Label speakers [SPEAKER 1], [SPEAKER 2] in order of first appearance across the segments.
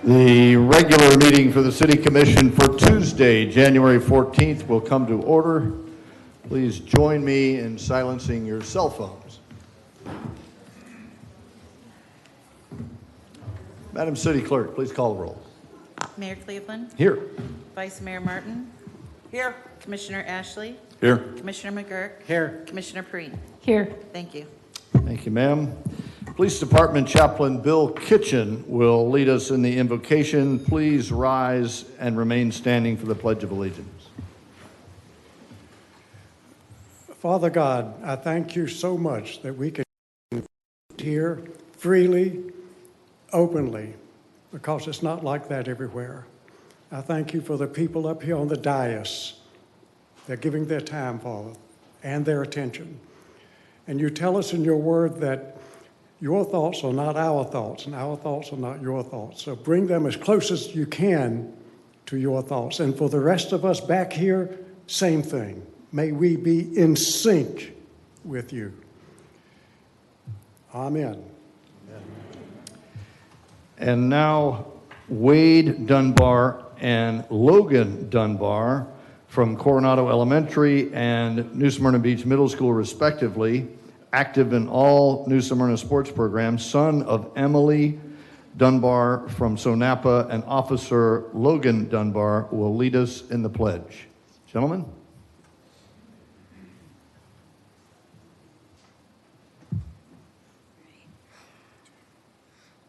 [SPEAKER 1] The regular meeting for the City Commission for Tuesday, January 14th will come to order. Please join me in silencing your cell phones. Madam City Clerk, please call the roll.
[SPEAKER 2] Mayor Cleveland.
[SPEAKER 1] Here.
[SPEAKER 2] Vice Mayor Martin.
[SPEAKER 3] Here.
[SPEAKER 2] Commissioner Ashley.
[SPEAKER 1] Here.
[SPEAKER 2] Commissioner McGurk.
[SPEAKER 3] Here.
[SPEAKER 2] Commissioner Preen.
[SPEAKER 4] Here.
[SPEAKER 2] Thank you.
[SPEAKER 1] Thank you, ma'am. Police Department Chaplain Bill Kitchen will lead us in the invocation. Please rise and remain standing for the Pledge of Allegiance.
[SPEAKER 5] Father God, I thank you so much that we can hear freely, openly, because it's not like that everywhere. I thank you for the people up here on the dais. They're giving their time, Father, and their attention. And you tell us in your word that your thoughts are not our thoughts, and our thoughts are not your thoughts. So bring them as close as you can to your thoughts. And for the rest of us back here, same thing. May we be in sync with you. Amen.
[SPEAKER 1] And now, Wade Dunbar and Logan Dunbar from Coronado Elementary and New Smyrna Beach Middle School, respectively, active in all New Smyrna sports programs, son of Emily Dunbar from Sonapa, and Officer Logan Dunbar will lead us in the pledge. Gentlemen.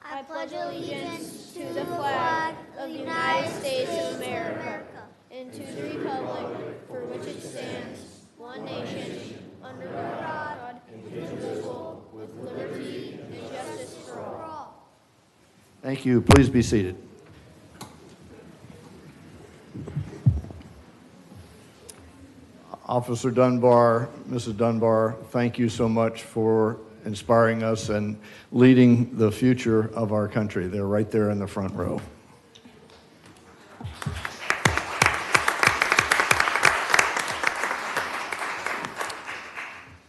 [SPEAKER 6] I pledge allegiance to the flag of the United States of America and to the republic for which it stands, one nation, under God, indivisible, with liberty and justice for all.
[SPEAKER 1] Thank you. Please be seated. Officer Dunbar, Mrs. Dunbar, thank you so much for inspiring us and leading the future of our country. They're right there in the front row.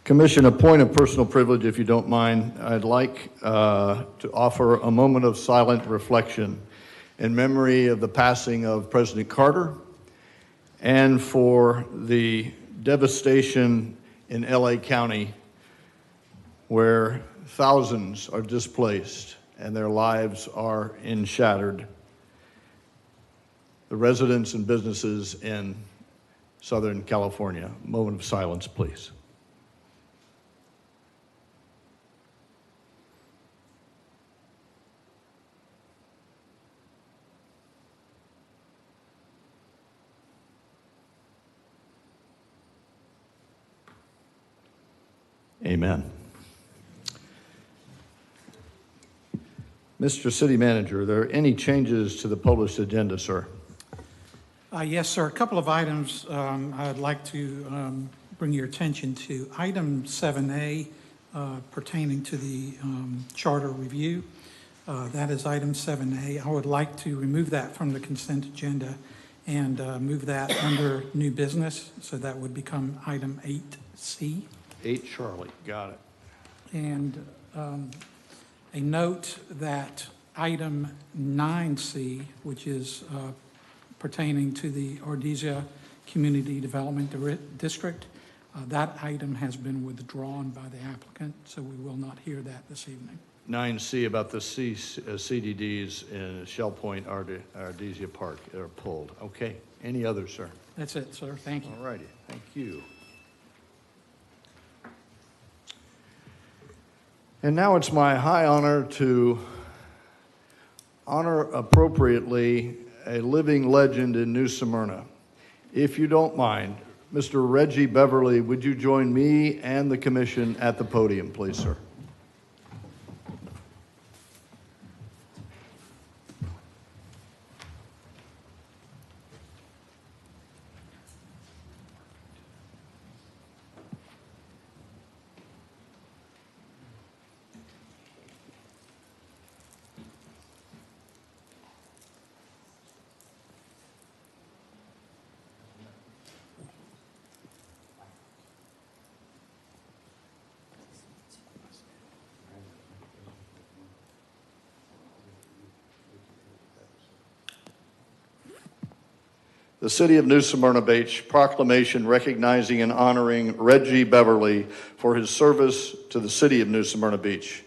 [SPEAKER 1] Commission, a point of personal privilege, if you don't mind. I'd like to offer a moment of silent reflection in memory of the passing of President Carter and for the devastation in LA County, where thousands are displaced and their lives are shattered. The residents and businesses in Southern California. Moment of silence, please. Amen. Mr. City Manager, are there any changes to the published agenda, sir?
[SPEAKER 7] Yes, sir. A couple of items I'd like to bring your attention to. Item 7A pertaining to the charter review. That is item 7A. I would like to remove that from the consent agenda and move that under new business, so that would become item 8C.
[SPEAKER 1] 8 Charlie, got it.
[SPEAKER 7] And a note that item 9C, which is pertaining to the Ardisia Community Development District, that item has been withdrawn by the applicant, so we will not hear that this evening.
[SPEAKER 1] 9C about the CDDs in Shell Point, Ardisia Park are pulled. Okay. Any others, sir?
[SPEAKER 7] That's it, sir. Thank you.
[SPEAKER 1] All righty. Thank you. And now it's my high honor to honor appropriately a living legend in New Smyrna. If you don't mind, Mr. Reggie Beverly, would you join me and the commission at the podium, please, sir? The City of New Smyrna Beach proclamation recognizing and honoring Reggie Beverly for his service to the City of New Smyrna Beach.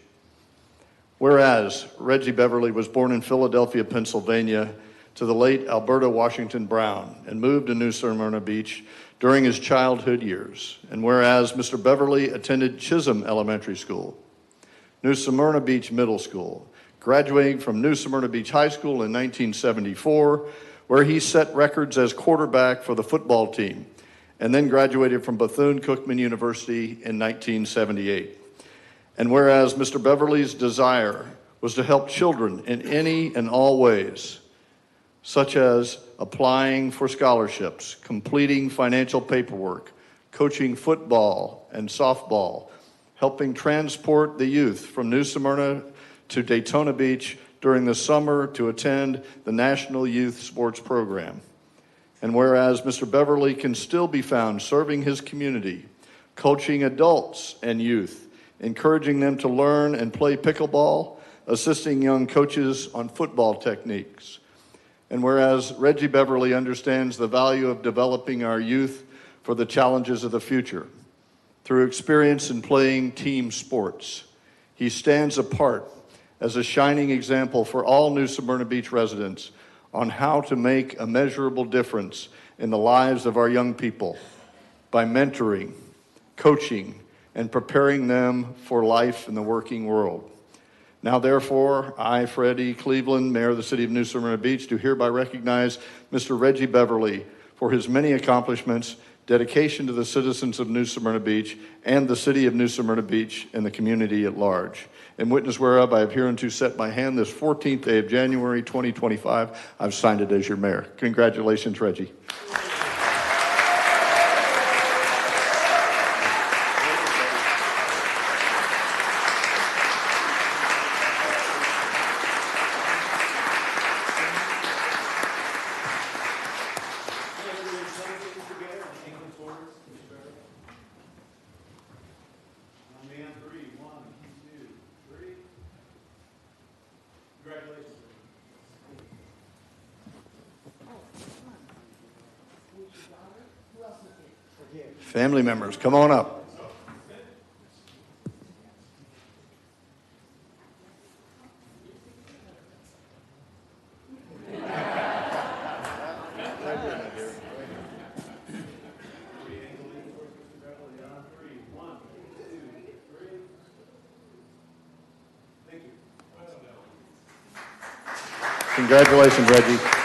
[SPEAKER 1] Whereas Reggie Beverly was born in Philadelphia, Pennsylvania, to the late Alberta Washington Brown and moved to New Smyrna Beach during his childhood years. And whereas Mr. Beverly attended Chisholm Elementary School, New Smyrna Beach Middle School, graduating from New Smyrna Beach High School in 1974, where he set records as quarterback for the football team, and then graduated from Bethune-Cookman University in 1978. And whereas Mr. Beverly's desire was to help children in any and all ways, such as applying for scholarships, completing financial paperwork, coaching football and softball, helping transport the youth from New Smyrna to Daytona Beach during the summer to attend the National Youth Sports Program. And whereas Mr. Beverly can still be found serving his community, coaching adults and youth, encouraging them to learn and play pickleball, assisting young coaches on football techniques. And whereas Reggie Beverly understands the value of developing our youth for the challenges of the future, through experience in playing team sports, he stands apart as a shining example for all New Smyrna Beach residents on how to make a measurable difference in the lives of our young people by mentoring, coaching, and preparing them for life in the working world. Now, therefore, I, Fred E. Cleveland, Mayor of the City of New Smyrna Beach, do hereby recognize Mr. Reggie Beverly for his many accomplishments, dedication to the citizens of New Smyrna Beach and the City of New Smyrna Beach and the community at large. In witness whereof I have hereunto set my hand this 14th day of January 2025, I've signed it as your mayor. Congratulations, Reggie. Family members, come on up. Congratulations, Reggie.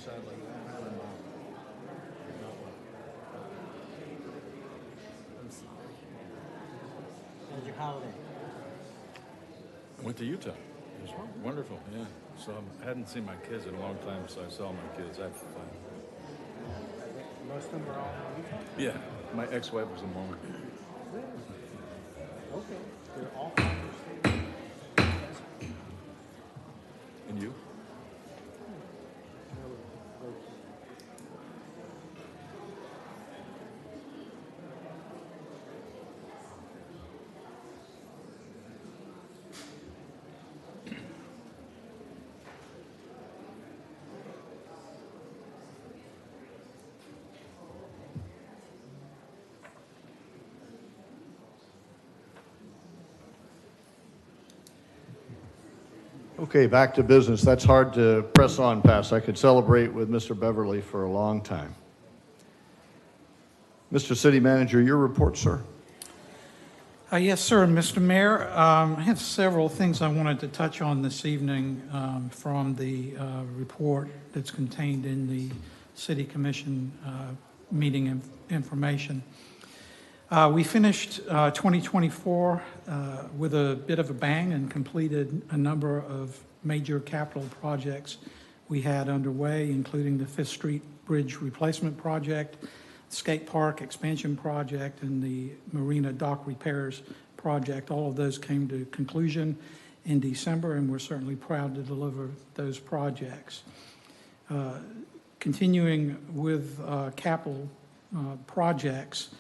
[SPEAKER 3] How's your holiday?
[SPEAKER 4] I went to Utah. It was wonderful, yeah. So I hadn't seen my kids in a long time, so I saw my kids. I had fun.
[SPEAKER 3] Most of them were all in Utah?
[SPEAKER 4] Yeah, my ex-wife was a Mormon.
[SPEAKER 3] Okay. They're all from your state?
[SPEAKER 4] And you?
[SPEAKER 1] Okay, back to business. That's hard to press on past. I could celebrate with Mr. Beverly for a long time. Mr. City Manager, your report, sir.
[SPEAKER 7] Yes, sir, Mr. Mayor. I have several things I wanted to touch on this evening from the report that's contained in the City Commission meeting information. We finished 2024 with a bit of a bang and completed a number of major capital projects we had underway, including the Fifth Street Bridge Replacement Project, Skate Park Expansion Project, and the Marina Dock Repairs Project. All of those came to conclusion in December, and we're certainly proud to deliver those projects. Continuing with capital projects,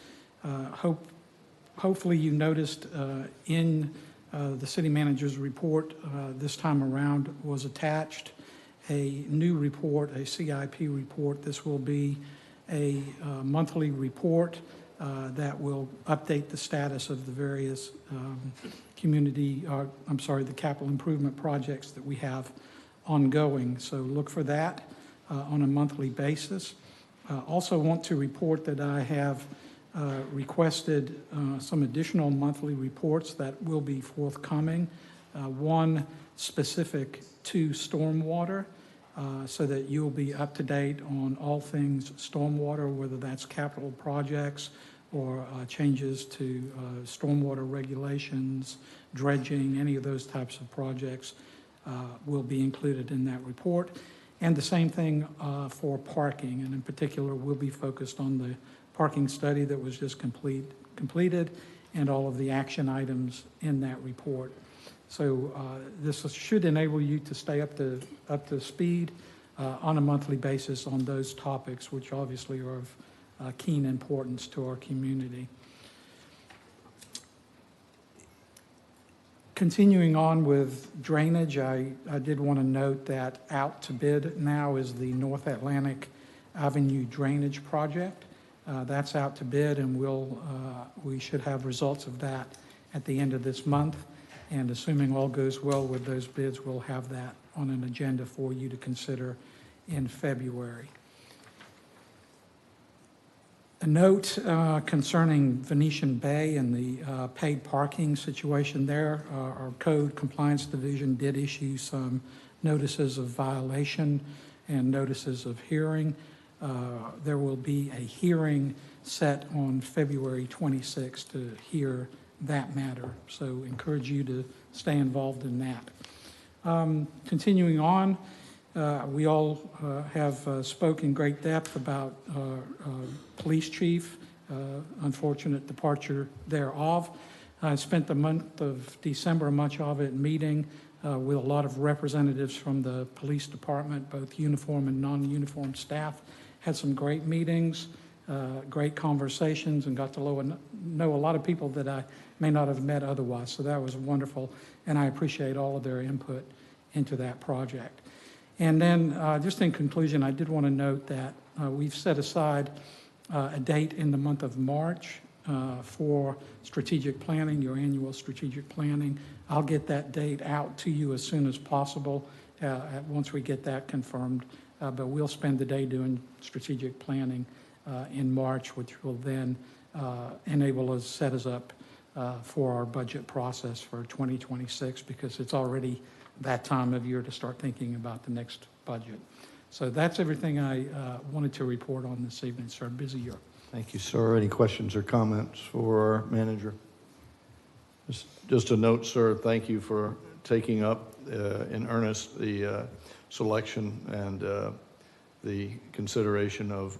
[SPEAKER 7] hopefully you noticed in the city manager's report this time around was attached a new report, a CIP report. This will be a monthly report that will update the status of the various the capital improvement projects that we have ongoing. So look for that on a monthly basis. Also want to report that I have requested some additional monthly reports that will be forthcoming. One specific to stormwater, so that you'll be up to date on all things stormwater, whether that's capital projects or changes to stormwater regulations, dredging, any of those types of projects will be included in that report. And the same thing for parking, and in particular, we'll be focused on the parking study that was just completed and all of the action items in that report. So this should enable you to stay up to speed on a monthly basis on those topics, which obviously are of keen importance to our community. Continuing on with drainage, I did want to note that out to bid now is the North Atlantic Avenue Drainage Project. That's out to bid, and we should have results of that at the end of this month. And assuming all goes well with those bids, we'll have that on an agenda for you to consider in February. A note concerning Venetian Bay and the paid parking situation there. Our Code Compliance Division did issue some notices of violation and notices of hearing. There will be a hearing set on February 26th to hear that matter. So encourage you to stay involved in that. Continuing on, we all have spoken in great depth about police chief, unfortunate departure thereof. I spent the month of December, much of it, meeting with a lot of representatives from the police department, both uniform and non-uniform staff. Had some great meetings, great conversations, and got to know a lot of people that I may not have met otherwise. So that was wonderful, and I appreciate all of their input into that project. And then just in conclusion, I did want to note that we've set aside a date in the month of March for strategic planning, your annual strategic planning. I'll get that date out to you as soon as possible once we get that confirmed. But we'll spend the day doing strategic planning in March, which will then enable us, set us up for our budget process for 2026, because it's already that time of year to start thinking about the next budget. So that's everything I wanted to report on this evening, sir. Busy year.
[SPEAKER 1] Thank you, sir. Any questions or comments for our manager? Just a note, sir, thank you for taking up in earnest the selection and the consideration of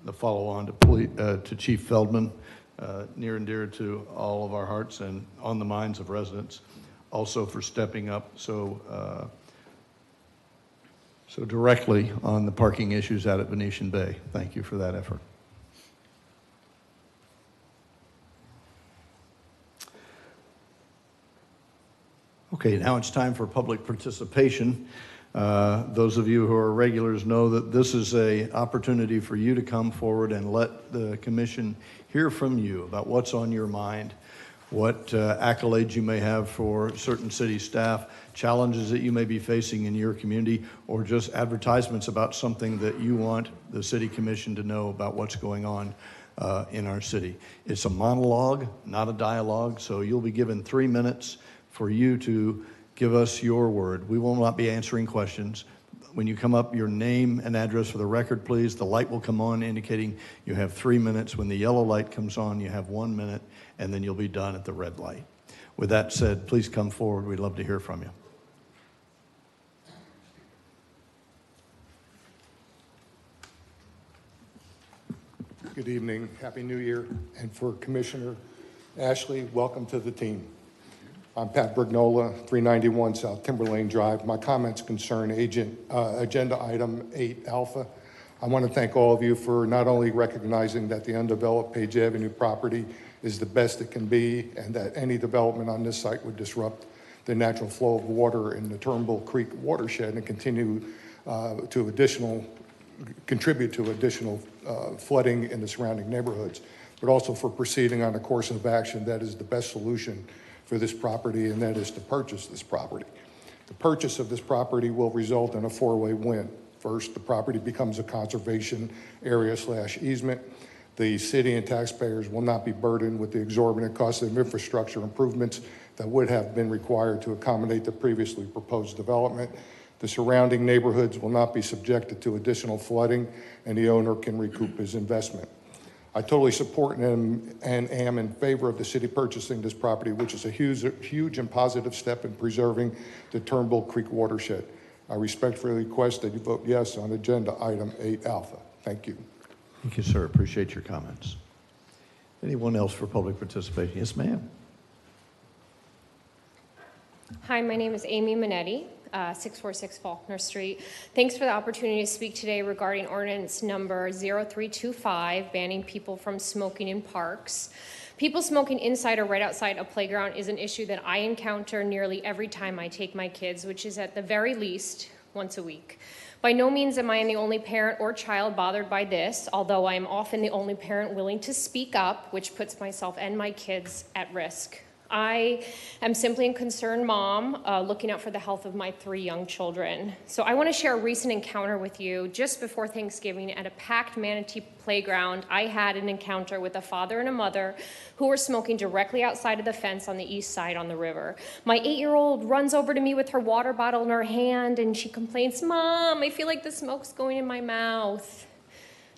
[SPEAKER 1] the follow-on to Chief Feldman, near and dear to all of our hearts and on the minds of residents. Also for stepping up so directly on the parking issues out at Venetian Bay. Thank you for that effort. Okay, now it's time for public participation. Those of you who are regulars know that this is an opportunity for you to come forward and let the commission hear from you about what's on your mind, what accolades you may have for certain city staff, challenges that you may be facing in your community, or just advertisements about something that you want the city commission to know about what's going on in our city. It's a monologue, not a dialogue, so you'll be given 3 minutes for you to give us your word. We will not be answering questions. When you come up, your name and address for the record, please. The light will come on indicating you have 3 minutes. When the yellow light comes on, you have 1 minute, and then you'll be done at the red light. With that said, please come forward. We'd love to hear from you.
[SPEAKER 8] Good evening. Happy New Year. And for Commissioner Ashley, welcome to the team. I'm Pat Brignola, 391 South Timberlane Drive. My comments concern agenda item 8 Alpha. I want to thank all of you for not only recognizing that the undeveloped Page Avenue property is the best it can be and that any development on this site would disrupt the natural flow of water in the Turnbull Creek watershed and contribute to additional flooding in the surrounding neighborhoods, but also for proceeding on a course of action that is the best solution for this property, and that is to purchase this property. The purchase of this property will result in a four-way win. First, the property becomes a conservation area / easement. The city and taxpayers will not be burdened with the exorbitant cost of infrastructure improvements that would have been required to accommodate the previously proposed development. The surrounding neighborhoods will not be subjected to additional flooding, and the owner can recoup his investment. I totally support and am in favor of the city purchasing this property, which is a huge and positive step in preserving the Turnbull Creek watershed. I respectfully request that you vote yes on agenda item 8 Alpha. Thank you.
[SPEAKER 1] Thank you, sir. Appreciate your comments. Anyone else for public participation? Yes, ma'am.
[SPEAKER 9] Hi, my name is Amy Minetti, 646 Faulkner Street. Thanks for the opportunity to speak today regarding ordinance number 0325, banning people from smoking in parks. People smoking inside or right outside a playground is an issue that I encounter nearly every time I take my kids, which is at the very least once a week. By no means am I the only parent or child bothered by this, although I am often the only parent willing to speak up, which puts myself and my kids at risk. I am simply a concerned mom looking out for the health of my 3 young children. So I want to share a recent encounter with you. Just before Thanksgiving at a packed Manatee playground, I had an encounter with a father and a mother who were smoking directly outside of the fence on the east side on the river. My 8-year-old runs over to me with her water bottle in her hand and she complains, "Mom, I feel like the smoke's going in my mouth."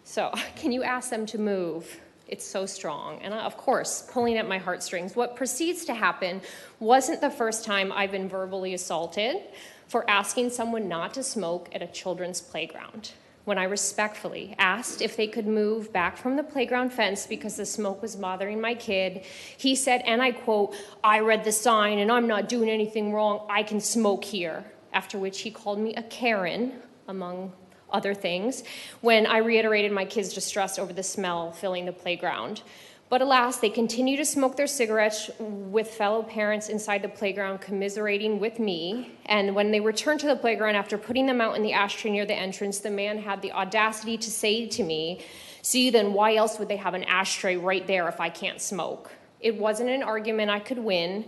[SPEAKER 9] So can you ask them to move? It's so strong. And of course, pulling at my heartstrings. What proceeds to happen wasn't the first time I've been verbally assaulted for asking someone not to smoke at a children's playground. When I respectfully asked if they could move back from the playground fence because the smoke was bothering my kid, he said, and I quote, "I read the sign and I'm not doing anything wrong. I can smoke here." After which he called me a Karen, among other things, when I reiterated my kids' distress over the smell filling the playground. But alas, they continue to smoke their cigarettes with fellow parents inside the playground commiserating with me. And when they returned to the playground after putting them out in the ashtray near the entrance, the man had the audacity to say to me, "See, then why else would they have an ashtray right there if I can't smoke?" It wasn't an argument I could win.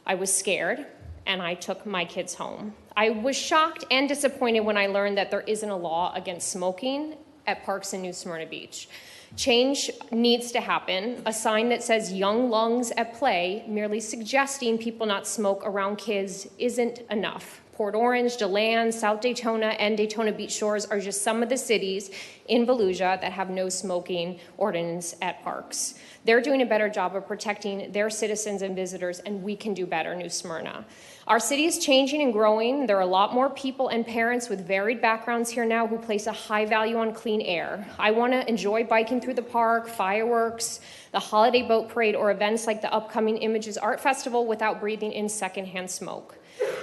[SPEAKER 9] I was scared, and I took my kids home. I was shocked and disappointed when I learned that there isn't a law against smoking at parks in New Smyrna Beach. Change needs to happen. A sign that says "young lungs at play," merely suggesting people not smoke around kids, isn't enough. Port Orange, DeLand, South Daytona, and Daytona Beach Shores are just some of the cities in Volusia that have no smoking ordinance at parks. They're doing a better job of protecting their citizens and visitors, and we can do better, New Smyrna. Our city is changing and growing. There are a lot more people and parents with varied backgrounds here now who place a high value on clean air. I want to enjoy biking through the park, fireworks, the holiday boat parade, or events like the upcoming Images Art Festival without breathing in secondhand smoke.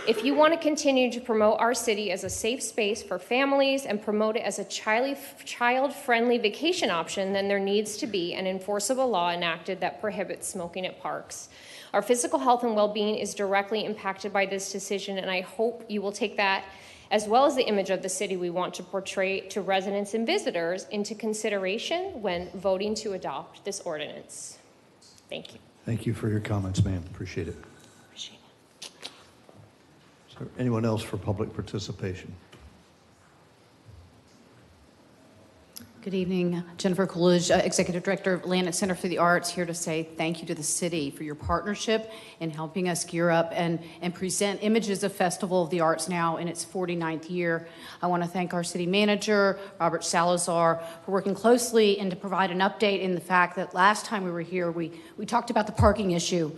[SPEAKER 9] If you want to continue to promote our city as a safe space for families and promote it as a child-friendly vacation option, then there needs to be an enforceable law enacted that prohibits smoking at parks. Our physical health and well-being is directly impacted by this decision, and I hope you will take that, as well as the image of the city we want to portray to residents and visitors, into consideration when voting to adopt this ordinance. Thank you.
[SPEAKER 1] Thank you for your comments, ma'am. Appreciate it. Is there anyone else for public participation?
[SPEAKER 10] Good evening. Jennifer Coolidge, Executive Director of Atlantic Center for the Arts, here to say thank you to the city for your partnership in helping us gear up and present Images of Festival of the Arts now in its 49th year. I want to thank our city manager, Robert Salazar, for working closely and to provide an update in the fact that last time we were here, we talked about the parking issue.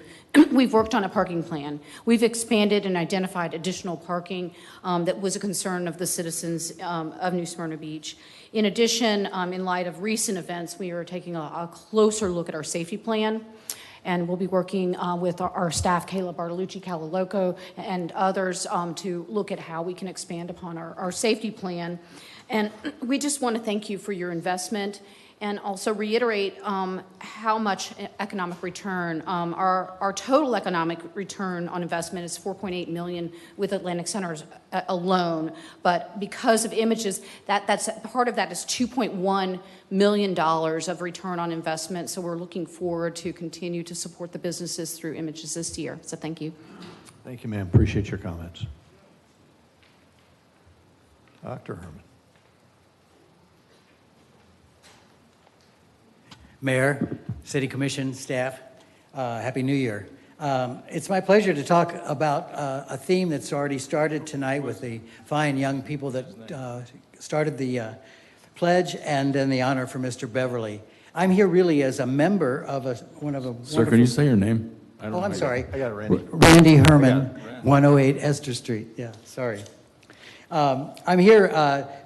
[SPEAKER 10] We've worked on a parking plan. We've expanded and identified additional parking that was a concern of the citizens of New Smyrna Beach. In addition, in light of recent events, we are taking a closer look at our safety plan, and we'll be working with our staff, Kayla Bartolucci, Calaloco, and others to look at how we can expand upon our safety plan. And we just want to thank you for your investment and also reiterate how much economic return. Our total economic return on investment is $4.8 million with Atlantic Centers alone, but because of Images, that's part of that is $2.1 million of return on investment. So we're looking forward to continue to support the businesses through Images this year. So thank you.
[SPEAKER 1] Thank you, ma'am. Appreciate your comments. Dr. Herman.
[SPEAKER 3] Mayor, City Commission, staff, Happy New Year. It's my pleasure to talk about a theme that's already started tonight with the fine young people that started the pledge, and then the honor for Mr. Beverly. I'm here really as a member of one of the
[SPEAKER 4] Sir, can you say your name?
[SPEAKER 3] Oh, I'm sorry.
[SPEAKER 1] I got it, Randy.
[SPEAKER 3] Randy Herman, 108 Esther Street. Yeah, sorry. I'm here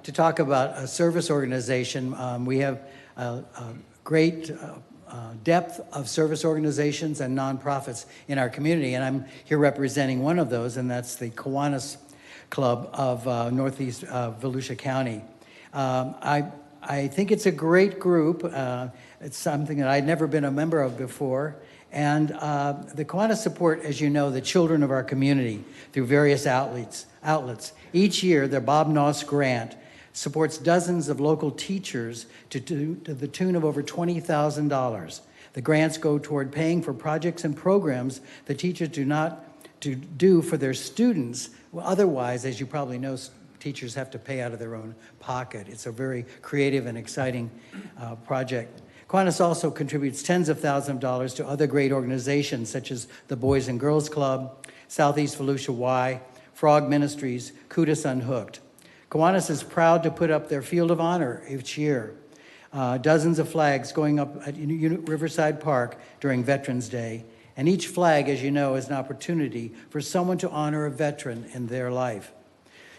[SPEAKER 3] to talk about a service organization. We have great depth of service organizations and nonprofits in our community, and I'm here representing one of those, and that's the Kiwanis Club of Northeast Volusia County. I think it's a great group. It's something that I'd never been a member of before, and the Kiwanis support, as you know, the children of our community through various outlets. Each year, the Bob Noss Grant supports dozens of local teachers to the tune of over $20,000. The grants go toward paying for projects and programs the teachers do for their students. Well, otherwise, as you probably know, teachers have to pay out of their own pocket. It's a very creative and exciting project. Kiwanis also contributes tens of thousands of dollars to other great organizations such as the Boys and Girls Club, Southeast Volusia Y, Frog Ministries, Kudos Unhooked. Kiwanis is proud to put up their Field of Honor each year. Dozens of flags going up at Riverside Park during Veterans Day. And each flag, as you know, is an opportunity for someone to honor a veteran in their life.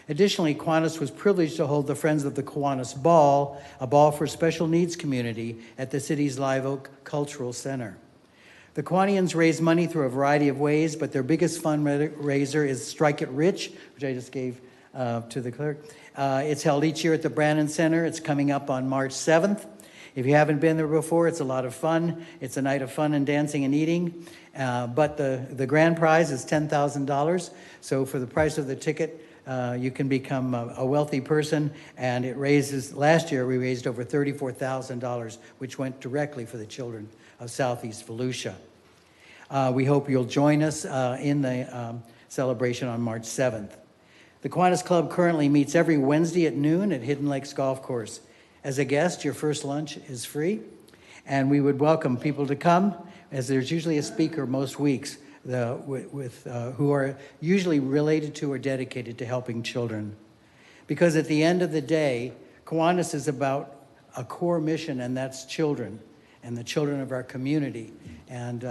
[SPEAKER 3] Additionally, Kiwanis was privileged to hold the Friends of the Kiwanis Ball, a ball for special needs community at the city's Live Oak Cultural Center. The Kiwanians raise money through a variety of ways, but their biggest fundraiser is Strike It Rich, which I just gave to the clerk. It's held each year at the Brannon Center. It's coming up on March 7th. If you haven't been there before, it's a lot of fun. It's a night of fun and dancing and eating. But the grand prize is $10,000. So for the price of the ticket, you can become a wealthy person. And it raises, last year we raised over $34,000, which went directly for the children of Southeast Volusia. We hope you'll join us in the celebration on March 7th. The Kiwanis Club currently meets every Wednesday at noon at Hidden Lakes Golf Course. As a guest, your first lunch is free, and we would welcome people to come, as there's usually a speaker most weeks who are usually related to or dedicated to helping children. Because at the end of the day, Kiwanis is about a core mission, and that's children and the children of our community. And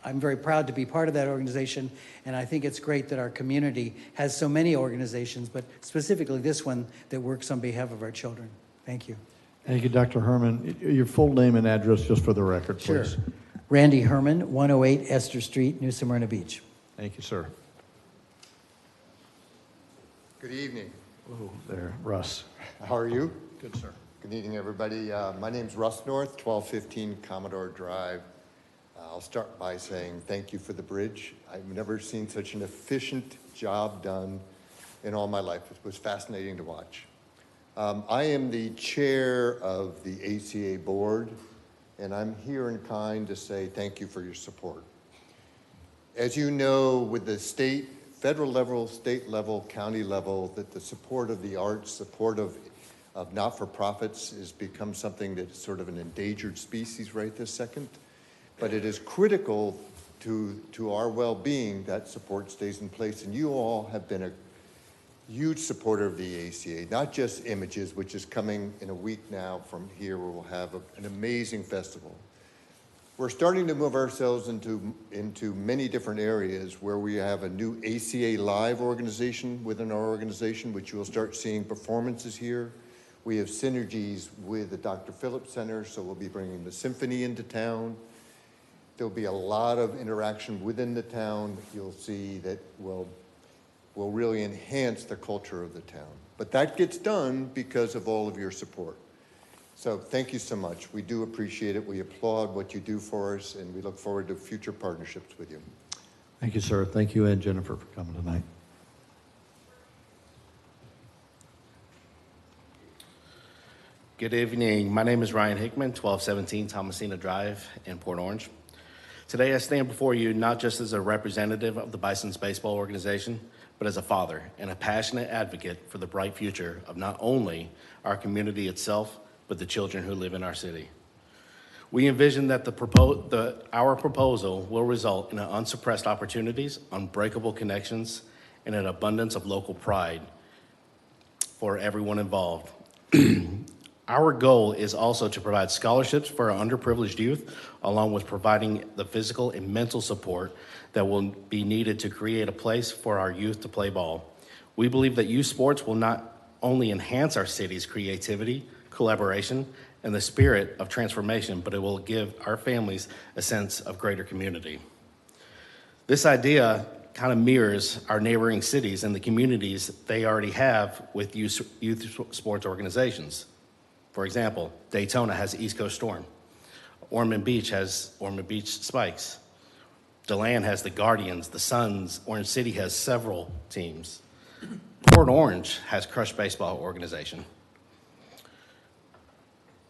[SPEAKER 3] I'm very proud to be part of that organization, and I think it's great that our community has so many organizations, but specifically this one that works on behalf of our children. Thank you.
[SPEAKER 1] Thank you, Dr. Herman. Your full name and address just for the record,
[SPEAKER 3] Sure.
[SPEAKER 1] please.
[SPEAKER 3] Randy Herman, 108 Esther Street, New Smyrna Beach.
[SPEAKER 1] Thank you, sir.
[SPEAKER 11] Good evening.
[SPEAKER 1] Oh, there, Russ.
[SPEAKER 11] How are you?
[SPEAKER 1] Good, sir.
[SPEAKER 11] Good evening, everybody. My name's Russ North, 1215 Commodore Drive. I'll start by saying thank you for the bridge. I've never seen such an efficient job done in all my life. It was fascinating to watch. I am the chair of the ACA board, and I'm here in kind to say thank you for your support. As you know, with the state, federal level, state level, county level, that the support of the arts, support of not-for-profits has become something that is sort of an endangered species right this second. But it is critical to our well-being that support stays in place. And you all have been a huge supporter of the ACA, not just Images, which is coming in a week now from here, where we'll have an amazing festival. We're starting to move ourselves into many different areas where we have a new ACA Live organization within our organization, which you will start seeing performances here. We have synergies with the Dr. Phillips Center, so we'll be bringing the symphony into town. There'll be a lot of interaction within the town that you'll see that will really enhance the culture of the town. But that gets done because of all of your support. So thank you so much. We do appreciate it. We applaud what you do for us, and we look forward to future partnerships with you.
[SPEAKER 1] Thank you, sir. Thank you, and Jennifer, for coming tonight.
[SPEAKER 12] Good evening. My name is Ryan Hickman, 1217 Thomasina Drive in Port Orange. Today I stand before you not just as a representative of the Bison's baseball organization, but as a father and a passionate advocate for the bright future of not only our community itself, but the children who live in our city. We envision that our proposal will result in unsuppressed opportunities, unbreakable connections, and an abundance of local pride for everyone involved. Our goal is also to provide scholarships for our underprivileged youth, along with providing the physical and mental support that will be needed to create a place for our youth to play ball. We believe that youth sports will not only enhance our city's creativity, collaboration, and the spirit of transformation, but it will give our families a sense of greater community. This idea kind of mirrors our neighboring cities and the communities they already have with youth sports organizations. For example, Daytona has East Coast Storm. Ormond Beach has Ormond Beach Spikes. DeLand has the Guardians, the Suns. Orange City has several teams. Port Orange has Crush Baseball Organization.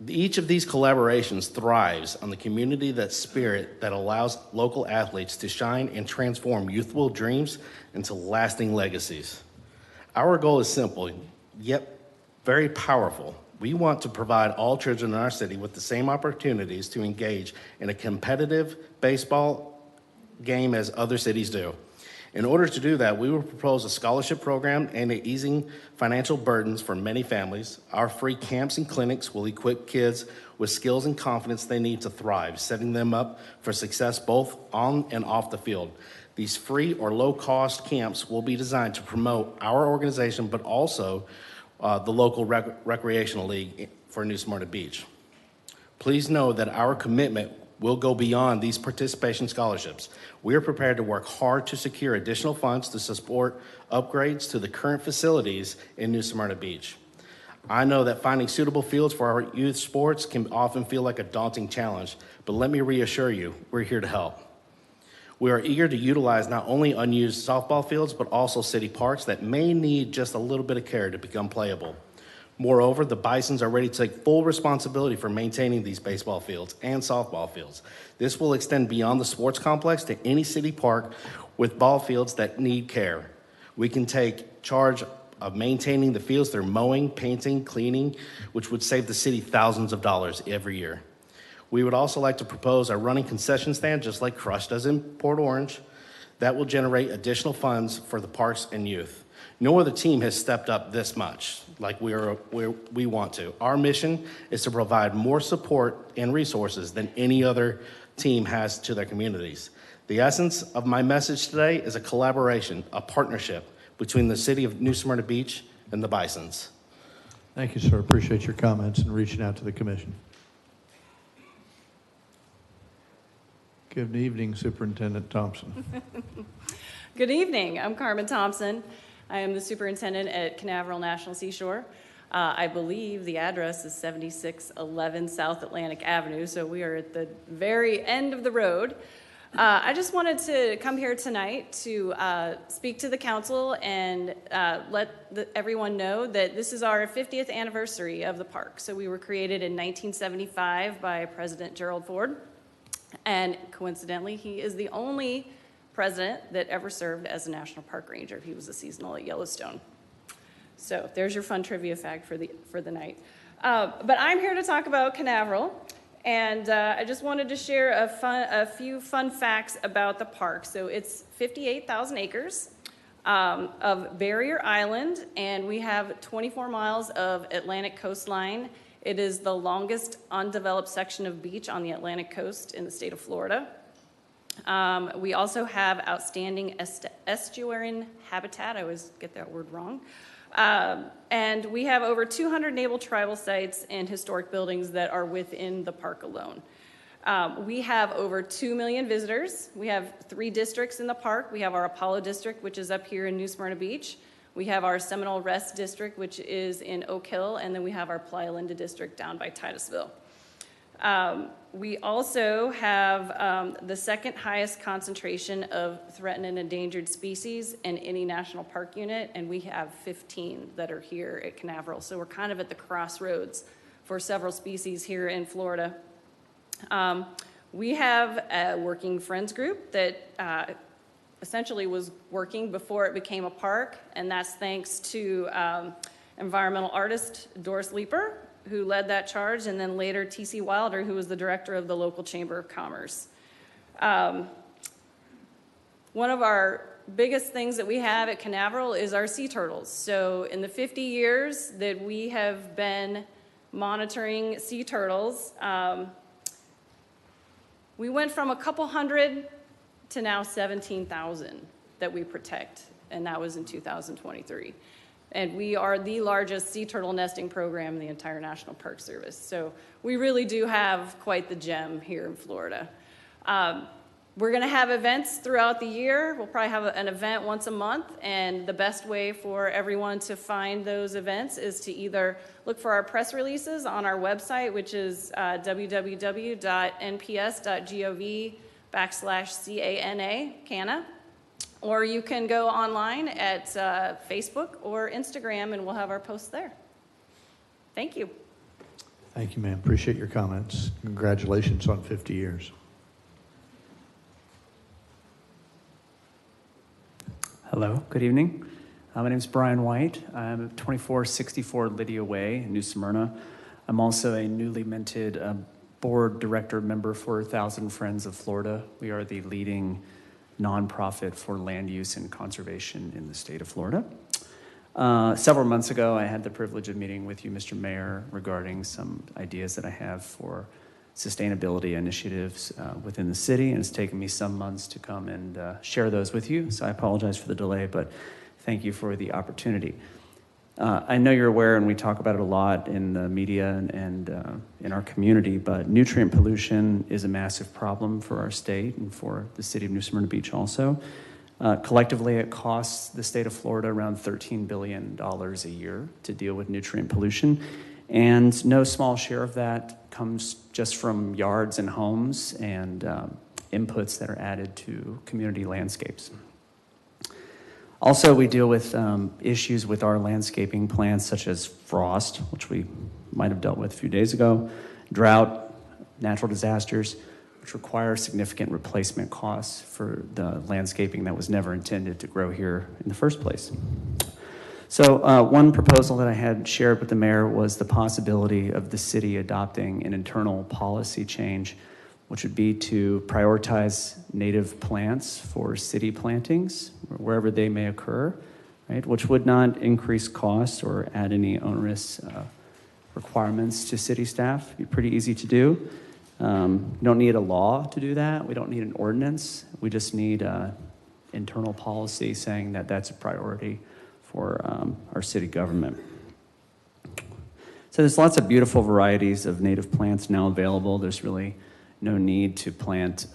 [SPEAKER 12] Each of these collaborations thrives on the community, that spirit that allows local athletes to shine and transform youthful dreams into lasting legacies. Our goal is simple, yet very powerful. We want to provide all children in our city with the same opportunities to engage in a competitive baseball game as other cities do. In order to do that, we will propose a scholarship program and easing financial burdens for many families. Our free camps and clinics will equip kids with skills and confidence they need to thrive, setting them up for success both on and off the field. These free or low-cost camps will be designed to promote our organization, but also the local recreational league for New Smyrna Beach. Please know that our commitment will go beyond these participation scholarships. We are prepared to work hard to secure additional funds to support upgrades to the current facilities in New Smyrna Beach. I know that finding suitable fields for our youth sports can often feel like a daunting challenge, but let me reassure you, we're here to help. We are eager to utilize not only unused softball fields, but also city parks that may need just a little bit of care to become playable. Moreover, the Bisons are ready to take full responsibility for maintaining these baseball fields and softball fields. This will extend beyond the sports complex to any city park with ball fields that need care. We can take charge of maintaining the fields through mowing, painting, cleaning, which would save the city thousands of dollars every year. We would also like to propose a running concession stand, just like Crush does in Port Orange, that will generate additional funds for the parks and youth. No other team has stepped up this much like we want to. Our mission is to provide more support and resources than any other team has to their communities. The essence of my message today is a collaboration, a partnership between the city of New Smyrna Beach and the Bisons.
[SPEAKER 1] Thank you, sir. Appreciate your comments and reaching out to the commission. Good evening, Superintendent Thompson.
[SPEAKER 13] Good evening. I'm Carmen Thompson. I am the superintendent at Canaveral National Seashore. I believe the address is 7611 South Atlantic Avenue, so we are at the very end of the road. I just wanted to come here tonight to speak to the council and let everyone know that this is our 50th anniversary of the park. So we were created in 1975 by President Gerald Ford, and coincidentally, he is the only president that ever served as a national park ranger. He was a seasonal at Yellowstone. So there's your fun trivia fact for the night. But I'm here to talk about Canaveral, and I just wanted to share a few fun facts about the park. So it's 58,000 acres of barrier island, and we have 24 miles of Atlantic coastline. It is the longest undeveloped section of beach on the Atlantic coast in the state of Florida. We also have outstanding estuarine habitat. I always get that word wrong. And we have over 200 naval tribal sites and historic buildings that are within the park alone. We have over 2 million visitors. We have 3 districts in the park. We have our Apollo district, which is up here in New Smyrna Beach. We have our Seminole Rest district, which is in Oak Hill, and then we have our Playa Linda district down by Titusville. We also have the second highest concentration of threatened and endangered species in any national park unit, and we have 15 that are here at Canaveral. So we're kind of at the crossroads for several species here in Florida. We have a working friends group that essentially was working before it became a park, and that's thanks to environmental artist Doris Leeper, who led that charge, and then later T.C. Wilder, who was the director of the local Chamber of Commerce. One of our biggest things that we have at Canaveral is our sea turtles. So in the 50 years that we have been monitoring sea turtles, we went from a couple hundred to now 17,000 that we protect, and that was in 2023. And we are the largest sea turtle nesting program in the entire National Park Service. So we really do have quite the gem here in Florida. We're gonna have events throughout the year. We'll probably have an event once a month, and the best way for everyone to find those events is to either look for our press releases on our website, which is www.nps.gov/CANA, or you can go online at Facebook or Instagram, and we'll have our posts there. Thank you.
[SPEAKER 1] Thank you, ma'am. Appreciate your comments. Congratulations on 50 years.
[SPEAKER 14] Hello, good evening. My name is Brian White. I'm at 2464 Lydia Way in New Smyrna. I'm also a newly minted board director member for Thousand Friends of Florida. We are the leading nonprofit for land use and conservation in the state of Florida. Several months ago, I had the privilege of meeting with you, Mr. Mayor, regarding some ideas that I have for sustainability initiatives within the city, and it's taken me some months to come and share those with you, so I apologize for the delay, but thank you for the opportunity. I know you're aware, and we talk about it a lot in the media and in our community, but nutrient pollution is a massive problem for our state and for the city of New Smyrna Beach also. Collectively, it costs the state of Florida around $13 billion a year to deal with nutrient pollution, and no small share of that comes just from yards and homes and inputs that are added to community landscapes. Also, we deal with issues with our landscaping plants, such as frost, which we might have dealt with a few days ago, drought, natural disasters, which require significant replacement costs for the landscaping that was never intended to grow here in the first place. So one proposal that I had shared with the mayor was the possibility of the city adopting an internal policy change, which would be to prioritize native plants for city plantings wherever they may occur, right? Which would not increase costs or add any onerous requirements to city staff. It'd be pretty easy to do. We don't need a law to do that. We don't need an ordinance. We just need internal policy saying that that's a priority for our city government. So there's lots of beautiful varieties of native plants now available. There's really no need to plant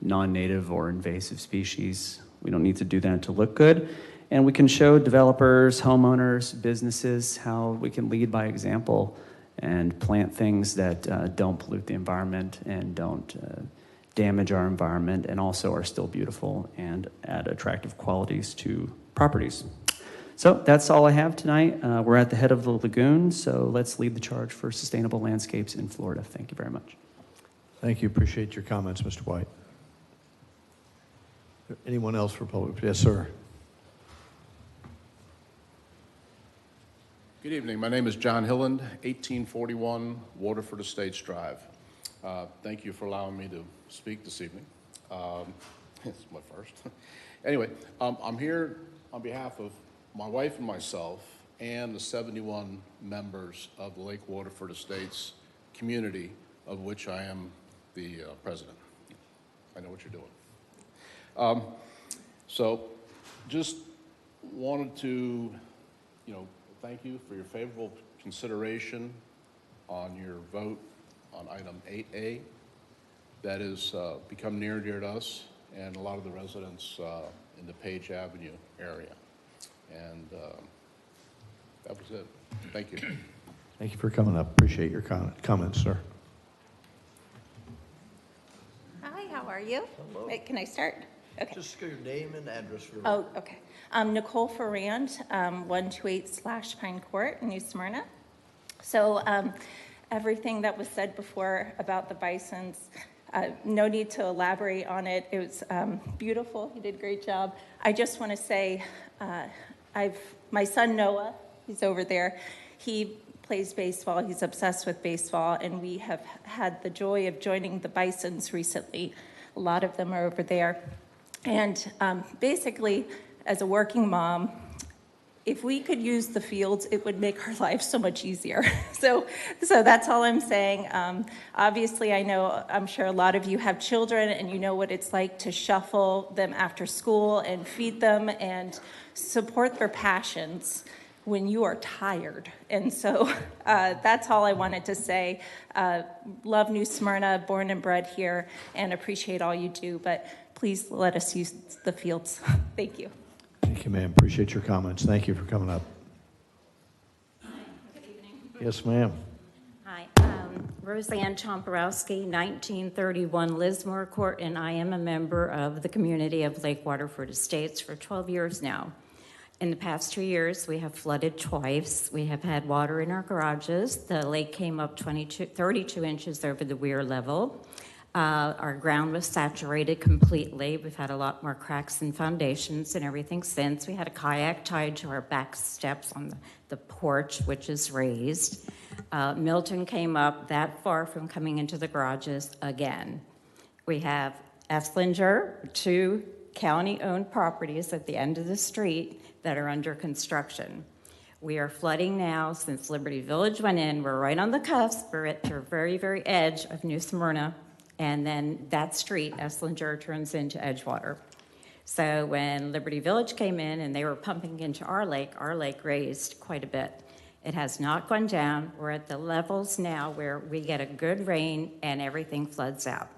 [SPEAKER 14] non-native or invasive species. We don't need to do that to look good. And we can show developers, homeowners, businesses how we can lead by example and plant things that don't pollute the environment and don't damage our environment and also are still beautiful and add attractive qualities to properties. So that's all I have tonight. We're at the head of the lagoon, so let's lead the charge for sustainable landscapes in Florida. Thank you very much.
[SPEAKER 1] Thank you. Appreciate your comments, Mr. White. Anyone else for public? Yes, sir.
[SPEAKER 15] Good evening. My name is John Hilland, 1841 Waterford Estates Drive. Thank you for allowing me to speak this evening. It's my first. Anyway, I'm here on behalf of my wife and myself and the 71 members of the Lake Waterford Estates community, of which I am the president. I know what you're doing. So just wanted to, thank you for your favorable consideration on your vote on item 8A. That has become near and dear to us and a lot of the residents in the Page Avenue area. And that was it. Thank you.
[SPEAKER 1] Thank you for coming up. Appreciate your comments, sir.
[SPEAKER 16] Hi, how are you?
[SPEAKER 17] Hello.
[SPEAKER 16] Wait, can I start? Okay.
[SPEAKER 17] Just your name and address for
[SPEAKER 16] Oh, okay. Nicole Ferrand, 128/Pine Court, New Smyrna. So everything that was said before about the bisons, no need to elaborate on it. It was beautiful. You did a great job. I just want to say, my son Noah, he's over there. He plays baseball. He's obsessed with baseball, and we have had the joy of joining the bisons recently. A lot of them are over there. And basically, as a working mom, if we could use the fields, it would make our lives so much easier. So that's all I'm saying. Obviously, I'm sure a lot of you have children and you know what it's like to shuffle them after school and feed them and support their passions when you are tired. And so that's all I wanted to say. Love New Smyrna, born and bred here, and appreciate all you do, but please let us use the fields. Thank you.
[SPEAKER 1] Thank you, ma'am. Appreciate your comments. Thank you for coming up.
[SPEAKER 18] Good evening.
[SPEAKER 1] Yes, ma'am.
[SPEAKER 18] Hi, Roseanne Chomporowski, 1931 Lismore Court, and I am a member of the community of Lake Waterford Estates for 12 years now. In the past 2 years, we have flooded twice. We have had water in our garages. The lake came up 32 inches over the weir level. Our ground was saturated completely. We've had a lot more cracks and foundations and everything since. We had a kayak tied to our back steps on the porch, which is raised. Milton came up that far from coming into the garages again. We have Esslinger, 2 county-owned properties at the end of the street that are under construction. We are flooding now since Liberty Village went in. We're right on the cusp. We're at the very, very edge of New Smyrna. And then that street, Esslinger, turns into Edgewater. So when Liberty Village came in and they were pumping into our lake raised quite a bit. It has not gone down. We're at the levels now where we get a good rain and everything floods out.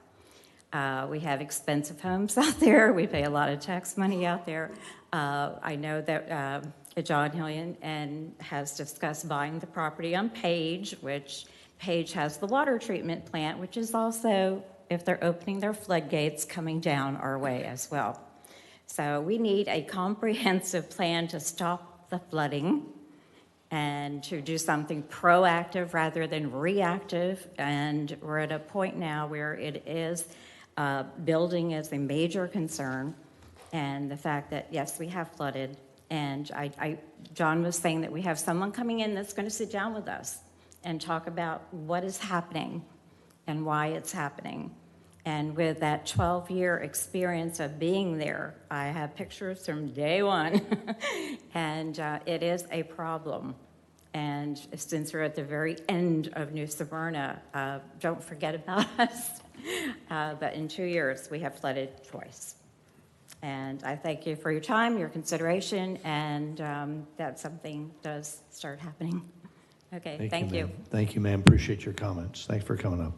[SPEAKER 18] We have expensive homes out there. We pay a lot of tax money out there. I know that John Hillian has discussed buying the property on Page, which Page has the water treatment plant, which is also, if they're opening their floodgates, coming down our way as well. So we need a comprehensive plan to stop the flooding and to do something proactive rather than reactive. And we're at a point now where it is building is a major concern. And the fact that, yes, we have flooded
[SPEAKER 16] And John was saying that we have someone coming in that's going to sit down with us and talk about what is happening and why it's happening. And with that 12-year experience of being there, I have pictures from day one, and it is a problem. And since we're at the very end of New Smyrna, don't forget about us. But in 2 years, we have flooded twice. And I thank you for your time, your consideration, and that something does start happening. Okay, thank you.
[SPEAKER 1] Ma'am. Thank you, ma'am. Appreciate your comments. Thanks for coming up.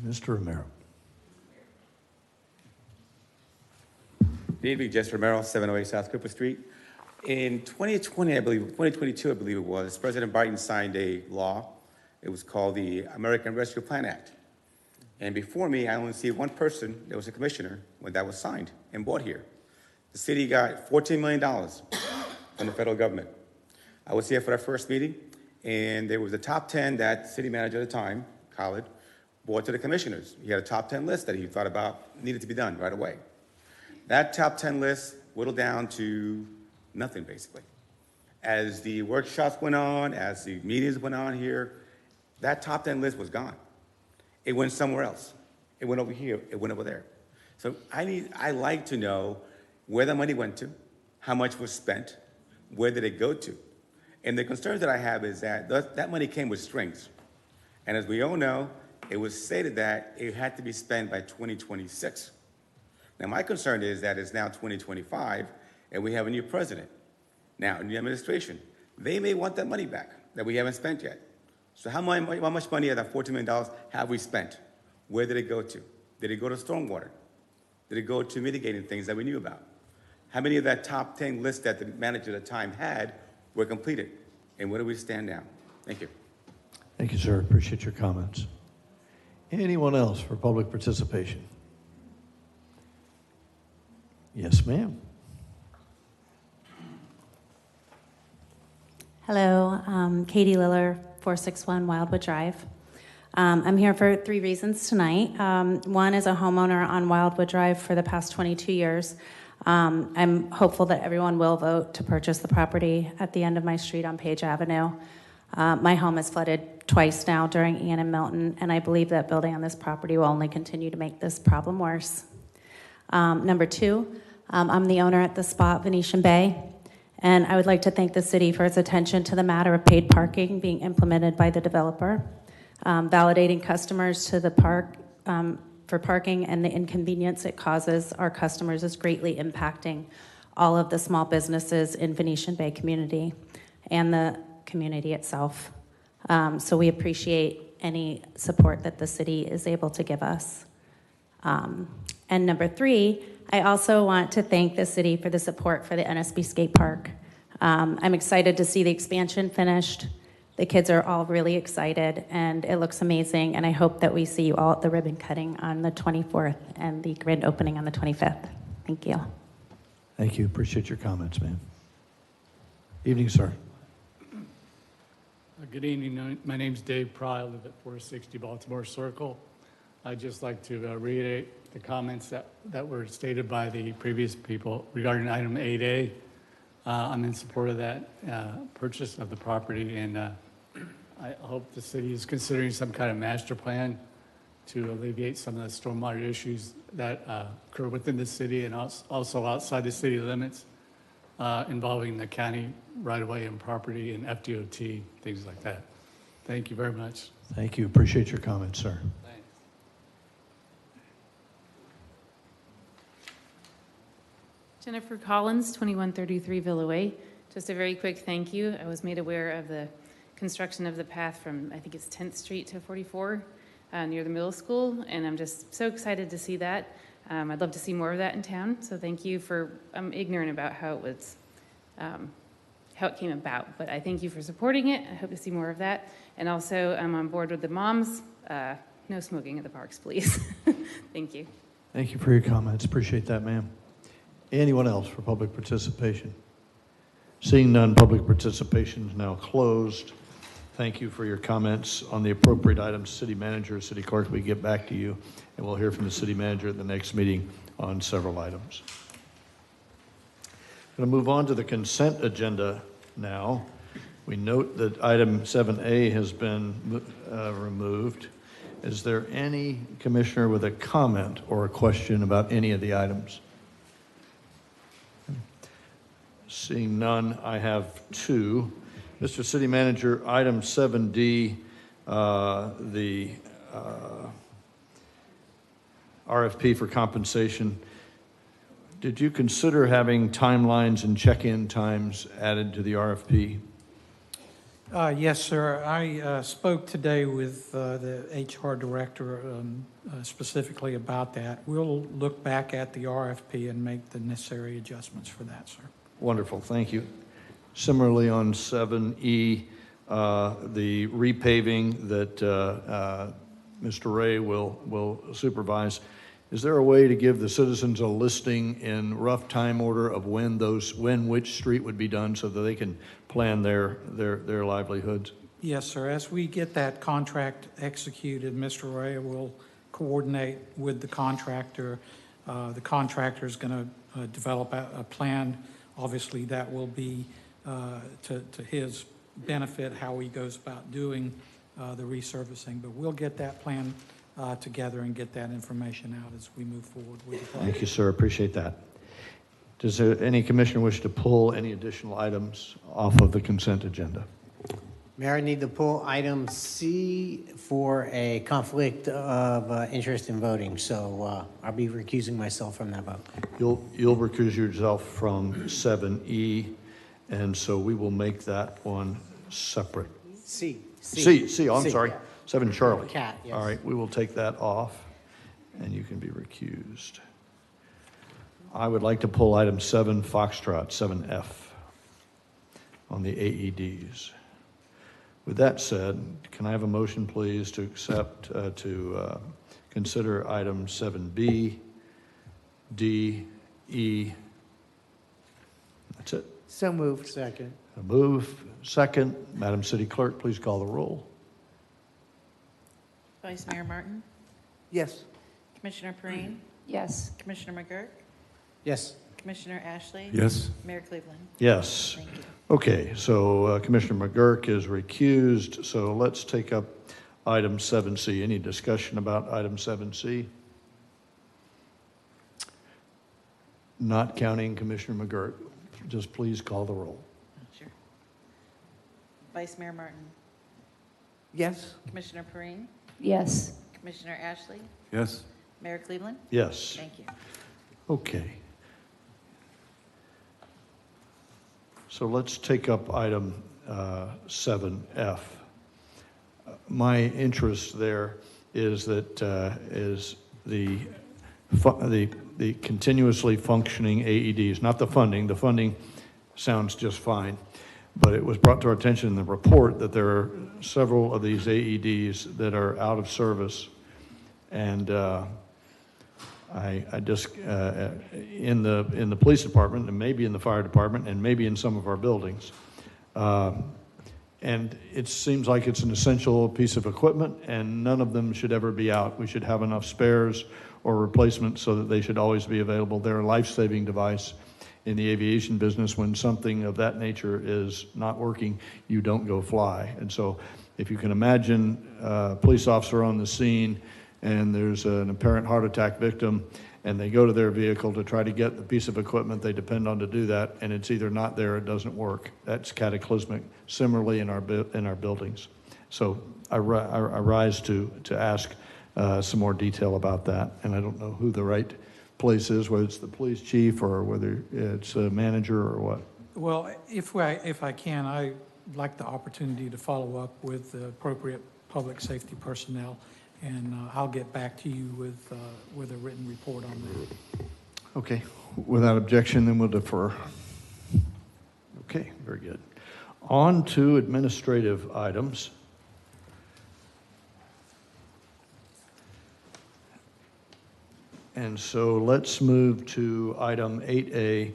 [SPEAKER 1] Mr. Romero.
[SPEAKER 19] Good evening, Jess Romero, 708 South Cooper Street. In 2020, I believe, 2022, I believe it was, President Biden signed a law. It was called the American Rescue Plan Act. And before me, I only see one person that was a commissioner when that was signed and brought here. The city got $14 million from the federal government. I was here for that first meeting, and there was a top 10 that city manager at the time, Khaled, brought to the commissioners. He had a top 10 list that he thought about needed to be done right away. That top 10 list whittled down to nothing, basically. As the workshops went on, as the meetings went on here, that top 10 list was gone. It went somewhere else. It went over here, it went over there. So I like to know where the money went to, how much was spent, where did it go to? And the concerns that I have is that that money came with strings. And as we all know, it was stated that it had to be spent by 2026. Now, my concern is that it's now 2025, and we have a new president. Now, a new administration. They may want that money back that we haven't spent yet. So how much money of that $14 million have we spent? Where did it go to? Did it go to stormwater? Did it go to mitigating things that we knew about? How many of that top 10 list that the manager at the time had were completed? And where do we stand now? Thank you.
[SPEAKER 1] Thank you, sir. Appreciate your comments. Anyone else for public participation? Yes, ma'am.
[SPEAKER 20] Hello, Katie Liller, 461 Wildwood Drive. I'm here for 3 reasons tonight. One is a homeowner on Wildwood Drive for the past 22 years. I'm hopeful that everyone will vote to purchase the property at the end of my street on Page Avenue. My home has flooded twice now during Ian and Milton, and I believe that building on this property will only continue to make this problem worse. Number 2, I'm the owner at the spot Venetian Bay, and I would like to thank the city for its attention to the matter of paid parking being implemented by the developer. Validating customers to the park for parking and the inconvenience it causes our customers is greatly impacting all of the small businesses in Venetian Bay community and the community itself. So we appreciate any support that the city is able to give us. And number 3, I also want to thank the city for the support for the NSB skate park. I'm excited to see the expansion finished. The kids are all really excited, and it looks amazing, and I hope that we see you all at the ribbon cutting on the 24th and the grand opening on the 25th. Thank you.
[SPEAKER 1] Thank you. Appreciate your comments, ma'am. Evening, sir.
[SPEAKER 21] Good evening. My name's Dave Pry. I live at 460 Baltimore Circle. I'd just like to reiterate the comments that were stated by the previous people regarding item 8A. I'm in support of that purchase of the property, and I hope the city is considering some kind of master plan to alleviate some of the stormwater issues that occur within the city and also outside the city limits, involving the county right-of-way and property and FDOT, things like that. Thank you very much.
[SPEAKER 1] Thank you. Appreciate your comments, sir.
[SPEAKER 21] Thanks.
[SPEAKER 22] Jennifer Collins, 2133 Villa Way. Just a very quick thank you. I was made aware of the construction of the path from, I think it's 10th Street to 44 near the middle school, and I'm just so excited to see that. I'd love to see more of that in town, so thank you for, I'm ignorant about how it was, how it came about, but I thank you for supporting it. I hope to see more of that. And also, I'm on board with the moms. No smoking at the parks, please. Thank you.
[SPEAKER 1] Thank you for your comments. Appreciate that, ma'am. Anyone else for public participation? Seeing none, public participation is now closed. Thank you for your comments on the appropriate items. City manager, city clerk, we get back to you, and we'll hear from the city manager at the next meeting on several items. I'm going to move on to the consent agenda now. We note that item 7A has been removed. Is there any commissioner with a comment or a question about any of the items? Seeing none, I have two. Mr. City Manager, item 7D, the RFP for compensation. Did you consider having timelines and check-in times added to the RFP?
[SPEAKER 7] Yes, sir. I spoke today with the HR director specifically about that. We'll look back at the RFP and make the necessary adjustments for that, sir.
[SPEAKER 1] Wonderful, thank you. Similarly, on 7E, the repaving that Mr. Ray will supervise, is there a way to give the citizens a listing in rough time order of when which street would be done so that they can plan their livelihoods?
[SPEAKER 7] Yes, sir. As we get that contract executed, Mr. Ray will coordinate with the contractor. The contractor is going to develop a plan. Obviously, that will be to his benefit, how he goes about doing the resurfacing. But we'll get that plan together and get that information out as we move forward with the project.
[SPEAKER 1] Thank you, sir. Appreciate that. Does any commissioner wish to pull any additional items off of the consent agenda?
[SPEAKER 2] Mayor, I need to pull item C for a conflict of interest in voting, so I'll be recusing myself from that vote.
[SPEAKER 1] You'll recuse yourself from 7E, and so we will make that one separate.
[SPEAKER 2] C.
[SPEAKER 1] Oh, I'm sorry.
[SPEAKER 2] Yeah.
[SPEAKER 1] 7 Charlie.
[SPEAKER 2] Cat, yes.
[SPEAKER 1] All right, we will take that off, and you can be recused. I would like to pull item 7 Foxtrot, 7F, on the AEDs. With that said, can I have a motion, please, to accept, consider items 7B, D, E. That's it.
[SPEAKER 2] So moved. Second.
[SPEAKER 1] A move. Second. Madam City Clerk, please call the roll.
[SPEAKER 5] Vice Mayor Martin?
[SPEAKER 2] Yes.
[SPEAKER 5] Commissioner Perrine?
[SPEAKER 10] Yes.
[SPEAKER 5] Commissioner McGurk?
[SPEAKER 2] Yes.
[SPEAKER 5] Commissioner Ashley?
[SPEAKER 4] Yes.
[SPEAKER 5] Mayor Cleveland?
[SPEAKER 1] Yes.
[SPEAKER 5] Thank you.
[SPEAKER 1] Okay, so Commissioner McGurk is recused, so let's take up item 7C. Any discussion about item 7C? Not counting Commissioner McGurk. Just please call the roll.
[SPEAKER 5] Sure. Vice Mayor Martin?
[SPEAKER 2] Yes.
[SPEAKER 5] Commissioner Perrine?
[SPEAKER 10] Yes.
[SPEAKER 5] Commissioner Ashley?
[SPEAKER 4] Yes.
[SPEAKER 5] Mayor Cleveland?
[SPEAKER 1] Yes.
[SPEAKER 5] Thank you.
[SPEAKER 1] Okay. So let's take up item 7F. My interest there is that is the continuously functioning AEDs, not the funding. The funding sounds just fine, but it was brought to our attention in the report that there are several of these AEDs that are out of service, and I just in the police department, and maybe in the fire department, and maybe in some of our buildings, and it seems like it's an essential piece of equipment, and none of them should ever be out. We should have enough spares or replacements so that they should always be available. They're a life-saving device in the aviation business. When something of that nature is not working, you don't go fly. And so, if you can imagine a police officer on the scene, and there's an apparent heart attack victim, and they go to their vehicle to try to get the piece of equipment they depend on to do that, and it's either not there or it doesn't work. That's cataclysmic. Similarly in our buildings. So I rise to ask some more detail about that, and I don't know who the right place is, whether it's the police chief or whether it's a manager or what.
[SPEAKER 7] Well, if I can, I'd like the opportunity to follow up with the appropriate public safety personnel, and I'll get back to you with a written report on that.
[SPEAKER 1] Okay, without objection, then we'll defer. Okay, very good. On to administrative items. And so let's move to item 8A,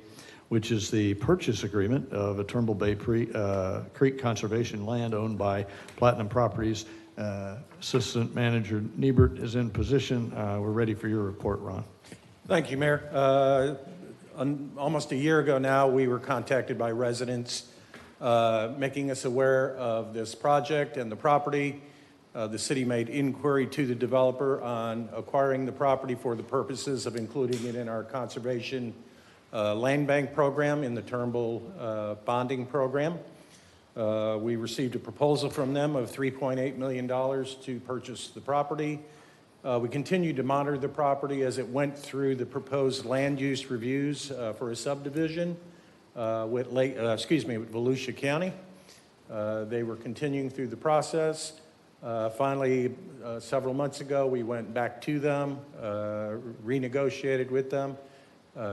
[SPEAKER 1] which is the purchase agreement of a Turnbull Bay Creek Conservation land owned by Platinum Properties. Assistant Manager Niebert is in position. We're ready for your report, Ron.
[SPEAKER 6] Thank you, Mayor. Almost a year ago now, we were contacted by residents making us aware of this project and the property. The city made inquiry to the developer on acquiring the property for the purposes of including it in our conservation land bank program in the Turnbull bonding program. We received a proposal from them of $3.8 million to purchase the property. We continued to monitor the property as it went through the proposed land use reviews for a subdivision with Volusia County. They were continuing through the process. Finally, several months ago, we went back to them, renegotiated with them,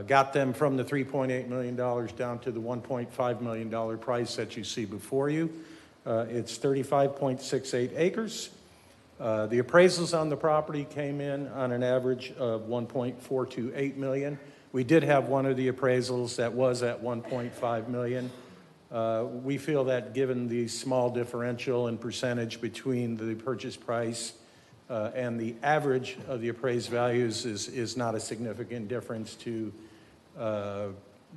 [SPEAKER 6] got them from the $3.8 million down to the $1.5 million price that you see before you. It's 35.68 acres. The appraisals on the property came in on an average of $1.428 million. We did have one of the appraisals that was at $1.5 million. We feel that given the small differential in percentage between the purchase price and the average of the appraised values is not a significant difference to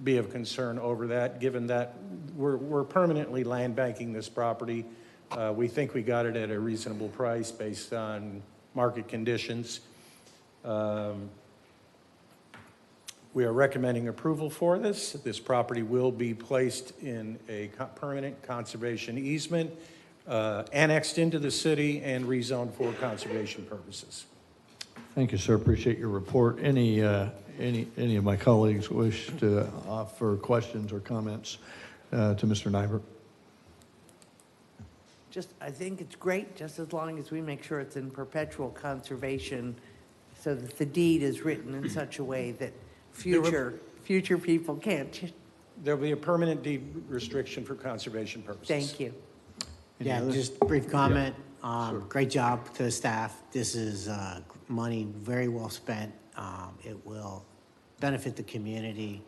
[SPEAKER 6] be of concern over that. Given that we're permanently land banking this property, we think we got it at a reasonable price based on market conditions. We are recommending approval for this. This property will be placed in a permanent conservation easement, annexed into the city and rezoned for conservation purposes.
[SPEAKER 1] Thank you, sir. Appreciate your report. Any of my colleagues wish to offer questions or comments to Mr. Nybert?
[SPEAKER 8] I think it's great, just as long as we make sure it's in perpetual conservation so that the deed is written in such a way that future people can't.
[SPEAKER 6] There'll be a permanent deed restriction for conservation purposes.
[SPEAKER 8] Thank you.
[SPEAKER 2] Yeah, just a brief comment. Great job to the staff. This is money very well spent. It will benefit the community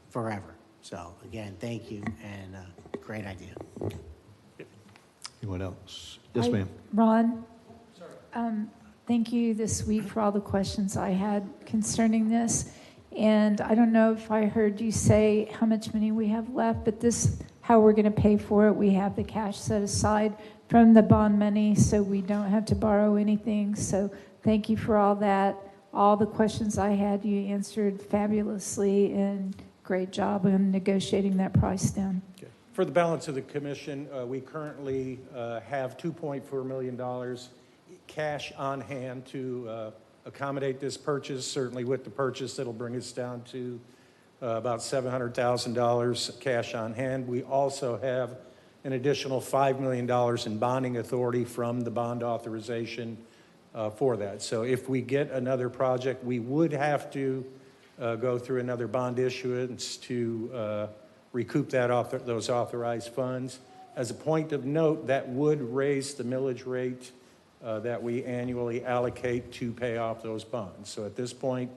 [SPEAKER 2] forever. So again, thank you, and great idea.
[SPEAKER 1] Anyone else? Yes, ma'am.
[SPEAKER 23] Ron? Thank you this week for all the questions I had concerning this. And I don't know if I heard you say how much money we have left, but how we're going to pay for it. We have the cash set aside from the bond money, so we don't have to borrow anything. So thank you for all that. All the questions I had, you answered fabulously, and great job in negotiating that price down.
[SPEAKER 6] Okay. For the balance of the commission, we currently have $2.4 million cash on hand to accommodate this purchase. Certainly with the purchase, it'll bring us down to about $700,000 cash on hand. We also have an additional $5 million in bonding authority from the bond authorization for that. So if we get another project, we would have to go through another bond issuance to recoup those authorized funds. As a point of note, that would raise the millage rate that we annually allocate to pay off those bonds. So at this point,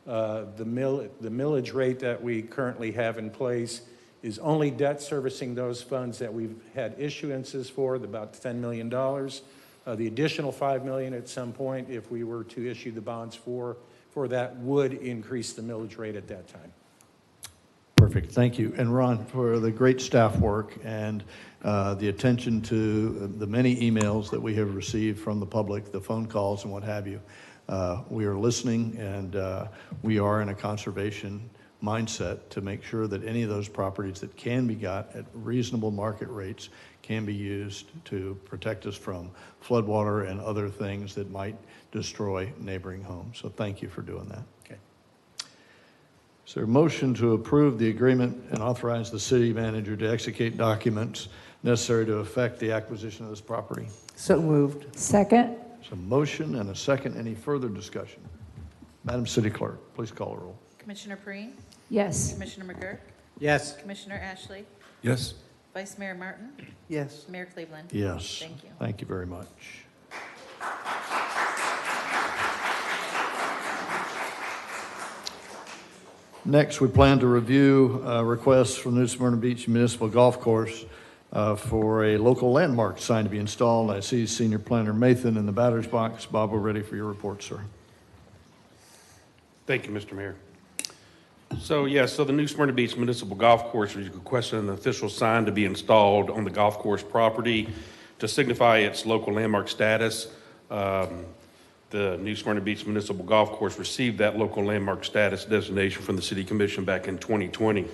[SPEAKER 6] the millage rate that we currently have in place is only debt servicing those funds that we've had issuances for, about $10 million. The additional $5 million at some point, if we were to issue the bonds for that, would increase the millage rate at that time.
[SPEAKER 1] Perfect, thank you. And Ron, for the great staff work and the attention to the many emails that we have received from the public, the phone calls and what have you. We are listening, and we are in a conservation mindset to make sure that any of those properties that can be got at reasonable market rates can be used to protect us from floodwater and other things that might destroy neighboring homes. So thank you for doing that.
[SPEAKER 6] Okay.
[SPEAKER 1] Is there a motion to approve the agreement and authorize the city manager to execute documents necessary to effect the acquisition of this property?
[SPEAKER 8] So moved.
[SPEAKER 23] Second.
[SPEAKER 1] There's a motion and a second. Any further discussion? Madam City Clerk, please call a roll.
[SPEAKER 5] Commissioner Perine?
[SPEAKER 23] Yes.
[SPEAKER 5] Commissioner McGurk?
[SPEAKER 2] Yes.
[SPEAKER 5] Commissioner Ashley?
[SPEAKER 4] Yes.
[SPEAKER 5] Vice Mayor Martin?
[SPEAKER 8] Yes.
[SPEAKER 5] Mayor Cleveland?
[SPEAKER 1] Yes.
[SPEAKER 5] Thank you.
[SPEAKER 1] Thank you very much. Next, we plan to review requests from the New Smyrna Beach Municipal Golf Course for a local landmark sign to be installed. I see Senior Planner Mathan in the batter's box. Bob, we're ready for your report, sir.
[SPEAKER 3] Thank you, Mr. Mayor. So the New Smyrna Beach Municipal Golf Course is requesting an official sign to be installed on the golf course property to signify its local landmark status. The New Smyrna Beach Municipal Golf Course received that local landmark status designation from the City Commission back in 2020.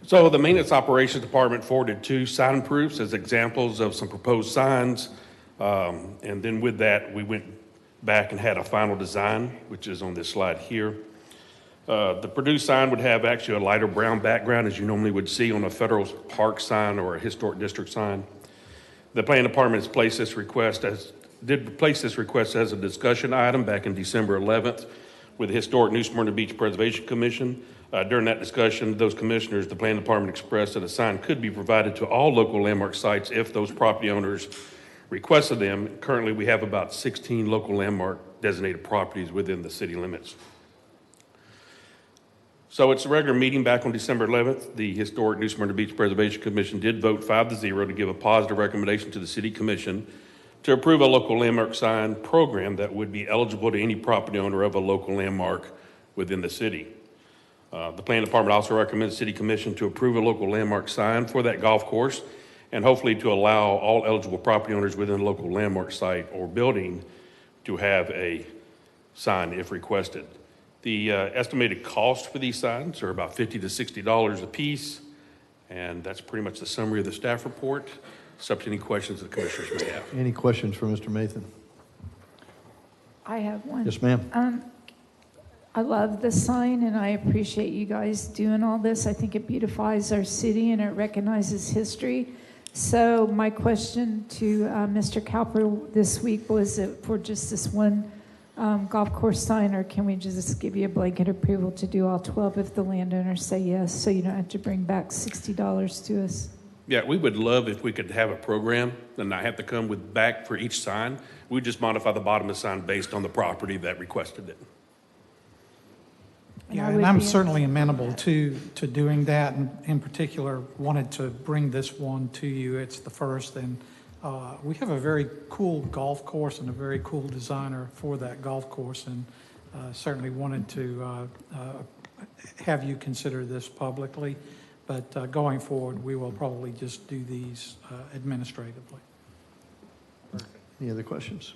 [SPEAKER 3] So the Maintenance Operations Department forwarded 2 sign proofs as examples of some proposed signs. And then with that, we went back and had a final design, which is on this slide here. The produced sign would have actually a lighter brown background as you normally would see on a federal park sign or a historic district sign. The planning department has placed this request as a discussion item back in December 11th with the Historic New Smyrna Beach Preservation Commission. During that discussion, those commissioners, the planning department expressed that a sign could be provided to all local landmark sites if those property owners requested them. Currently, we have about 16 local landmark designated properties within the city limits. So it's a regular meeting back on December 11th. The Historic New Smyrna Beach Preservation Commission did vote 5-0 to give a positive recommendation to the City Commission to approve a local landmark sign program that would be eligible to any property owner of a local landmark within the city. The planning department also recommends the City Commission to approve a local landmark sign for that golf course and hopefully to allow all eligible property owners within the local landmark site or building to have a sign if requested. The estimated cost for these signs are about $50 to $60 a piece, and that's pretty much the summary of the staff report. Subject to any questions the commissioners may have.
[SPEAKER 1] Any questions for Mr. Mathan?
[SPEAKER 23] I have one.
[SPEAKER 1] Yes, ma'am.
[SPEAKER 23] I love the sign, and I appreciate you guys doing all this. I think it beautifies our city, and it recognizes history. So my question to Mr. Cowper this week was it for just this one golf course sign, or can we just give you a blanket approval to do all 12 if the landowners say yes, so you don't have to bring back $60 to us?
[SPEAKER 3] Yeah, we would love if we could have a program and not have to come with back for each sign. We just modify the bottom of the sign based on the property that requested it.
[SPEAKER 7] Yeah, and I'm certainly amenable to doing that, and in particular, wanted to bring this one to you. It's the first, and we have a very cool golf course and a very cool designer for that golf course, and certainly wanted to have you consider this publicly. But going forward, we will probably just do these administratively.
[SPEAKER 1] Any other questions?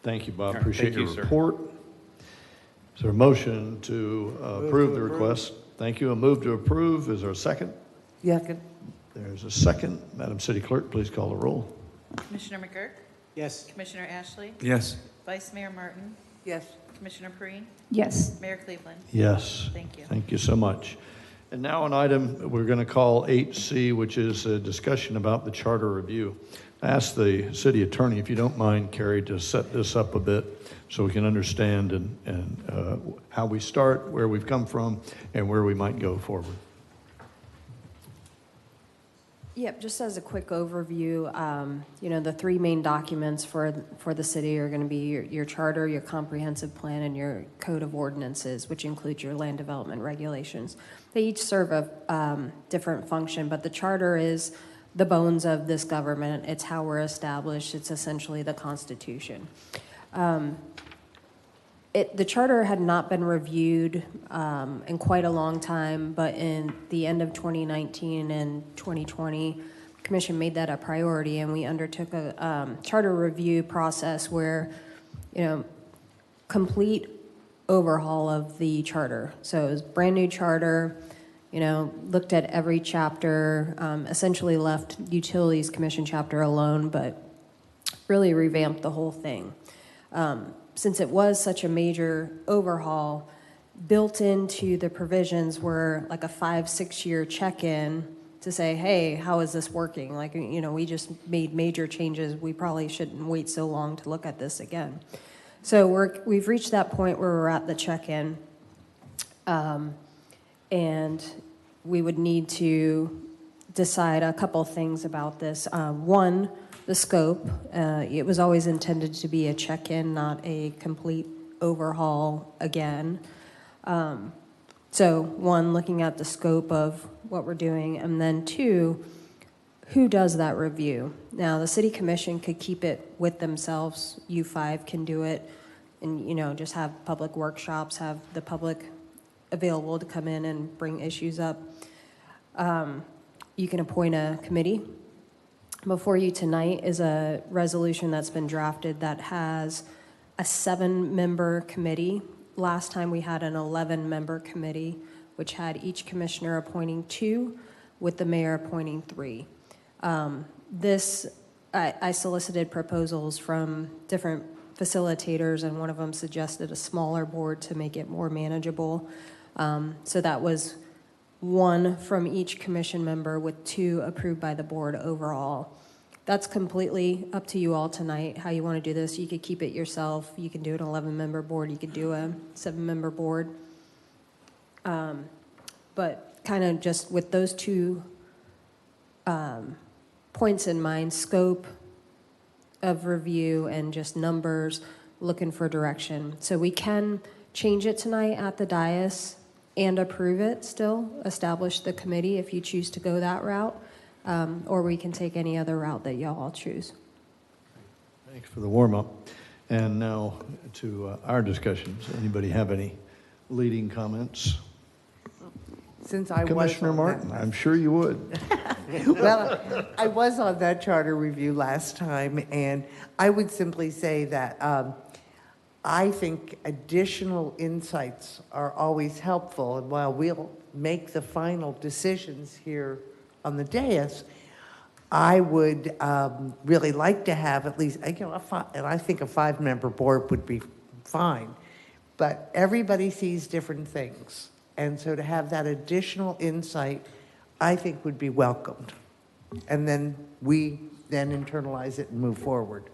[SPEAKER 1] Thank you, Bob.
[SPEAKER 3] Right,
[SPEAKER 1] Appreciate
[SPEAKER 3] thank you,
[SPEAKER 1] your
[SPEAKER 3] sir.
[SPEAKER 1] report. Is there a motion to approve the request? Thank you. A move to approve. Is there a second?
[SPEAKER 8] Second.
[SPEAKER 1] There's a second. Madam City Clerk, please call the roll.
[SPEAKER 5] Commissioner McGurk?
[SPEAKER 2] Yes.
[SPEAKER 5] Commissioner Ashley?
[SPEAKER 14] Yes.
[SPEAKER 5] Vice Mayor Martin?
[SPEAKER 8] Yes.
[SPEAKER 5] Commissioner Perine?
[SPEAKER 23] Yes.
[SPEAKER 5] Mayor Cleveland?
[SPEAKER 1] Yes.
[SPEAKER 5] Thank you.
[SPEAKER 1] Thank you so much. And now an item we're going to call 8C, which is a discussion about the charter review. I ask the city attorney, if you don't mind, Carrie, to set this up a bit so we can understand and how we start, where we've come from, and where we might go forward.
[SPEAKER 9] Yep, just as a quick overview, the 3 main documents for the city are going to be your charter, your comprehensive plan, and your code of ordinances, which includes your land development regulations. They each serve a different function, but the charter is the bones of this government. It's how we're established. It's essentially the Constitution. The charter had not been reviewed in quite a long time, but in the end of 2019 and 2020, the Commission made that a priority, and we undertook a charter review process where, complete overhaul of the charter. So it was brand new charter, looked at every chapter, essentially left Utilities Commission chapter alone, but really revamped the whole thing. Since it was such a major overhaul, built into the provisions were like a 5-6 year check-in to say, hey, how is this working? Like, we just made major changes. We probably shouldn't wait so long to look at this again. So we've reached that point where we're at the check-in, and we would need to decide a couple things about this. One, the scope. It was always intended to be a check-in, not a complete overhaul again. So one, looking at the scope of what we're doing, and then 2, who does that review? Now, the City Commission could keep it with themselves. U5 can do it and, just have public workshops, have the public available to come in and bring issues up. You can appoint a committee. Before you tonight is a resolution that's been drafted that has a 7-member committee. Last time we had an 11-member committee, which had each commissioner appointing 2, with the mayor appointing 3. I solicited proposals from different facilitators, and one of them suggested a smaller board to make it more manageable. So that was 1 from each commission member with 2 approved by the board overall. That's completely up to you all tonight, how you want to do this. You could keep it yourself. You can do an 11-member board. You could do a 7-member board. But kind of just with those 2 points in mind, scope of review and just numbers, looking for direction. So we can change it tonight at the dais and approve it still, establish the committee if you choose to go that route, or we can take any other route that y'all all choose.
[SPEAKER 1] Thanks for the warm-up. And now to our discussions. Anybody have any leading comments?
[SPEAKER 8] Since I was
[SPEAKER 1] Commissioner
[SPEAKER 8] on
[SPEAKER 1] Martin,
[SPEAKER 8] that
[SPEAKER 1] I'm sure you would.
[SPEAKER 8] Well, I was on that charter review last time, and I would simply say that I think additional insights are always helpful. And while we'll make the final decisions here on the dais, I would really like to have at least, and I think a 5-member board would be fine, but everybody sees different things. And so to have that additional insight, I think would be welcomed. And then we then internalize it and move forward.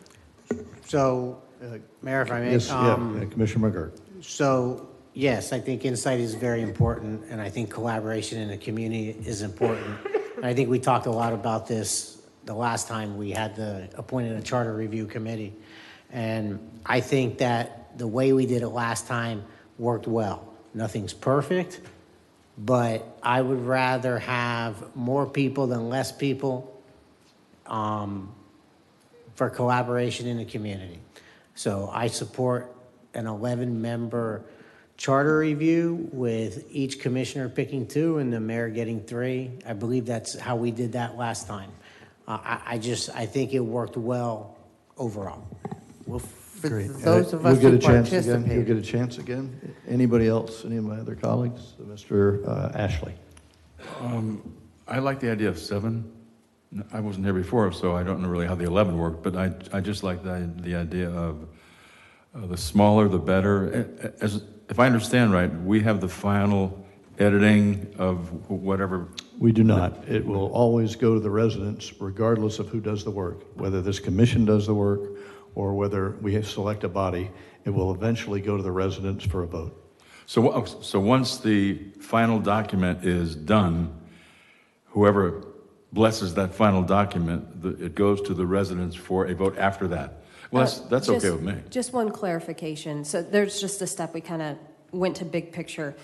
[SPEAKER 2] So, Mayor, if I may.
[SPEAKER 1] Yes, Commissioner McGurk.
[SPEAKER 2] So, yes, I think insight is very important, and I think collaboration in the community is important. And I think we talked a lot about this the last time we had appointed a charter review committee. And I think that the way we did it last time worked well. Nothing's perfect, but I would rather have more people than less people for collaboration in the community. So I support an 11-member charter review with each commissioner picking 2 and the mayor getting 3. I believe that's how we did that last time. I think it worked well overall.
[SPEAKER 8] Well, for
[SPEAKER 1] Great.
[SPEAKER 8] those of us
[SPEAKER 1] You'll
[SPEAKER 8] who
[SPEAKER 1] get a chance again.
[SPEAKER 8] participate.
[SPEAKER 1] You'll get a chance again. Anybody else? Any of my other colleagues? Mr. Ashley.
[SPEAKER 4] I like the idea of 7. I wasn't here before, so I don't know really how the 11 worked, but I just like the idea of the smaller, the better. If I understand right, we have the final editing of whatever.
[SPEAKER 1] We do not. It will always go to the residents regardless of who does the work, whether this commission does the work or whether we select a body. It will eventually go to the residents for a vote.
[SPEAKER 4] So once the final document is done, whoever blesses that final document, it goes to the residents for a vote after that. Well, that's okay with me.
[SPEAKER 9] Just one clarification. So there's just a step we kind of went to big picture.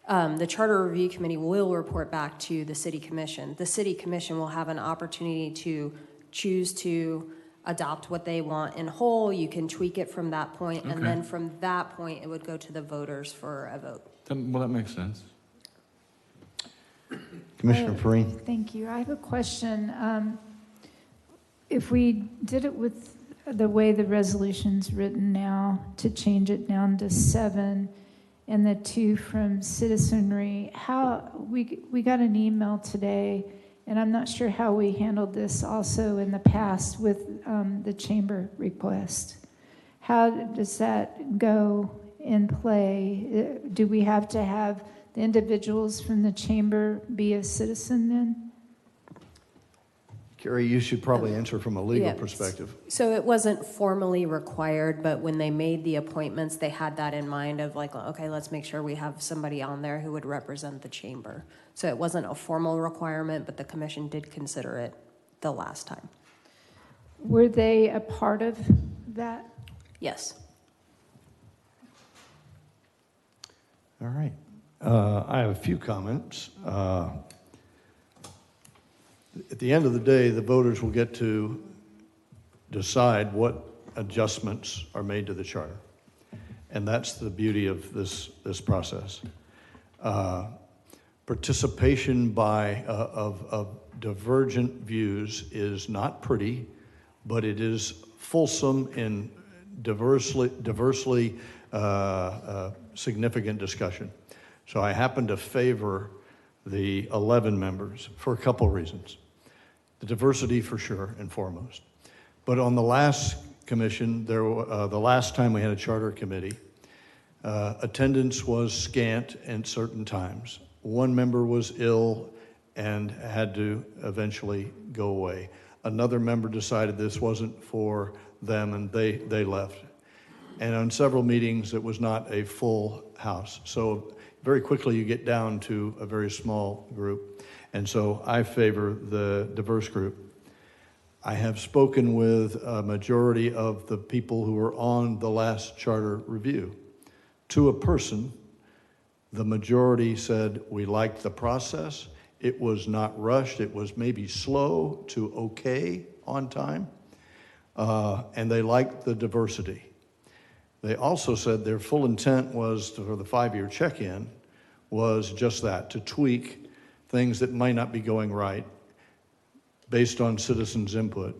[SPEAKER 9] The Charter Review Committee will report back to the City Commission. The City Commission will have an opportunity to choose to adopt what they want in whole. You can tweak it from that point, and then from that point, it would go to the voters for a vote.
[SPEAKER 4] Well, that makes sense.
[SPEAKER 1] Commissioner Perrine.
[SPEAKER 23] Thank you. I have a question. If we did it with the way the resolution's written now, to change it down to 7 and the 2 from citizenry, we got an email today, and I'm not sure how we handled this also in the past with the chamber request. How does that go in play? Do we have to have the individuals from the chamber be a citizen then?
[SPEAKER 1] Carrie, you should probably answer from a legal
[SPEAKER 9] Yeah.
[SPEAKER 1] perspective.
[SPEAKER 9] So it wasn't formally required, but when they made the appointments, they had that in mind of like, okay, let's make sure we have somebody on there who would represent the chamber. So it wasn't a formal requirement, but the commission did consider it the last time.
[SPEAKER 23] Were they a part of that?
[SPEAKER 9] Yes.
[SPEAKER 1] All right. I have a few comments. At the end of the day, the voters will get to decide what adjustments are made to the charter. And that's the beauty of this process. Participation of divergent views is not pretty, but it is fulsome in diversely significant discussion. So I happen to favor the 11 members for a couple reasons. The diversity for sure and foremost. But on the last commission, the last time we had a charter committee, attendance was scant at certain times. One member was ill and had to eventually go away. Another member decided this wasn't for them and they left. And on several meetings, it was not a full house. So very quickly you get down to a very small group. And so I favor the diverse group. I have spoken with a majority of the people who were on the last charter review. To a person, the majority said we liked the process. It was not rushed. It was maybe slow to okay on time. And they liked the diversity. They also said their full intent was for the 5-year check-in was just that, to tweak things that might not be going right based on citizens' input,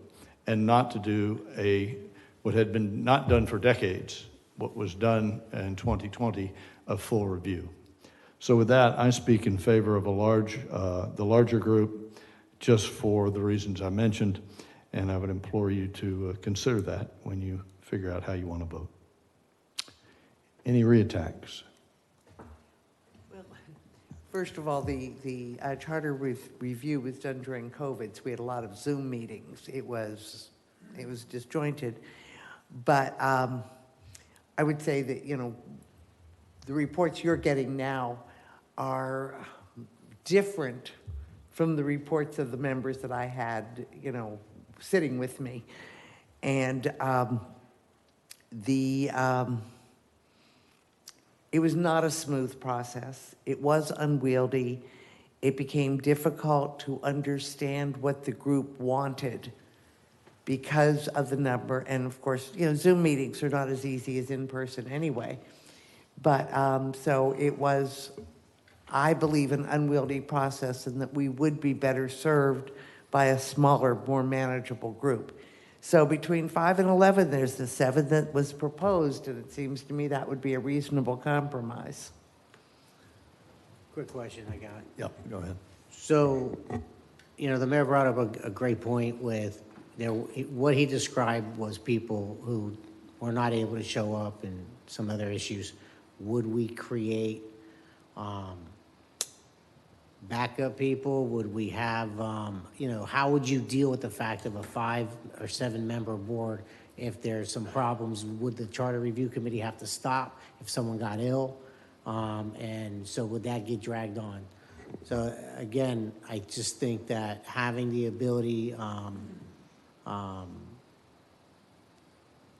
[SPEAKER 1] and not to do what had been not done for decades, what was done in 2020, a full review. So with that, I speak in favor of the larger group, just for the reasons I mentioned, and I would implore you to consider that when you figure out how you want to vote. Any reattacks?
[SPEAKER 8] Well, first of all, the charter review was done during COVID, so we had a lot of Zoom meetings. It was disjointed, but I would say that, the reports you're getting now are different from the reports of the members that I had, sitting with me. And it was not a smooth process. It was unwieldy. It became difficult to understand what the group wanted because of the number. And of course, Zoom meetings are not as easy as in person anyway. But so it was, I believe, an unwieldy process, and that we would be better served by a smaller, more manageable group. So between 5 and 11, there's the 7 that was proposed, and it seems to me that would be a reasonable compromise.
[SPEAKER 2] Quick question I got.
[SPEAKER 1] Yep, go ahead.
[SPEAKER 2] So, the mayor brought up a great point with, what he described was people who were not able to show up and some other issues. Would we create backup people? Would we have, how would you deal with the fact of a 5 or 7 member board? If there's some problems, would the charter review committee have to stop if someone got ill? And so would that get dragged on? So again, I just think that having the ability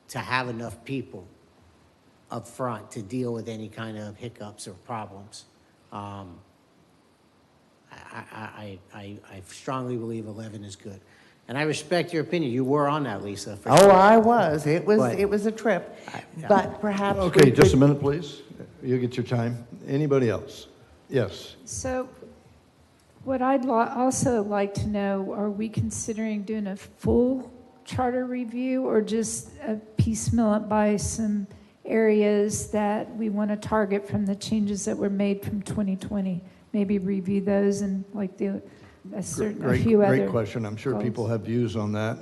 [SPEAKER 2] to have enough people up front to deal with any kind of hiccups or problems, I strongly believe 11 is good. And I respect your opinion. You were on that, Lisa. For sure.
[SPEAKER 8] I was. It was a trip.
[SPEAKER 2] Yeah.
[SPEAKER 8] But perhaps
[SPEAKER 1] Okay, just a minute, please. You'll get your time. Anybody else? Yes.
[SPEAKER 23] So what I'd also like to know, are we considering doing a full charter review or just piecemeal it by some areas that we want to target from the changes that were made from 2020? Maybe review those and a few other.
[SPEAKER 1] Great question. I'm sure people have views on that.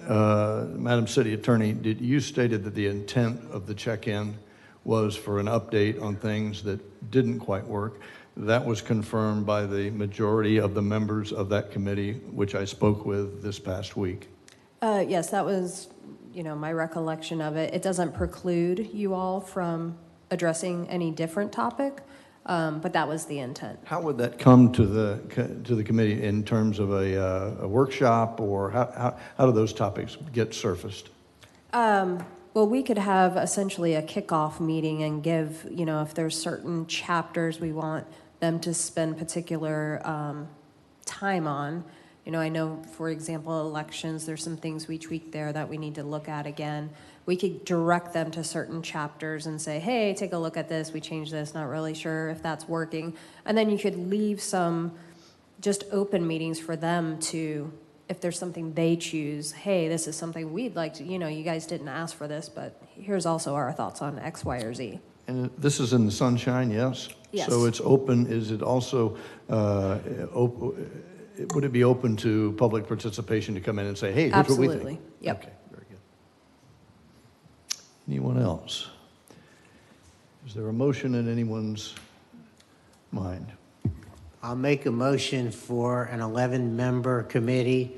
[SPEAKER 1] Madam City Attorney, you stated that the intent of the check-in was for an update on things that didn't quite work. That was confirmed by the majority of the members of that committee, which I spoke with this past week.
[SPEAKER 9] Yes, that was, my recollection of it. It doesn't preclude you all from addressing any different topic, but that was the intent.
[SPEAKER 1] How would that come to the committee in terms of a workshop, or how do those topics get surfaced?
[SPEAKER 9] Well, we could have essentially a kickoff meeting and give, if there's certain chapters we want them to spend particular time on. I know, for example, elections, there's some things we tweaked there that we need to look at again. we could direct them to certain chapters and say, hey, take a look at this, we changed this, not really sure if that's working. And then you could leave some just open meetings for them to, if there's something they choose, hey, this is something we'd like to, you guys didn't ask for this, but here's also our thoughts on X, Y, or Z.
[SPEAKER 1] And this is in the sunshine, yes?
[SPEAKER 9] Yes.
[SPEAKER 1] So it's open, is it also, would it be open to public participation to come in and say, hey, here's what we think?
[SPEAKER 9] Absolutely, yep.
[SPEAKER 1] Okay, very good. Anyone else? Is there a motion in anyone's mind?
[SPEAKER 2] I'll make a motion for an 11-member committee.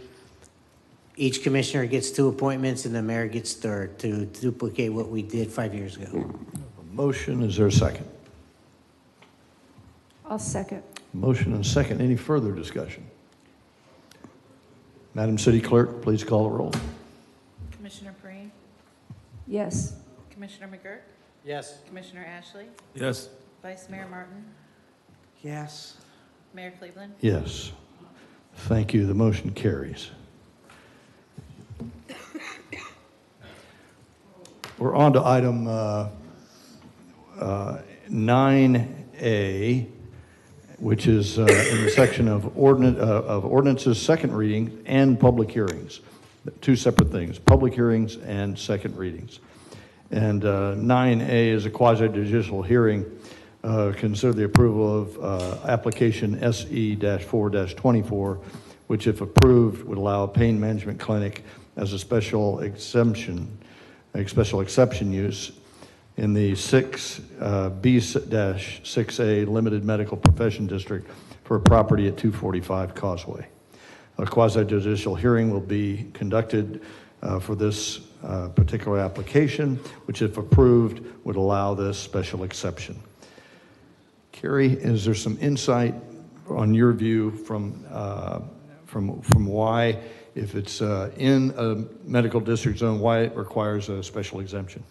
[SPEAKER 2] Each commissioner gets 2 appointments and the mayor gets 3rd to duplicate what we did 5 years ago.
[SPEAKER 1] Motion, is there a second?
[SPEAKER 23] I'll second.
[SPEAKER 1] Motion and second. Any further discussion? Madam City Clerk, please call the roll.
[SPEAKER 5] Commissioner Perine,
[SPEAKER 23] Yes.
[SPEAKER 5] Commissioner McGurk,
[SPEAKER 6] Yes.
[SPEAKER 5] Commissioner Ashley,
[SPEAKER 4] Yes.
[SPEAKER 5] Vice Mayor Martin,
[SPEAKER 2] Yes.
[SPEAKER 5] Mayor Cleveland.
[SPEAKER 1] Yes. Thank you. The motion carries. We're on to item 9A, which is in the section of ordinances, second reading, and public hearings. 2 separate things, public hearings and second readings. And 9A is a quasi-judicial hearing. Consider the approval of application SE-4-24, which, if approved, would allow a pain management clinic as a special exception use in the 6B-6A Limited Medical Profession District for a property at 245 Causeway. A quasi-judicial hearing will be conducted for this particular application, which, if approved, would allow this special exception. Carrie, is there some insight on your view from why, if it's in a medical district zone, why it requires a special exemption?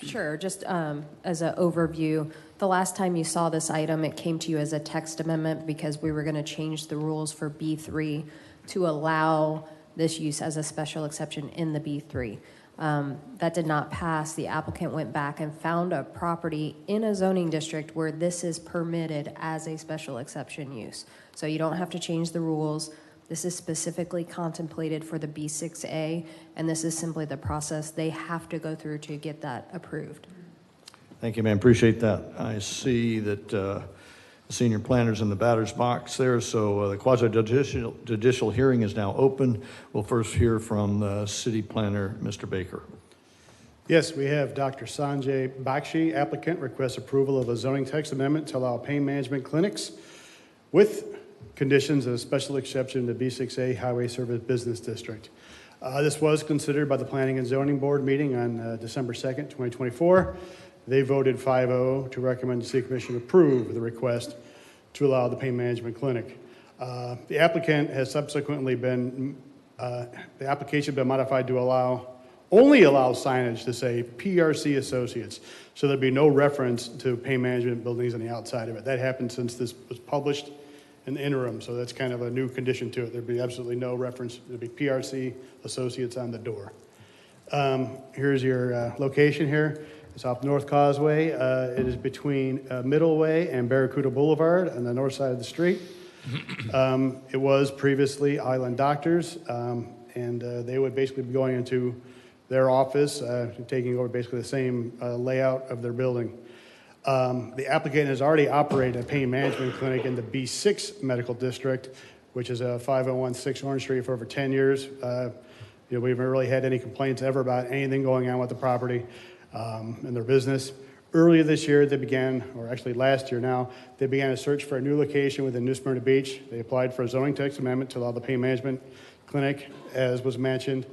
[SPEAKER 9] Sure, just as an overview, the last time you saw this item, it came to you as a text amendment because we were going to change the rules for B3 to allow this use as a special exception in the B3. That did not pass. The applicant went back and found a property in a zoning district where this is permitted as a special exception use. So you don't have to change the rules. This is specifically contemplated for the B6A, and this is simply the process they have to go through to get that approved.
[SPEAKER 1] Thank you, ma'am. Appreciate that. I see that the senior planner's in the batter's box there, so the quasi-judicial hearing is now open. We'll first hear from the city planner, Mr. Baker.
[SPEAKER 11] Yes, we have Dr. Sanjay Bakshi, applicant, requests approval of a zoning text amendment to allow pain management clinics with conditions of a special exception to B6A Highway Service Business District. This was considered by the Planning and Zoning Board meeting on December 2nd, 2024. They voted 5-0 to recommend the City Commission approve the request to allow the pain management clinic. The applicant has subsequently been, the application been modified to only allow signage to say PRC Associates. So there'd be no reference to pain management buildings on the outside of it. That happened since this was published in the interim, so that's kind of a new condition to it. There'd be absolutely no reference. There'd be PRC Associates on the door. Here's your location here. It's off North Causeway. It is between Middleway and Barracuda Boulevard on the north side of the street. It was previously Island Doctors, and they would basically be going into their office, taking over basically the same layout of their building. The applicant has already operated a pain management clinic in the B6 Medical District, which is a 5016 Orange Street, for over 10 years. We haven't really had any complaints ever about anything going on with the property and their business. Earlier this year, they began, or actually last year now, they began a search for a new location within New Smyrna Beach. They applied for a zoning text amendment to allow the pain management clinic, as was mentioned.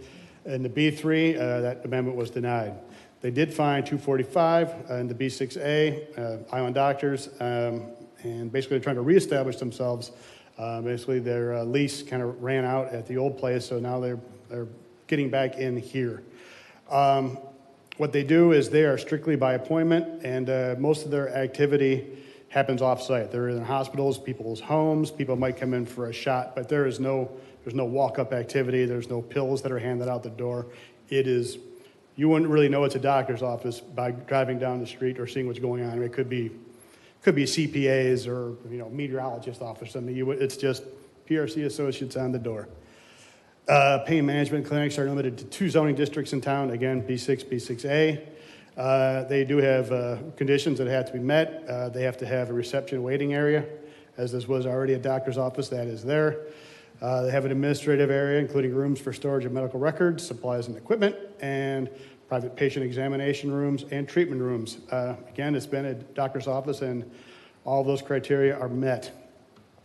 [SPEAKER 11] In the B3, that amendment was denied. They did find 245 in the B6A, Island Doctors, and basically they're trying to reestablish themselves. Basically, their lease kind of ran out at the old place, so now they're getting back in here. What they do is they are strictly by appointment, and most of their activity happens off-site. They're in hospitals, people's homes. People might come in for a shot, but there's no walk-up activity. There's no pills that are handed out the door. It is you wouldn't really know it's a doctor's office by driving down the street or seeing what's going on. It could be CPAs or, meteorologist office or something. It's just PRC Associates on the door. Pain management clinics are limited to 2 zoning districts in town, again, B6, B6A. They do have conditions that have to be met. They have to have a reception waiting area, as this was already a doctor's office, that is there. They have an administrative area, including rooms for storage of medical records, supplies and equipment, and private patient examination rooms and treatment rooms. Again, it's been a doctor's office, and all those criteria are met.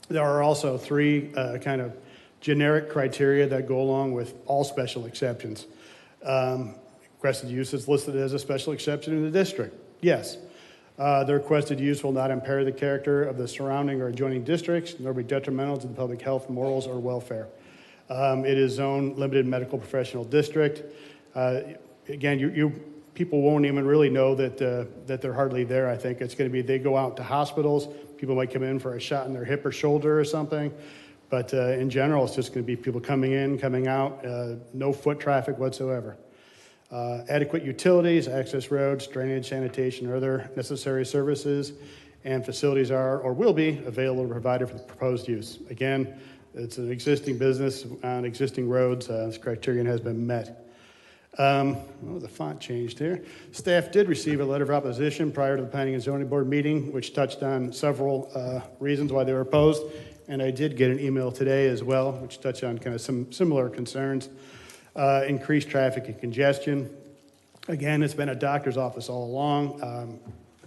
[SPEAKER 11] There are also 3 kind of generic criteria that go along with all special exceptions. Requested use is listed as a special exception in the district. Yes. The requested use will not impair the character of the surrounding or adjoining districts, nor be detrimental to the public health, morals, or welfare. It is zoned limited medical professional district. Again, people won't even really know that they're hardly there. I think it's going to be, they go out to hospitals. People might come in for a shot in their hip or shoulder or something. But in general, it's just going to be people coming in, coming out, no foot traffic whatsoever. Adequate utilities, access roads, drainage, sanitation, or other necessary services and facilities are or will be available and provided for the proposed use. Again, it's an existing business on existing roads. This criterion has been met. The font changed here. Staff did receive a letter of opposition prior to the Planning and Zoning Board meeting, which touched on several reasons why they were opposed. And I did get an email today as well, which touched on kind of some similar concerns. Increased traffic and congestion. Again, it's been a doctor's office all along.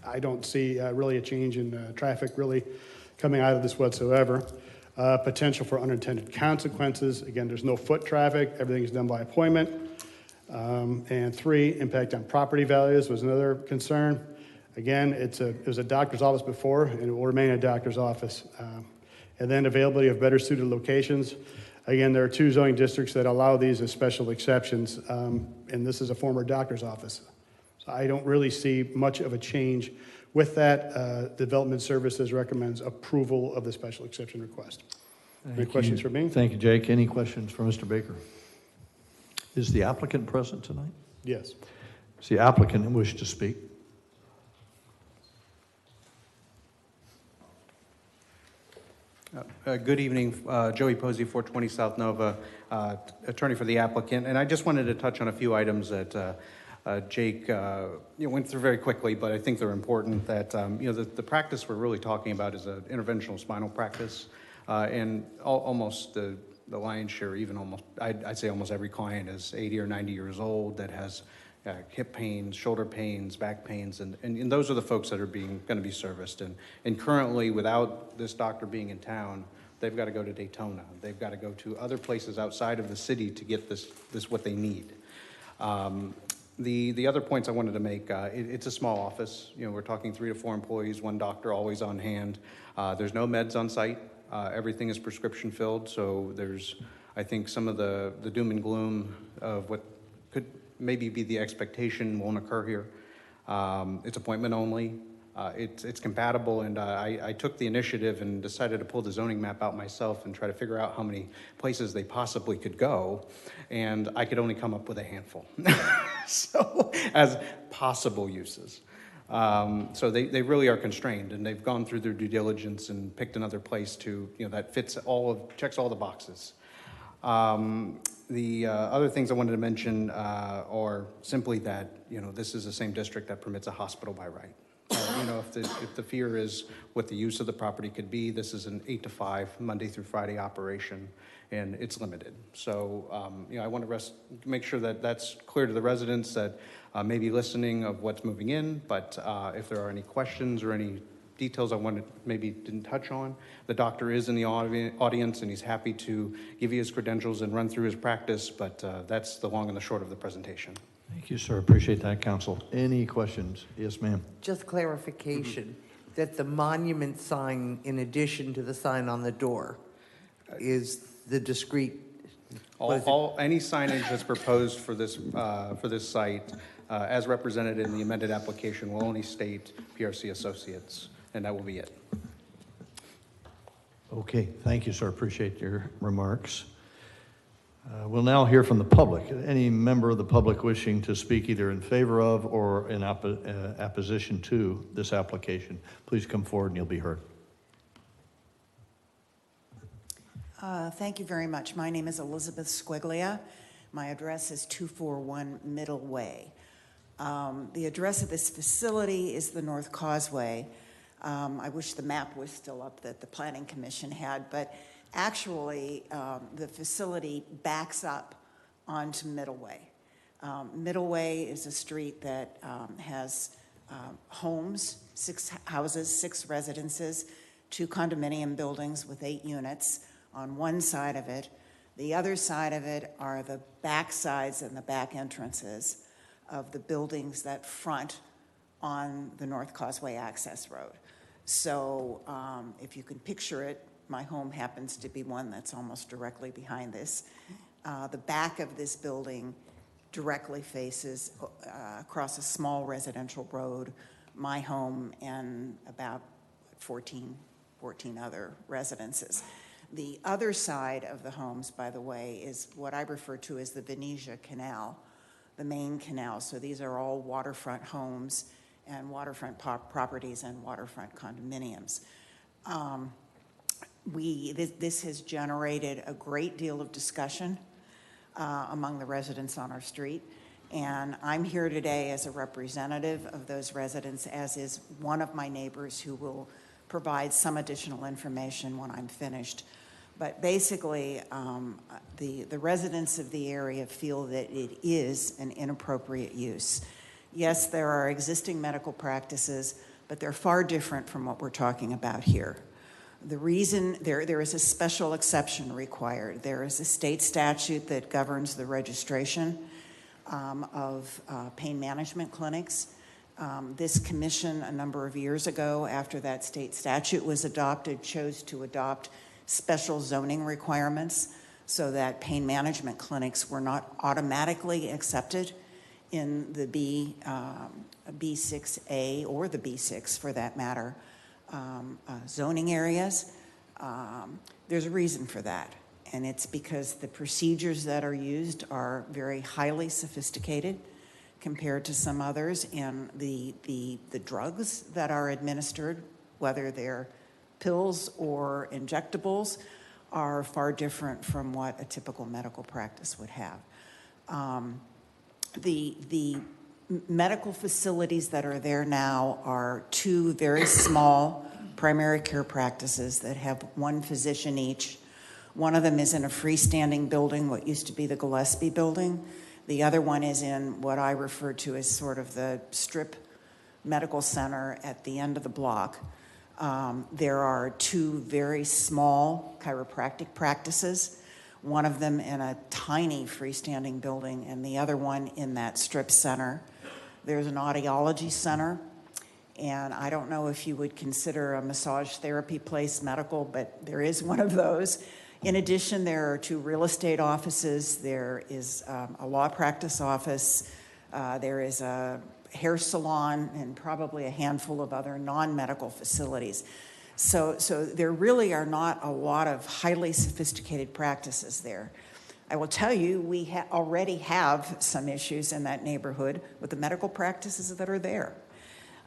[SPEAKER 11] I don't see really a change in traffic really coming out of this whatsoever. Potential for unintended consequences. Again, there's no foot traffic. Everything is done by appointment. And 3, impact on property values was another concern. Again, it was a doctor's office before, and it will remain a doctor's office. And then availability of better suited locations. Again, there are 2 zoning districts that allow these as special exceptions, and this is a former doctor's office. So I don't really see much of a change with that. Development Services recommends approval of the special exception request. Any questions for me?
[SPEAKER 1] Thank you, Jake. Any questions for Mr. Baker? Is the applicant present tonight?
[SPEAKER 11] Yes.
[SPEAKER 1] Does the applicant wish to speak?
[SPEAKER 12] Good evening, Joey Posey, 420 South Nova, attorney for the applicant. And I just wanted to touch on a few items that Jake went through very quickly, but I think they're important. That the practice we're really talking about is an interventional spinal practice, and almost the lion's share, even almost I'd say almost every client is 80 or 90 years old that has hip pains, shoulder pains, back pains, and those are the folks that are going to be serviced. And currently, without this doctor being in town, they've got to go to Daytona. They've got to go to other places outside of the city to get this what they need. The other points I wanted to make, it's a small office. We're talking 3 to 4 employees, 1 doctor always on hand. There's no meds on site. Everything is prescription filled, so there's, I think, some of the doom and gloom of what could maybe be the expectation won't occur here. It's appointment only. It's compatible, and I took the initiative and decided to pull the zoning map out myself and try to figure out how many places they possibly could go, and I could only come up with a handful. So, as possible uses. So they really are constrained, and they've gone through their due diligence and picked another place to, that fits checks all the boxes. The other things I wanted to mention are simply that, this is the same district that permits a hospital by right. If the fear is what the use of the property could be, this is an 8 to 5, Monday through Friday operation, and it's limited. So, I want to make sure that that's clear to the residents that may be listening of what's moving in, but if there are any questions or any details I maybe didn't touch on, the doctor is in the audience, and he's happy to give you his credentials and run through his practice, but that's the long and the short of the presentation.
[SPEAKER 1] Thank you, sir. Appreciate that, counsel. Any questions? Yes, ma'am.
[SPEAKER 8] Just clarification that the monument sign, in addition to the sign on the door, is the discrete.
[SPEAKER 12] Any signage that's proposed for this site, as represented in the amended application, will only state PRC Associates, and that will be it.
[SPEAKER 1] Okay. Thank you, sir. Appreciate your remarks. We'll now hear from the public. Any member of the public wishing to speak either in favor of or in opposition to this application, please come forward and you'll be heard.
[SPEAKER 13] Thank you very much. My name is Elizabeth Squiglia. My address is 241 Middle Way. The address of this facility is the North Causeway. I wish the map was still up that the Planning Commission had, but actually the facility backs up onto Middle Way. Middle Way is a street that has homes, 6 houses, 6 residences, 2 condominium buildings with 8 units on one side of it. The other side of it are the back sides and the back entrances of the buildings that front on the North Causeway access road. So if you can picture it, my home happens to be one that's almost directly behind this. The back of this building directly faces across a small residential road, my home and about 14 other residences. The other side of the homes, by the way, is what I refer to as the Venetia Canal, the main canal. So these are all waterfront homes and waterfront properties and waterfront condominiums. This has generated a great deal of discussion among the residents on our street. And I'm here today as a representative of those residents, as is one of my neighbors who will provide some additional information when I'm finished. But basically, the residents of the area feel that it is an inappropriate use. Yes, there are existing medical practices, but they're far different from what we're talking about here. The reason there is a special exception required. There is a state statute that governs the registration of pain management clinics. This commission, a number of years ago, after that state statute was adopted, chose to adopt special zoning requirements so that pain management clinics were not automatically accepted in the B6A or the B6 for that matter zoning areas. There's a reason for that, and it's because the procedures that are used are very highly sophisticated compared to some others, and the drugs that are administered, whether they're pills or injectables, are far different from what a typical medical practice would have. The medical facilities that are there now are 2 very small primary care practices that have 1 physician each. One of them is in a freestanding building, what used to be the Gillespie building. The other one is in what I refer to as sort of the strip medical center at the end of the block. There are 2 very small chiropractic practices, one of them in a tiny freestanding building and the other one in that strip center. There's an audiology center, and I don't know if you would consider a massage therapy place medical, but there is one of those. In addition, there are 2 real estate offices. There is a law practice office. There is a hair salon and probably a handful of other non-medical facilities. So there really are not a lot of highly sophisticated practices there. I will tell you, we already have some issues in that neighborhood with the medical practices that are there.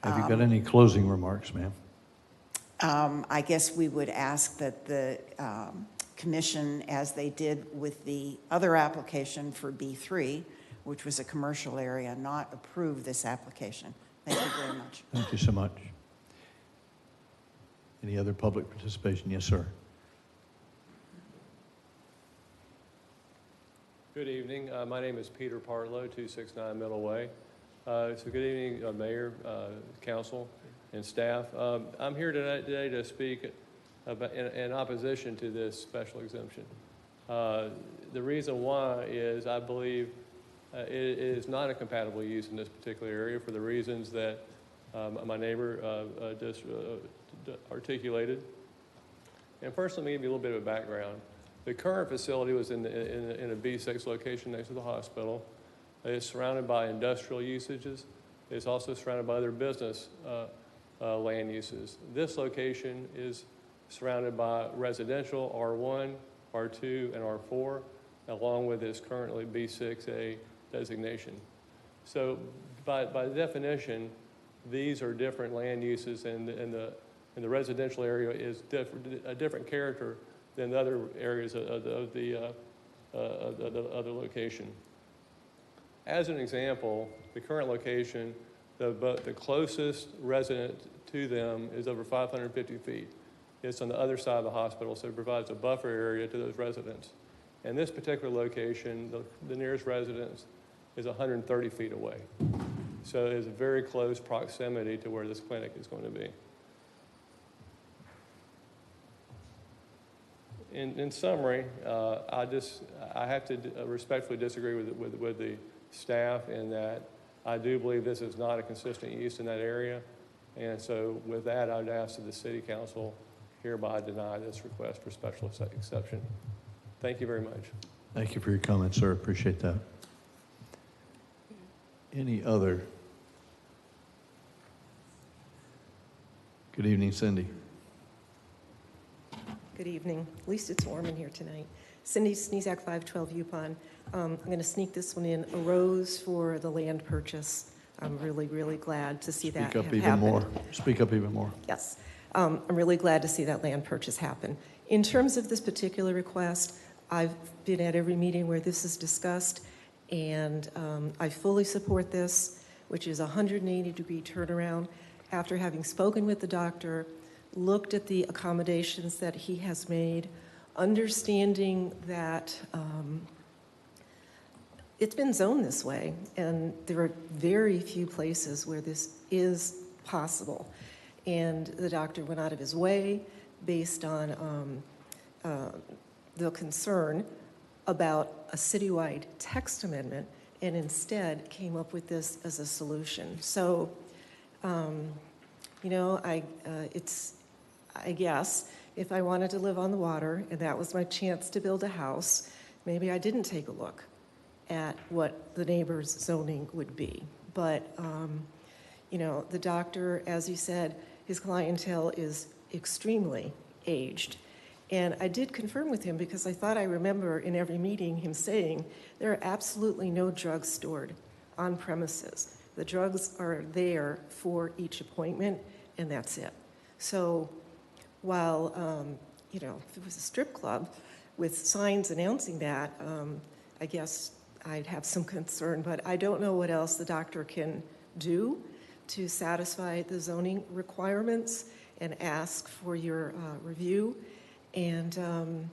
[SPEAKER 1] Have you got any closing remarks, ma'am?
[SPEAKER 13] I guess we would ask that the commission, as they did with the other application for B3, which was a commercial area, not approve this application. Thank you very much.
[SPEAKER 1] Thank you so much. Any other public participation? Yes, sir.
[SPEAKER 15] Good evening. My name is Peter Partlow, 269 Middle Way. So good evening, Mayor, Council, and staff. I'm here today to speak in opposition to this special exemption. The reason why is I believe it is not a compatible use in this particular area for the reasons that my neighbor just articulated. And first, let me give you a little bit of a background. The current facility was in a B6 location next to the hospital. It's surrounded by industrial usages. It's also surrounded by other business land uses. This location is surrounded by residential R1, R2, and R4. along with its currently B6A designation. So by definition, these are different land uses, and the residential area is a different character than the other areas of the other location. As an example, the current location, the closest resident to them is over 550 feet. It's on the other side of the hospital, so it provides a buffer area to those residents. And this particular location, the nearest residence is 130 feet away. So it's a very close proximity to where this clinic is going to be. In summary, I have to respectfully disagree with the staff in that I do believe this is not a consistent use in that area. And so with that, I would ask that the City Council hereby deny this request for special exception. Thank you very much.
[SPEAKER 1] Thank you for your comments, sir. Appreciate that. Any other? Good evening, Cindy.
[SPEAKER 16] Good evening. At least it's warm in here tonight. Cindy Sneezak, 512 Yukon. I'm going to sneak this one in. A rose for the land purchase. I'm really, really glad to see that
[SPEAKER 1] Speak up
[SPEAKER 16] have
[SPEAKER 1] even
[SPEAKER 16] happened.
[SPEAKER 1] more. Speak up even more.
[SPEAKER 16] Yes. I'm really glad to see that land purchase happen. In terms of this particular request, I've been at every meeting where this is discussed, and I fully support this, which is a 180-degree turnaround. After having spoken with the doctor, looked at the accommodations that he has made, understanding that it's been zoned this way, and there are very few places where this is possible. And the doctor went out of his way based on the concern about a citywide text amendment, and instead came up with this as a solution. So, you know, I guess if I wanted to live on the water and that was my chance to build a house, maybe I didn't take a look at what the neighbor's zoning would be. But, you know, the doctor, as you said, his clientele is extremely aged. And I did confirm with him because I thought I remember in every meeting him saying there are absolutely no drugs stored on premises. The drugs are there for each appointment, and that's it. So while, you know, if it was a strip club with signs announcing that, I guess I'd have some concern, but I don't know what else the doctor can do to satisfy the zoning requirements and ask for your review. And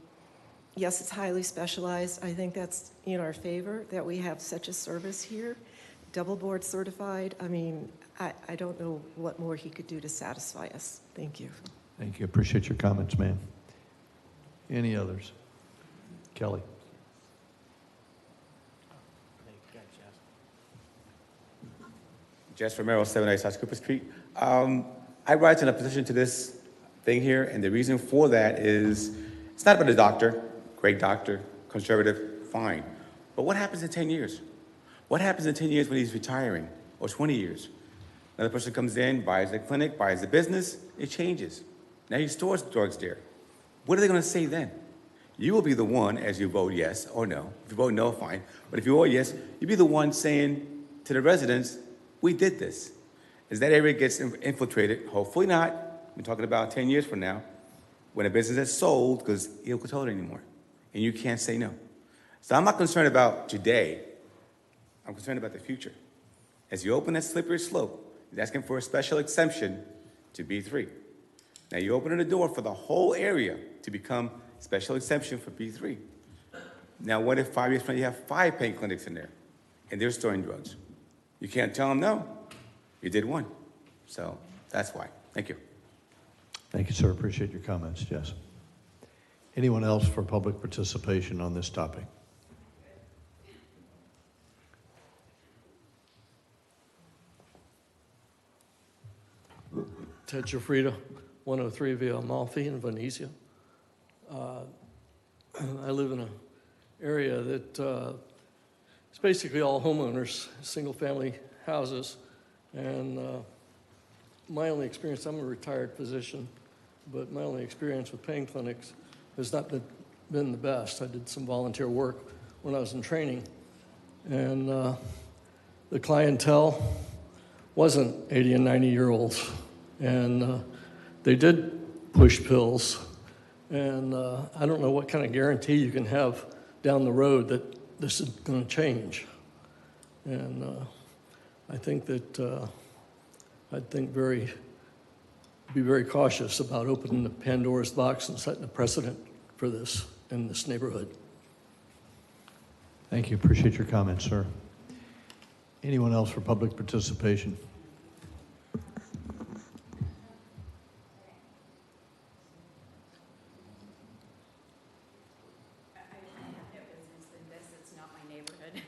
[SPEAKER 16] yes, it's highly specialized. I think that's in our favor that we have such a service here, double board certified. I mean, I don't know what more he could do to satisfy us. Thank you.
[SPEAKER 1] Thank you. Appreciate your comments, ma'am. Any others? Kelly.
[SPEAKER 19] Jess Romero, 780 South Cooper Street. I rise in opposition to this thing here, and the reason for that is it's not about a doctor, great doctor, conservative, fine. But what happens in 10 years? What happens in 10 years when he's retiring, or 20 years? Another person comes in, buys the clinic, buys the business, it changes. Now he stores drugs there. What are they going to say then? You will be the one, as you vote yes or no. If you vote no, fine. But if you vote yes, you'll be the one saying to the residents, we did this. As that area gets infiltrated, hopefully not, we're talking about 10 years from now, when a business is sold because you don't control it anymore, and you can't say no. So I'm not concerned about today. I'm concerned about the future. As you open that slippery slope, you're asking for a special exemption to B3. Now you're opening the door for the whole area to become special exemption for B3. Now what if 5 years from now you have 5 pain clinics in there, and they're storing drugs? You can't tell them no. You did one. So that's why. Thank you.
[SPEAKER 1] Thank you, sir. Appreciate your comments, Jess. Anyone else for public participation on this topic?
[SPEAKER 17] Ted Jafrida, 103 via Amalfi in Venezia. I live in an area that it's basically all homeowners, single-family houses, and my only experience, I'm a retired physician, but my only experience with pain clinics has not been the best. I did some volunteer work when I was in training. And the clientele wasn't 80 and 90-year-olds. And they did push pills. And I don't know what kind of guarantee you can have down the road that this is going to change. And I think that be very cautious about opening the Pandora's box and setting a precedent for this in this neighborhood.
[SPEAKER 1] Thank you. Appreciate your comments, sir. Anyone else for public participation?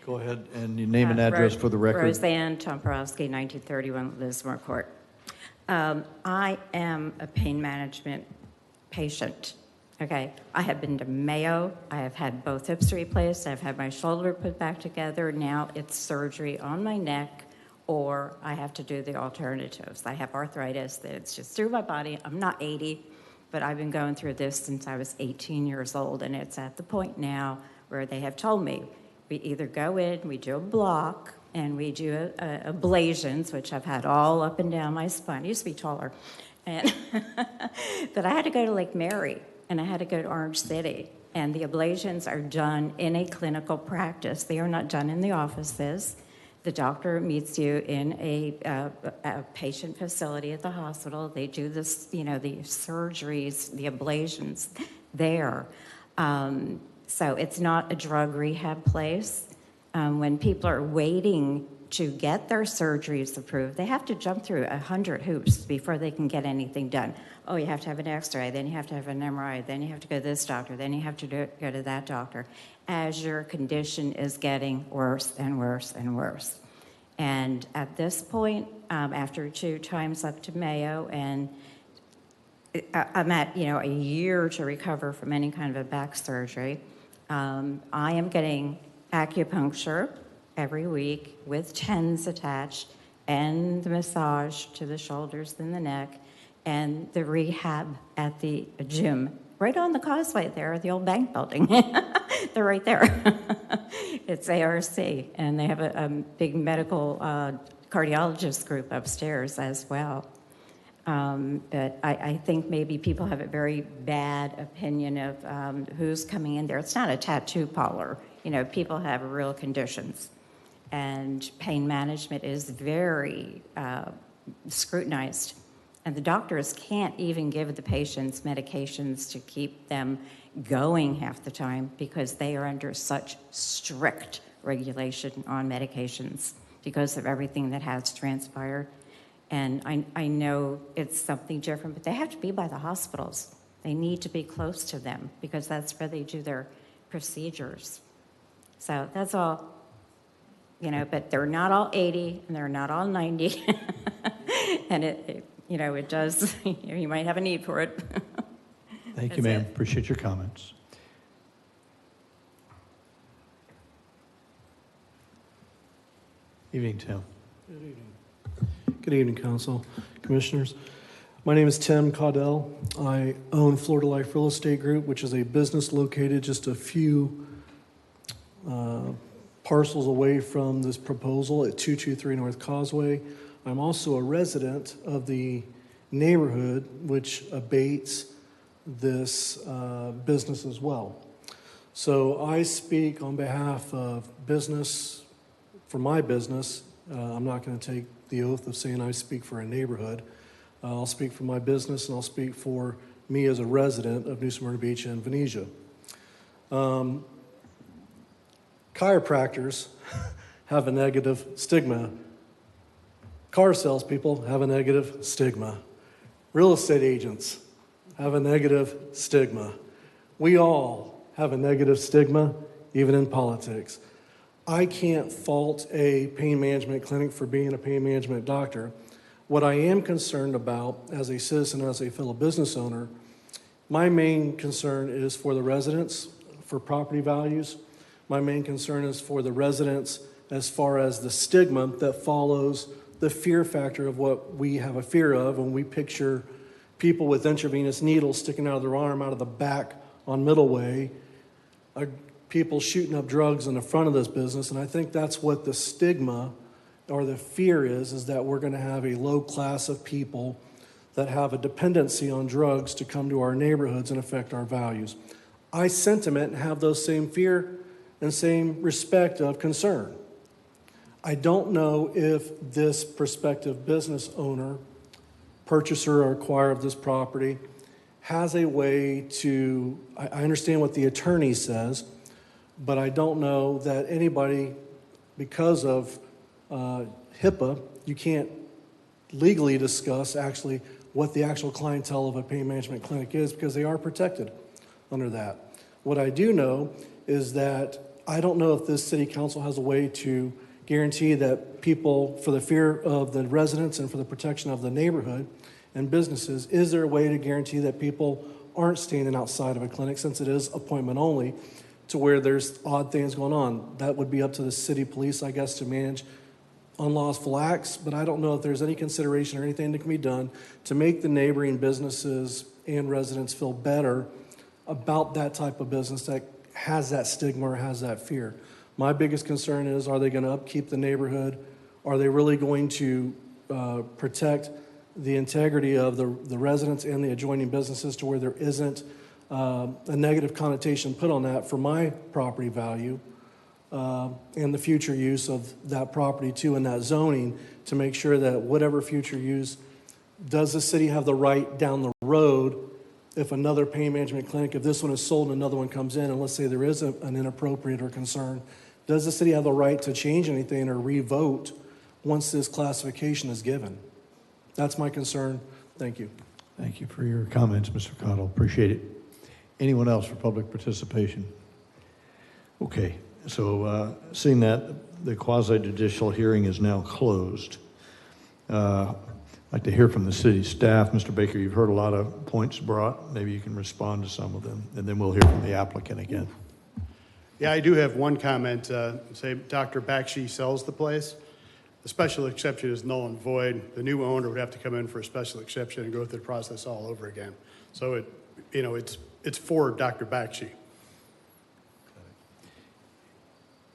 [SPEAKER 1] Go ahead, and your name and address for the record.
[SPEAKER 18] Roseanne Tomporowski, 1931 Lismore Court. I am a pain management patient, okay? I have been to Mayo. I have had both hips replaced. I've had my shoulder put back together. Now it's surgery on my neck, or I have to do the alternatives. I have arthritis that's just through my body. I'm not 80, but I've been going through this since I was 18 years old, and it's at the point now where they have told me, we either go in, we do a block, and we do ablations, which I've had all up and down my spine. I used to be taller. And but I had to go to Lake Mary, and I had to go to Orange City. And the ablations are done in a clinical practice. They are not done in the offices. The doctor meets you in a patient facility at the hospital. They do this, the surgeries, the ablations there. So it's not a drug rehab place. When people are waiting to get their surgeries approved, they have to jump through 100 hoops before they can get anything done. Oh, you have to have an x-ray, then you have to have an MRI, then you have to go to this doctor, then you have to go to that doctor, as your condition is getting worse and worse and worse. And at this point, after 2 times up to Mayo, and I'm at, a year to recover from any kind of a back surgery, I am getting acupuncture every week with TENS attached, and the massage to the shoulders and the neck, and the rehab at the gym right on the causeway there, the old bank building. They're right there. It's ARC, and they have a big medical cardiologist group upstairs as well. But I think maybe people have a very bad opinion of who's coming in there. It's not a tattoo parlor. People have real conditions. And pain management is very scrutinized. And the doctors can't even give the patients medications to keep them going half the time because they are under such strict regulation on medications because of everything that has transpired. And I know it's something different, but they have to be by the hospitals. They need to be close to them because that's where they do their procedures. So that's all, but they're not all 80 and they're not all 90. And it does, you might have a need for it.
[SPEAKER 1] Thank you, ma'am. Appreciate your comments. Evening, Tim.
[SPEAKER 20] Good evening. Good evening, Council, Commissioners. My name is Tim Caudell. I own Florida Life Real Estate Group, which is a business located just a few parcels away from this proposal at 223 North Causeway. I'm also a resident of the neighborhood, which abates this business as well. So I speak on behalf of business, for my business. I'm not going to take the oath of saying I speak for a neighborhood. I'll speak for my business, and I'll speak for me as a resident of New Smyrna Beach and Venetia. Chiropractors have a negative stigma. Car salespeople have a negative stigma. Real estate agents have a negative stigma. We all have a negative stigma, even in politics. I can't fault a pain management clinic for being a pain management doctor. What I am concerned about as a citizen, as a fellow business owner, my main concern is for the residents, for property values. My main concern is for the residents as far as the stigma that follows the fear factor of what we have a fear of when we picture people with intravenous needles sticking out of their arm, out of the back on Middleway, a people shooting up drugs in the front of this business, and I think that's what the stigma or the fear is that we're going to have a low class of people that have a dependency on drugs to come to our neighborhoods and affect our values. I sentiment and have those same fear and same respect of concern. I don't know if this prospective business owner, purchaser or acquirer of this property has a way to, I understand what the attorney says, but I don't know that anybody, because of HIPAA, you can't legally discuss actually what the actual clientele of a pain management clinic is because they are protected under that. What I do know is that I don't know if this city council has a way to guarantee that people, for the fear of the residents and for the protection of the neighborhood and businesses, is there a way to guarantee that people aren't standing outside of a clinic, since it is appointment only, to where there's odd things going on? That would be up to the city police, I guess, to manage unlawful acts, but I don't know if there's any consideration or anything that can be done to make the neighboring businesses and residents feel better about that type of business that has that stigma or has that fear. My biggest concern is, are they going to upkeep the neighborhood? Are they really going to protect the integrity of the residents and the adjoining businesses to where there isn't a negative connotation put on that for my property value and the future use of that property too, and that zoning, to make sure that whatever future use, does the city have the right down the road, if another pain management clinic, if this one is sold and another one comes in, and let's say there is an inappropriate or concern, does the city have the right to change anything or re-vote once this classification is given? That's my concern. Thank you.
[SPEAKER 1] Thank you for your comments, Mr. Cottle. Appreciate it. Anyone else for public participation? Okay, so seeing that the quasi-judicial hearing is now closed, I'd like to hear from the city staff. Mr. Baker, you've heard a lot of points brought. Maybe you can respond to some of them, and then we'll hear from the applicant again.
[SPEAKER 11] Yeah, I do have one comment. Say Dr. Bakshi sells the place. The special exception is null and void. The new owner would have to come in for a special exception and go through the process all over again. So it's for Dr. Bakshi.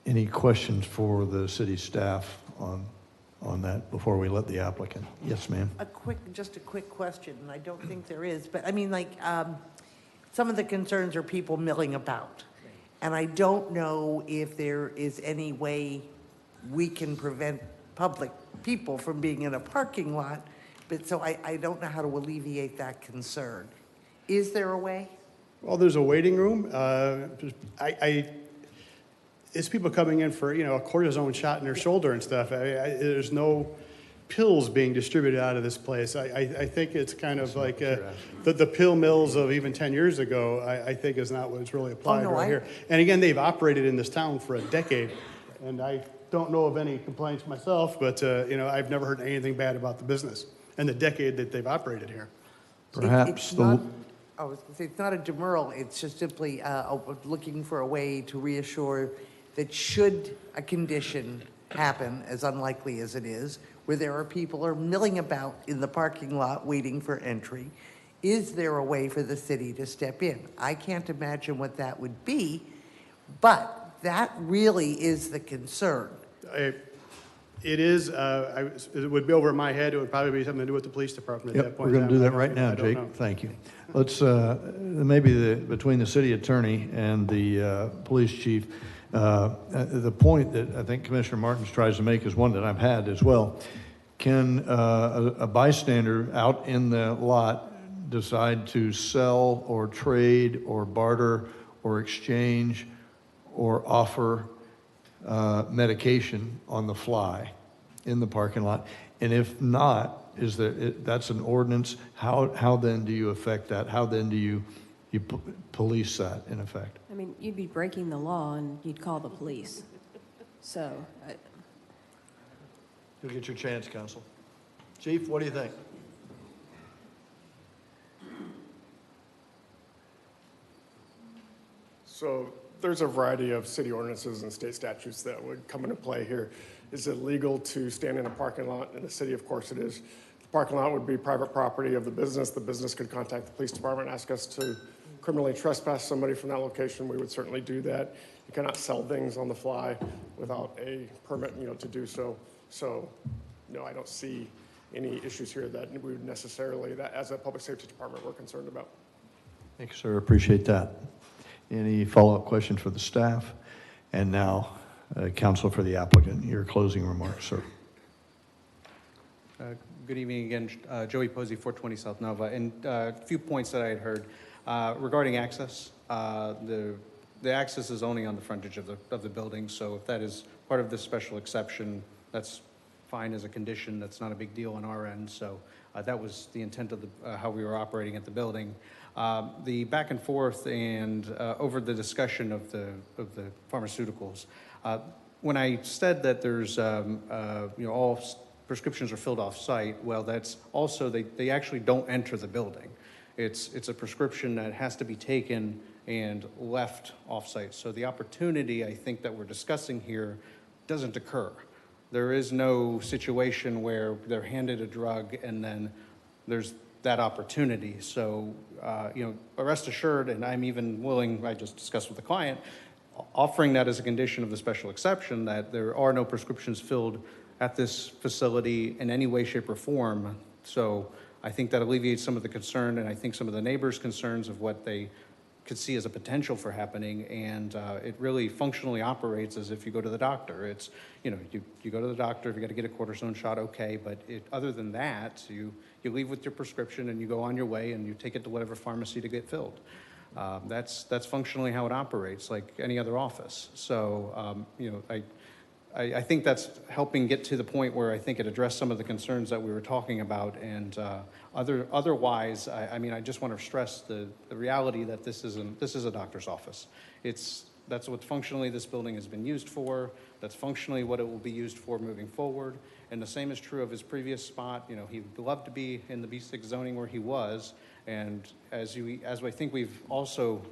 [SPEAKER 1] Any questions for the city staff on that before we let the applicant? Yes, ma'am.
[SPEAKER 8] Just a quick question, and I don't think there is, but I mean, like, some of the concerns are people milling about. And I don't know if there is any way we can prevent public people from being in a parking lot, but so I don't know how to alleviate that concern. Is there a way?
[SPEAKER 11] Well, there's a waiting room. It's people coming in for, a cortisone shot in their shoulder and stuff. There's no pills being distributed out of this place. I think it's kind of like the pill mills of even 10 years ago, I think is not what's really applied here. And again, they've operated in this town for a decade, and I don't know of any complaints myself, but I've never heard anything bad about the business and the decade that they've operated here.
[SPEAKER 1] Perhaps
[SPEAKER 8] I was going to say, it's not a demurral, it's just simply looking for a way to reassure that should a condition happen, as unlikely as it is, where there are people are milling about in the parking lot waiting for entry, is there a way for the city to step in? I can't imagine what that would be, but that really is the concern.
[SPEAKER 11] It is, it would be over my head. It would probably be something to do with the police department at that point.
[SPEAKER 1] We're going to do that right now, Jake. Thank you. Let's, maybe between the city attorney and the police chief, the point that I think Commissioner Martins tries to make is one that I've had as well. Can a bystander out in the lot decide to sell or trade or barter or exchange or offer medication on the fly in the parking lot? And if not, that's an ordinance, how then do you affect that? How then do you police that, in effect?
[SPEAKER 9] I mean, you'd be breaking the law and you'd call the police. So,
[SPEAKER 1] You'll get your chance, Counsel. Chief, what do you think?
[SPEAKER 10] So there's a variety of city ordinances and state statutes that would come into play here. Is it legal to stand in a parking lot? In the city, of course it is. The parking lot would be private property of the business. The business could contact the police department, ask us to criminally trespass somebody from that location, we would certainly do that. You cannot sell things on the fly without a permit, to do so. So, no, I don't see any issues here that we would necessarily, that as a public safety department, we're concerned about.
[SPEAKER 1] Thank you, sir. Appreciate that. Any follow-up questions for the staff? And now, counsel for the applicant, your closing remarks, sir.
[SPEAKER 12] Good evening again, Joey Posey, 420 South Nova. And a few points that I had heard regarding access. The access is only on the frontage of the building, so if that is part of this special exception, that's fine as a condition. That's not a big deal on our end. So that was the intent of how we were operating at the building. The back and forth and over the discussion of the pharmaceuticals. When I said that there's all prescriptions are filled off-site, well, that's also they actually don't enter the building. It's a prescription that has to be taken and left off-site. So the opportunity I think that we're discussing here doesn't occur. There is no situation where they're handed a drug and then there's that opportunity. So, rest assured, and I'm even willing, I just discussed with the client, offering that as a condition of the special exception, that there are no prescriptions filled at this facility in any way, shape, or form. So I think that alleviates some of the concern, and I think some of the neighbors' concerns of what they could see as a potential for happening, and it really functionally operates as if you go to the doctor. It's, you go to the doctor, if you got to get a cortisone shot, okay, but other than that, you leave with your prescription and you go on your way and you take it to whatever pharmacy to get filled. That's functionally how it operates, like any other office. So, I think that's helping get to the point where I think it addressed some of the concerns that we were talking about. And otherwise, I just want to stress the reality that this is a doctor's office. That's what functionally this building has been used for. That's functionally what it will be used for moving forward. And the same is true of his previous spot. He would love to be in the B6 zoning where he was. And as I think we've also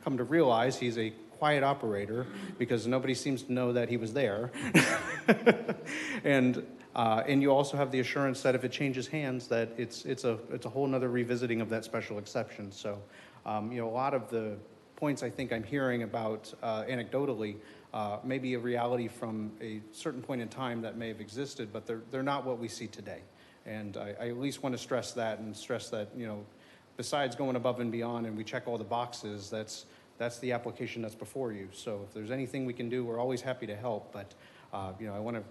[SPEAKER 12] come to realize, he's a quiet operator because nobody seems to know that he was there. And you also have the assurance that if it changes hands, that it's a whole nother revisiting of that special exception. So, a lot of the points I think I'm hearing about anecdotally may be a reality from a certain point in time that may have existed, but they're not what we see today. And I at least want to stress that, besides going above and beyond and we check all the boxes, that's the application that's before you. So if there's anything we can do, we're always happy to help. But, I want to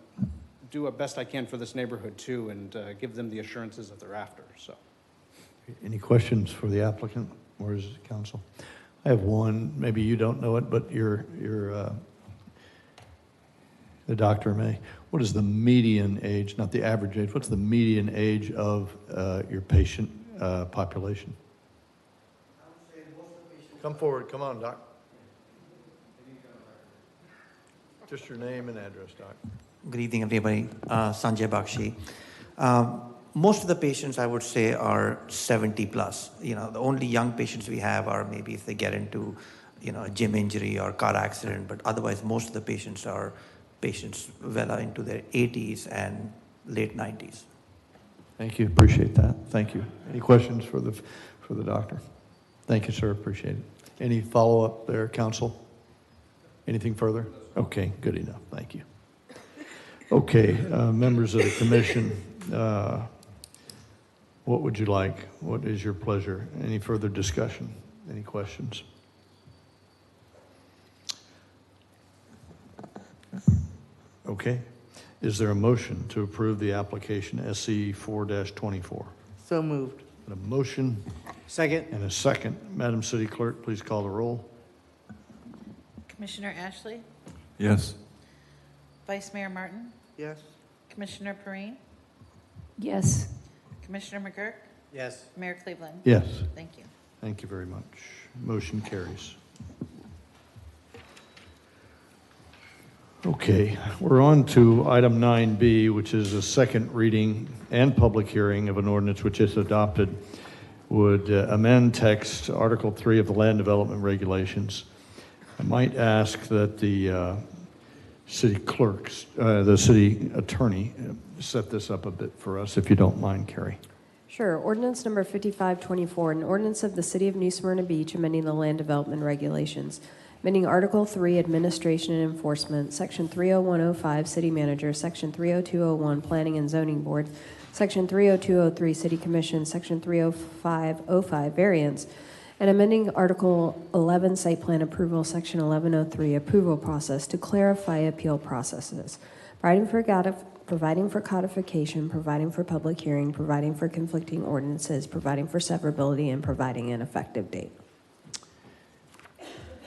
[SPEAKER 12] do the best I can for this neighborhood too, and give them the assurances that they're after. So,
[SPEAKER 1] Any questions for the applicant or his counsel? I have one. Maybe you don't know it, but the doctor may. What is the median age, not the average age, what's the median age of your patient population? Come forward. Come on, Doc. Just your name and address, Doc.
[SPEAKER 7] Good evening, everybody. Sanjay Bakshi. Most of the patients, I would say, are 70 plus. The only young patients we have are maybe if they get into, a gym injury or car accident, but otherwise most of the patients are patients well into their 80s and late 90s.
[SPEAKER 1] Thank you. Appreciate that. Thank you. Any questions for the doctor? Thank you, sir. Appreciate it. Any follow-up there, counsel? Anything further? Okay, good enough. Thank you. Okay, members of the commission, what would you like? What is your pleasure? Any further discussion? Any questions? Okay. Is there a motion to approve the application SC 4-24?
[SPEAKER 8] So moved.
[SPEAKER 1] A motion.
[SPEAKER 2] Second.
[SPEAKER 1] And a second. Madam City Clerk, please call the roll.
[SPEAKER 5] Commissioner Ashley?
[SPEAKER 4] Yes.
[SPEAKER 5] Vice Mayor Martin?
[SPEAKER 8] Yes.
[SPEAKER 5] Commissioner Perrine?
[SPEAKER 23] Yes.
[SPEAKER 5] Commissioner McGurk?
[SPEAKER 2] Yes.
[SPEAKER 5] Mayor Cleveland?
[SPEAKER 1] Yes.
[SPEAKER 5] Thank you.
[SPEAKER 1] Thank you very much. Motion carries. Okay, we're on to item 9B, which is a second reading and public hearing of an ordinance which is adopted would amend text Article 3 of the Land Development Regulations. I might ask that the city clerks, the city attorney, set this up a bit for us, if you don't mind, Carrie.
[SPEAKER 9] Sure. Ordinance number 5524, an ordinance of the City of New Smyrna Beach amending the land development regulations. Amending Article 3, Administration and Enforcement, Section 30105, City Manager, Section 30201, Planning and Zoning Board, Section 30203, City Commission, Section 30505, Variance, and amending Article 11, Site Plan Approval, Section 1103, Approval Process to clarify appeal processes, providing for codification, providing for public hearing, providing for conflicting ordinances, providing for severability, and providing an effective date.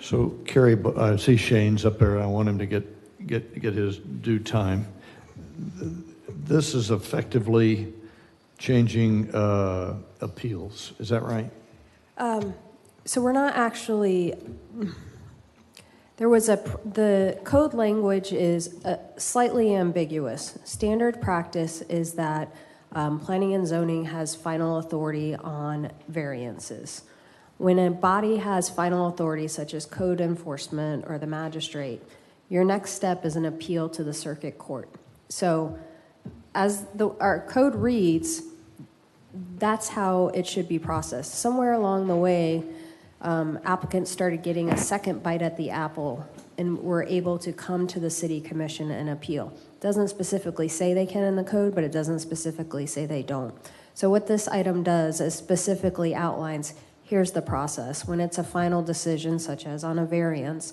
[SPEAKER 1] So Carrie, I see Shane's up there. I want him to get his due time. This is effectively changing appeals. Is that right?
[SPEAKER 9] So we're not actually. The code language is slightly ambiguous. Standard practice is that planning and zoning has final authority on variances. When a body has final authority, such as code enforcement or the magistrate, your next step is an appeal to the circuit court. So as our code reads, that's how it should be processed. Somewhere along the way, applicants started getting a second bite at the apple and were able to come to the city commission and appeal. It doesn't specifically say they can in the code, but it doesn't specifically say they don't. So what this item does is specifically outlines, here's the process. When it's a final decision, such as on a variance,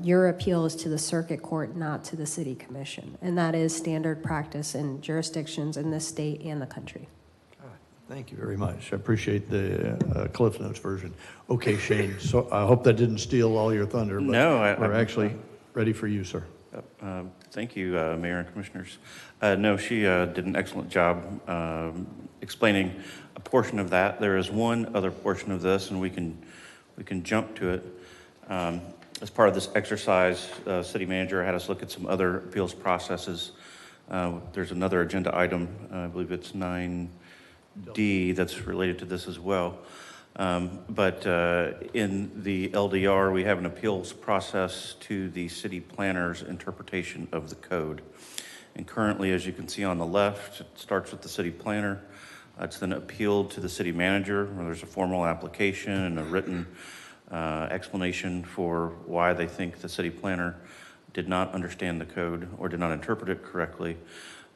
[SPEAKER 9] your appeal is to the circuit court, not to the city commission. And that is standard practice in jurisdictions in this state and the country.
[SPEAKER 1] Thank you very much. I appreciate the Cliff Notes version. Okay, Shane, so I hope that didn't steal all your thunder, but we're actually ready for you, sir.
[SPEAKER 3] Thank you, Mayor and Commissioners. No, she did an excellent job explaining a portion of that. There is one other portion of this, and we can jump to it. As part of this exercise, City Manager had us look at some other appeals processes. There's another agenda item, I believe it's 9D, that's related to this as well. But in the LDR, we have an appeals process to the city planner's interpretation of the code. And currently, as you can see on the left, it starts with the city planner. It's then appealed to the city manager, where there's a formal application and a written explanation for why they think the city planner did not understand the code or did not interpret it correctly.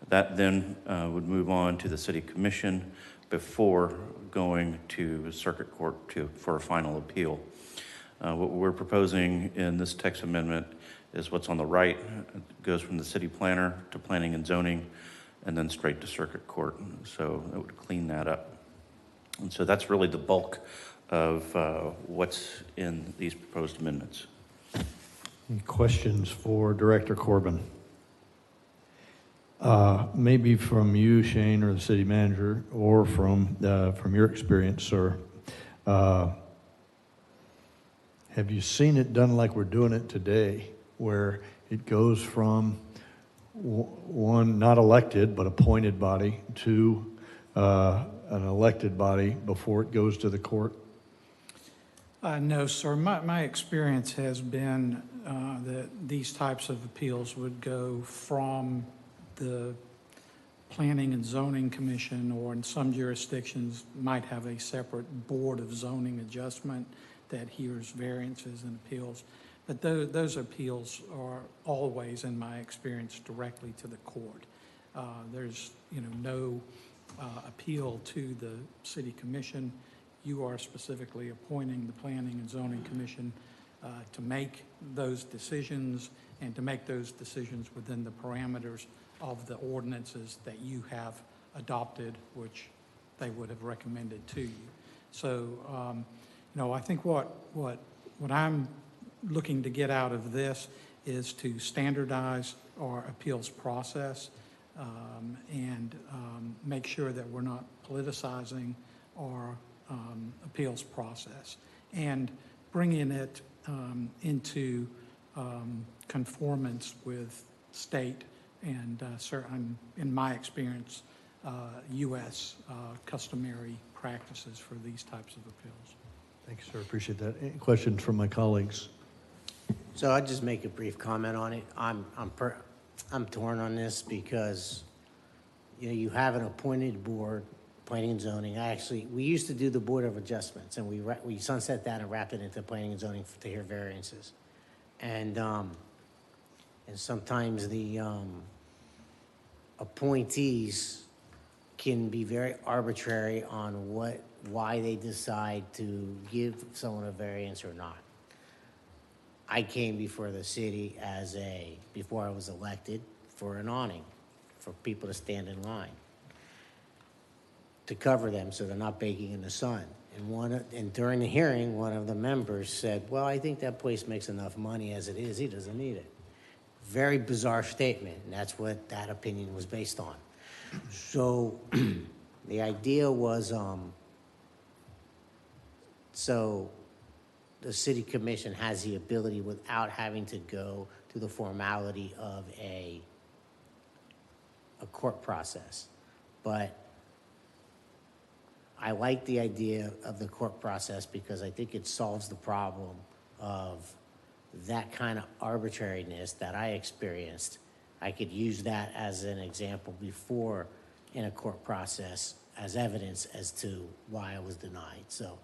[SPEAKER 3] That then would move on to the city commission before going to circuit court for a final appeal. What we're proposing in this text amendment is what's on the right. It goes from the city planner to planning and zoning and then straight to circuit court. So it would clean that up. And so that's really the bulk of what's in these proposed amendments.
[SPEAKER 1] Any questions for Director Corbin? Maybe from you, Shane, or the city manager, or from your experience, sir. Have you seen it done like we're doing it today, where it goes from one not elected but appointed body to an elected body before it goes to the court?
[SPEAKER 21] No, sir. My experience has been that these types of appeals would go from the Planning and Zoning Commission, or in some jurisdictions might have a separate Board of Zoning Adjustment that hears variances and appeals. But those appeals are always, in my experience, directly to the court. There's no appeal to the City Commission. You are specifically appointing the Planning and Zoning Commission to make those decisions and to make those decisions within the parameters of the ordinances that you have adopted, which they would have recommended to you. So, I think what I'm looking to get out of this is to standardize our appeals process and make sure that we're not politicizing our appeals process, and bringing it into conformance with state and certain, in my experience, U.S. Customary practices for these types of appeals.
[SPEAKER 1] Thank you, sir. Appreciate that. Any questions from my colleagues?
[SPEAKER 2] So I'll just make a brief comment on it. I'm torn on this because you have an appointed board planning and zoning. We used to do the Board of Adjustments, and we sunset that and wrapped it into planning and zoning to hear variances. And sometimes the appointees can be very arbitrary on why they decide to give someone a variance or not. I came before the city before I was elected, for an awning, for people to stand in line, to cover them so they're not baking in the sun. And during the hearing, one of the members said, well, I think that place makes enough money as it is, he doesn't need it. Very bizarre statement, and that's what that opinion was based on. So the idea was, so the city commission has the ability, without having to go to the formality of a court process. But I like the idea of the court process because I think it solves the problem of that kind of arbitrariness that I experienced. I could use that as an example before in a court process as evidence as to why I was denied. So,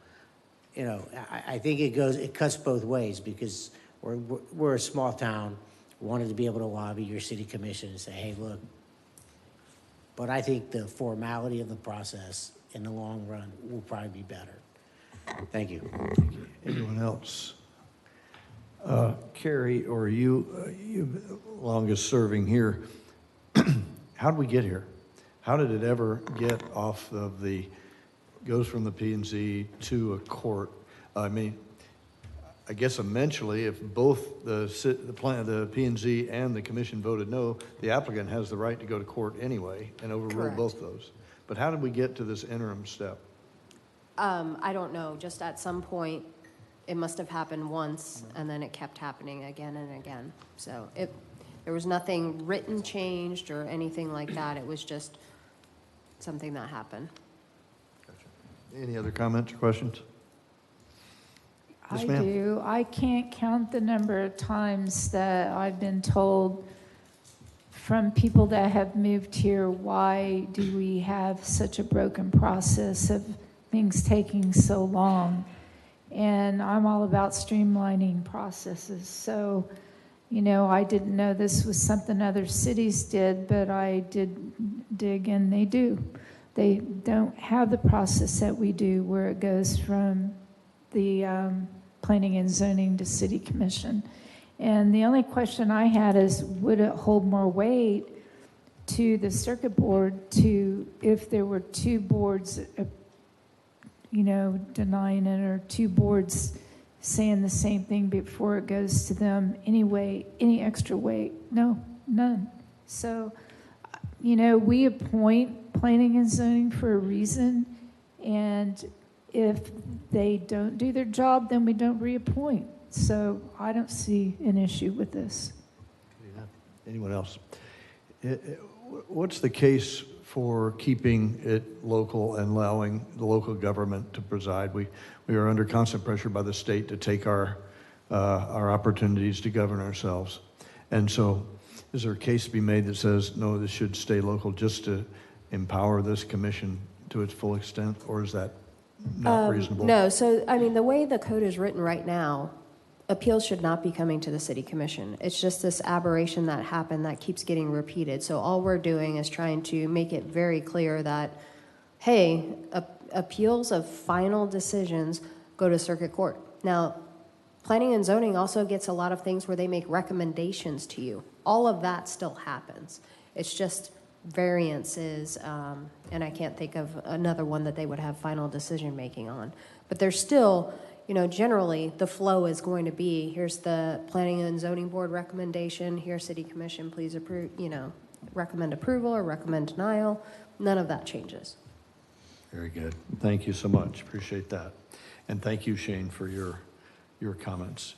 [SPEAKER 2] you know, I think it cuts both ways, because we're a small town, wanted to be able to lobby your city commission and say, hey, look. But I think the formality of the process in the long run will probably be better. Thank you.
[SPEAKER 1] Anyone else? Carrie, or you longest serving here, how did we get here? How did it ever get off of goes from the P&Z to a court? I mean, I guess eventually, if both the P&Z and the commission voted no, the applicant has the right to go to court anyway and overrule
[SPEAKER 9] Correct.
[SPEAKER 1] both those. But how did we get to this interim step?
[SPEAKER 9] I don't know, just at some point, it must have happened once, and then it kept happening again and again. So there was nothing written changed or anything like that. It was just something that happened.
[SPEAKER 1] Any other comments or questions? Yes,
[SPEAKER 23] I
[SPEAKER 1] ma'am.
[SPEAKER 23] do. I can't count the number of times that I've been told from people that have moved here, why do we have such a broken process of things taking so long? And I'm all about streamlining processes. So, you know, I didn't know this was something other cities did, but I did dig, and they do. They don't have the process that we do, where it goes from the planning and zoning to city commission. And the only question I had is, would it hold more weight to the circuit board if there were two boards, denying it, or two boards saying the same thing before it goes to them? Anyway, any extra weight? No, none. So, we appoint planning and zoning for a reason, and if they don't do their job, then we don't reappoint. So I don't see an issue with this.
[SPEAKER 1] Anyone else? What's the case for keeping it local and allowing the local government to preside? We are under constant pressure by the state to take our opportunities to govern ourselves. And so is there a case to be made that says, no, this should stay local, just to empower this commission to its full extent? Or is that not reasonable?
[SPEAKER 9] No, so, I mean, the way the code is written right now, appeals should not be coming to the city commission. It's just this aberration that happened that keeps getting repeated. So all we're doing is trying to make it very clear that, hey, appeals of final decisions go to circuit court. Now, planning and zoning also gets a lot of things where they make recommendations to you. All of that still happens. It's just variances, and I can't think of another one that they would have final decision making on. But there's still, generally the flow is going to be, here's the planning and zoning board recommendation, here's city commission, please approve, recommend approval or recommend denial. None of that changes.
[SPEAKER 1] Very good. Thank you so much. Appreciate that. And thank you, Shane, for your comments.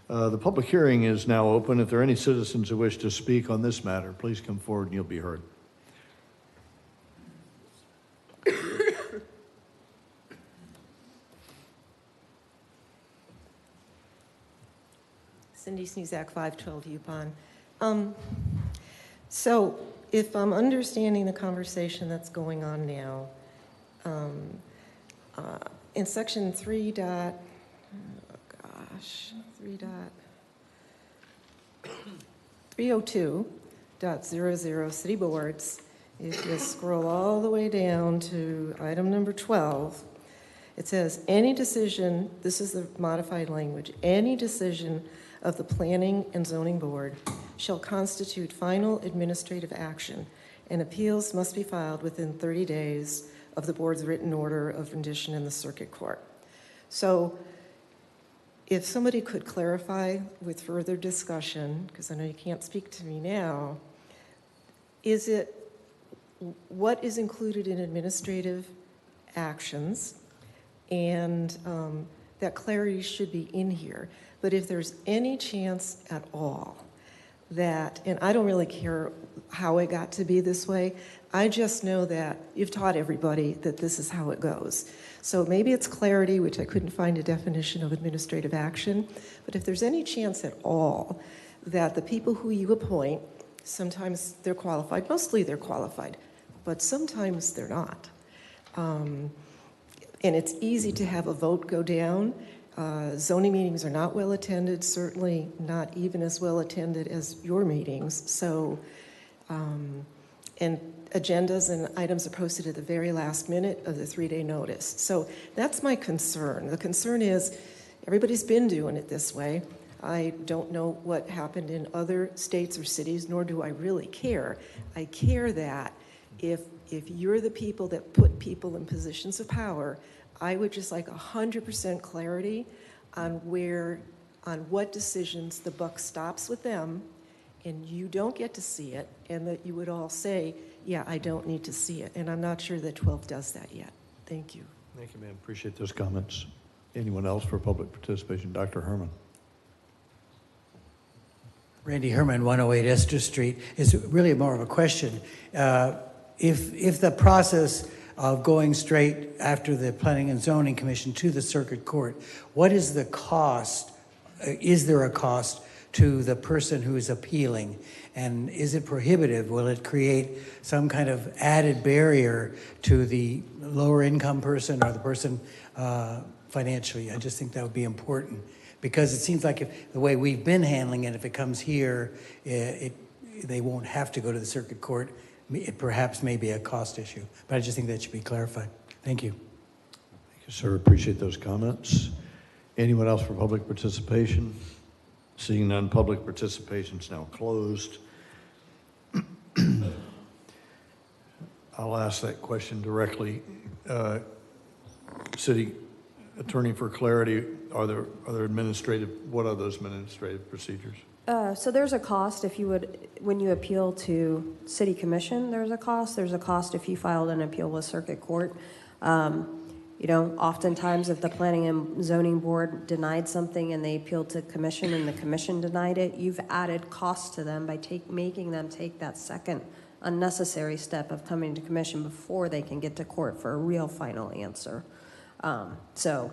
[SPEAKER 1] The public hearing is now open. If there are any citizens who wish to speak on this matter, please come forward and you'll be heard.
[SPEAKER 16] Cindy Snezak, 512 Yukon. So if I'm understanding the conversation that's going on now, In section 3.00, city boards, if you scroll all the way down to item number 12, it says, any decision, this is the modified language, any decision of the Planning and Zoning Board shall constitute final administrative action, and appeals must be filed within 30 days of the board's written order of rendition in the circuit court. So if somebody could clarify with further discussion, because I know you can't speak to me now, what is included in administrative actions? And that clarity should be in here. But if there's any chance at all that, and I don't really care how it got to be this way, I just know that you've taught everybody that this is how it goes. So maybe it's clarity, which I couldn't find a definition of administrative action, but if there's any chance at all that the people who you appoint, sometimes they're qualified, mostly they're qualified, but sometimes they're not. And it's easy to have a vote go down. Zoning meetings are not well attended, certainly not even as well attended as your meetings. So, and agendas and items are posted at the very last minute of the 3-day notice. So that's my concern. The concern is everybody's been doing it this way. I don't know what happened in other states or cities, nor do I really care. I care that if you're the people that put people in positions of power, I would just like 100% clarity on what decisions the buck stops with them, and you don't get to see it, and that you would all say, yeah, I don't need to see it. And I'm not sure that 12 does that yet. Thank you.
[SPEAKER 1] Thank you, ma'am. Appreciate those comments. Anyone else for public participation? Dr. Herman.
[SPEAKER 6] Randy Herman, 108 Esther Street. Is really more of a question. If the process of going straight after the Planning and Zoning Commission to the Circuit Court, what is the cost? Is there a cost to the person who is appealing? And is it prohibitive? Will it create some kind of added barrier to the lower income person or the person financially? I just think that would be important, because it seems like if the way we've been handling it, if it comes here, they won't have to go to the Circuit Court. It perhaps may be a cost issue, but I just think that should be clarified. Thank you.
[SPEAKER 1] Thank you, sir. Appreciate those comments. Anyone else for public participation? Seeing none, public participation is now closed. I'll ask that question directly. City Attorney, for clarity, what are those administrative procedures?
[SPEAKER 9] So there's a cost when you appeal to City Commission, there's a cost. There's a cost if you filed an appeal with Circuit Court. Oftentimes if the Planning and Zoning Board denied something and they appealed to Commission and the Commission denied it, you've added cost to them by making them take that second unnecessary step of coming to Commission before they can get to court for a real final answer. So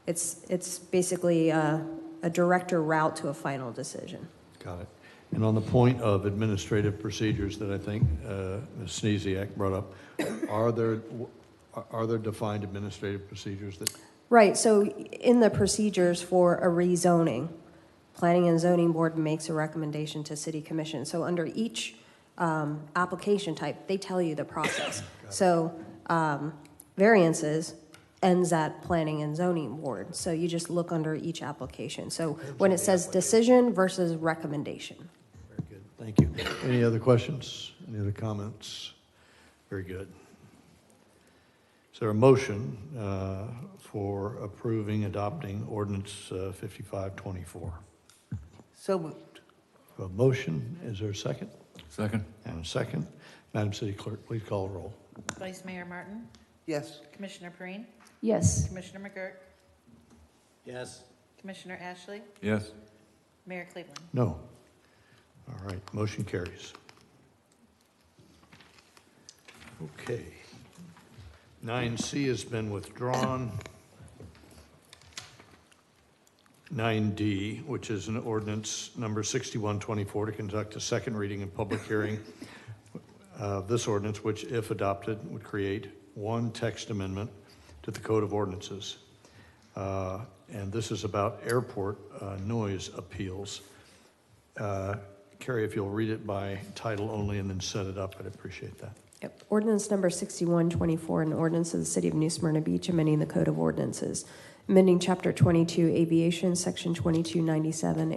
[SPEAKER 9] it's basically a director route to a final decision.
[SPEAKER 1] Got it. And on the point of administrative procedures that I think Ms. Sneziak brought up, are there defined administrative procedures that?
[SPEAKER 9] Right, so in the procedures for a rezoning, Planning and Zoning Board makes a recommendation to City Commission. So under each application type, they tell you the process. So variances ends at Planning and Zoning Board. So you just look under each application. So when it says decision versus recommendation.
[SPEAKER 1] Very good, thank you. Any other questions? Any other comments? Very good. Is there a motion for adopting ordinance 5524?
[SPEAKER 8] So moved.
[SPEAKER 1] A motion, is there a second?
[SPEAKER 4] Second.
[SPEAKER 1] And a second. Madam City Clerk, please call the roll.
[SPEAKER 5] Vice Mayor Martin?
[SPEAKER 8] Yes.
[SPEAKER 5] Commissioner Perine?
[SPEAKER 23] Yes.
[SPEAKER 5] Commissioner McGurk?
[SPEAKER 12] Yes.
[SPEAKER 5] Commissioner Ashley?
[SPEAKER 4] Yes.
[SPEAKER 5] Mayor Cleveland?
[SPEAKER 1] No. All right, motion carries. Okay. 9C has been withdrawn. 9D, which is an ordinance number 6124 to conduct a second reading and public hearing. This ordinance, which if adopted, would create one text amendment to the Code of Ordinances. And this is about airport noise appeals. Carrie, if you'll read it by title only and then set it up, I'd appreciate that.
[SPEAKER 9] Yep. Ordinance number 6124, an ordinance of the City of New Smyrna Beach amending the Code of Ordinances, amending Chapter 22 Aviation, Section 2297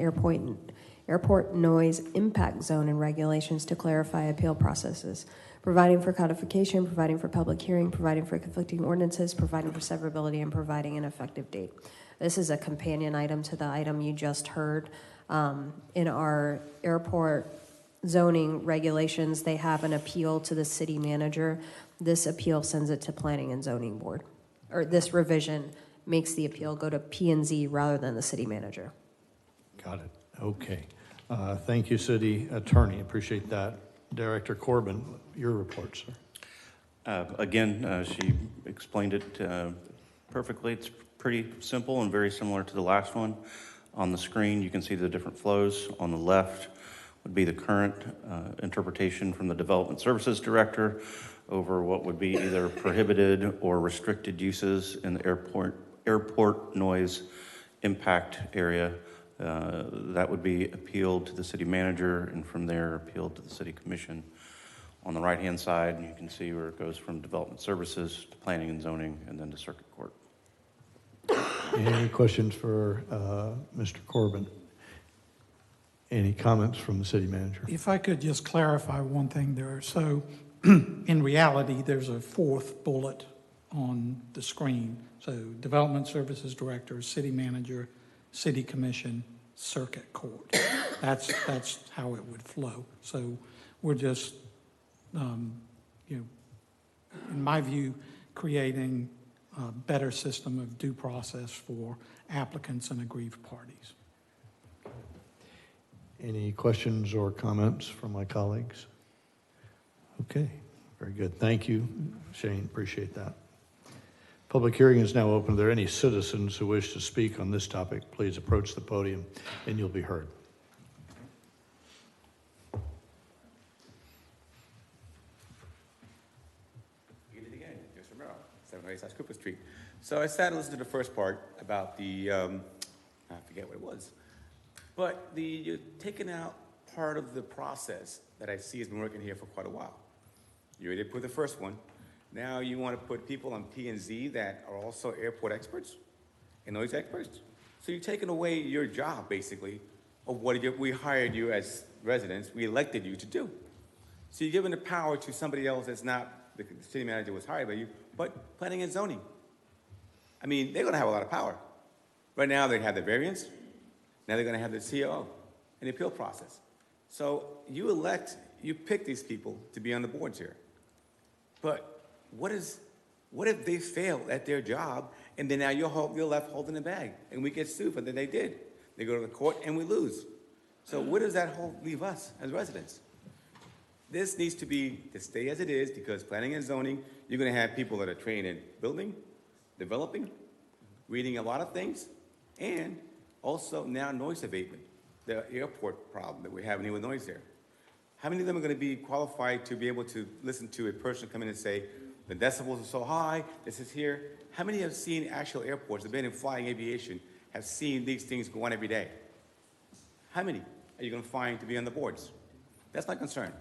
[SPEAKER 9] Airport Noise Impact Zone and Regulations to clarify appeal processes, providing for codification, providing for public hearing, providing for conflicting ordinances, providing for severability, and providing an effective date. This is a companion item to the item you just heard. In our airport zoning regulations, they have an appeal to the city manager. This appeal sends it to Planning and Zoning Board, or this revision makes the appeal go to P&Z rather than the city manager.
[SPEAKER 1] Got it. Okay. Thank you, City Attorney. Appreciate that. Director Corbin, your report, sir.
[SPEAKER 3] Again, she explained it perfectly. It's pretty simple and very similar to the last one. On the screen, you can see the different flows. On the left would be the current interpretation from the Development Services Director over what would be either prohibited or restricted uses in the airport noise impact area. That would be appealed to the city manager, and from there appealed to the city commission. On the right-hand side, you can see where it goes from Development Services to Planning and Zoning, and then to Circuit Court.
[SPEAKER 1] Any questions for Mr. Corbin? Any comments from the city manager?
[SPEAKER 21] If I could just clarify one thing there. So in reality, there's a fourth bullet on the screen. So Development Services Director, City Manager, City Commission, Circuit Court. That's how it would flow. So we're just, in my view, creating a better system of due process for applicants and aggrieved parties.
[SPEAKER 1] Any questions or comments from my colleagues? Okay, very good. Thank you, Shane. Appreciate that. Public hearing is now open. Are there any citizens who wish to speak on this topic? Please approach the podium and you'll be heard.
[SPEAKER 19] Get it again, Joseph Romero, 708 South Cooper Street. So I sat and listened to the first part about the, I forget what it was, but you're taking out part of the process that I see has been working here for quite a while. You already put the first one. Now you want to put people on P&Z that are also airport experts and noise experts. So you're taking away your job, basically, of what we hired you as residents, we elected you to do. So you're giving the power to somebody else that's not the city manager was hired by you, but planning and zoning. I mean, they're going to have a lot of power. Right now they have the variance. Now they're going to have the COO and the appeal process. So you pick these people to be on the boards here. But what if they fail at their job and then now you're left holding the bag and we get sued for that they did? They go to the court and we lose. So where does that leave us as residents? This needs to stay as it is, because planning and zoning, you're going to have people that are trained in building, developing, reading a lot of things, and also now noise abatement, the airport problem that we're having here with noise there. How many of them are going to be qualified to be able to listen to a person come in and say, the decibels are so high, this is here? How many have seen actual airports, have been in flying aviation, have seen these things go on every day? How many are you going to find to be on the boards? That's my concern.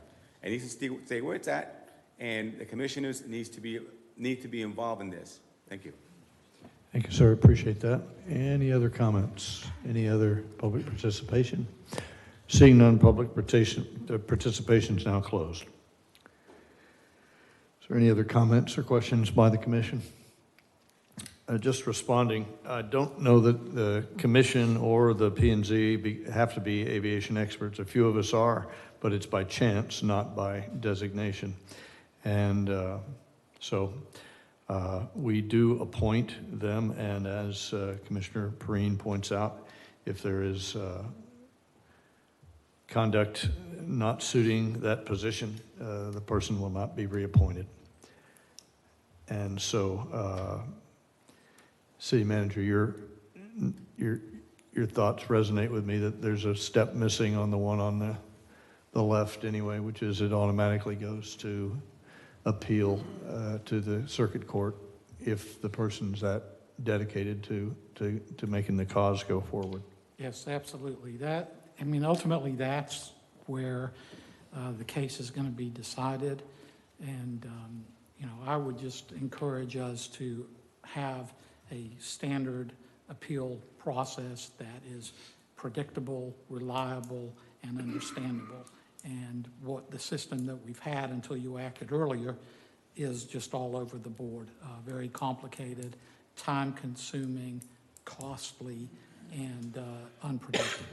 [SPEAKER 19] It needs to stay where it's at, and the commissioners need to be involved in this. Thank you.
[SPEAKER 1] Thank you, sir. Appreciate that. Any other comments? Any other public participation? Seeing none, public participation is now closed. Is there any other comments or questions by the commission? Just responding, I don't know that the commission or the P&Z have to be aviation experts. A few of us are, but it's by chance, not by designation. And so we do appoint them, and as Commissioner Perrine points out, if there is conduct not suiting that position, the person will not be reappointed. And so, City Manager, your thoughts resonate with me that there's a step missing on the one on the left anyway, which is it automatically goes to appeal to the circuit court if the person's that dedicated to making the cause go forward.
[SPEAKER 21] Yes, absolutely. Ultimately, that's where the case is going to be decided. And, I would just encourage us to have a standard appeal process that is predictable, reliable, and understandable. And what the system that we've had until you acted earlier is just all over the board. Very complicated, time-consuming, costly, and unpredictable.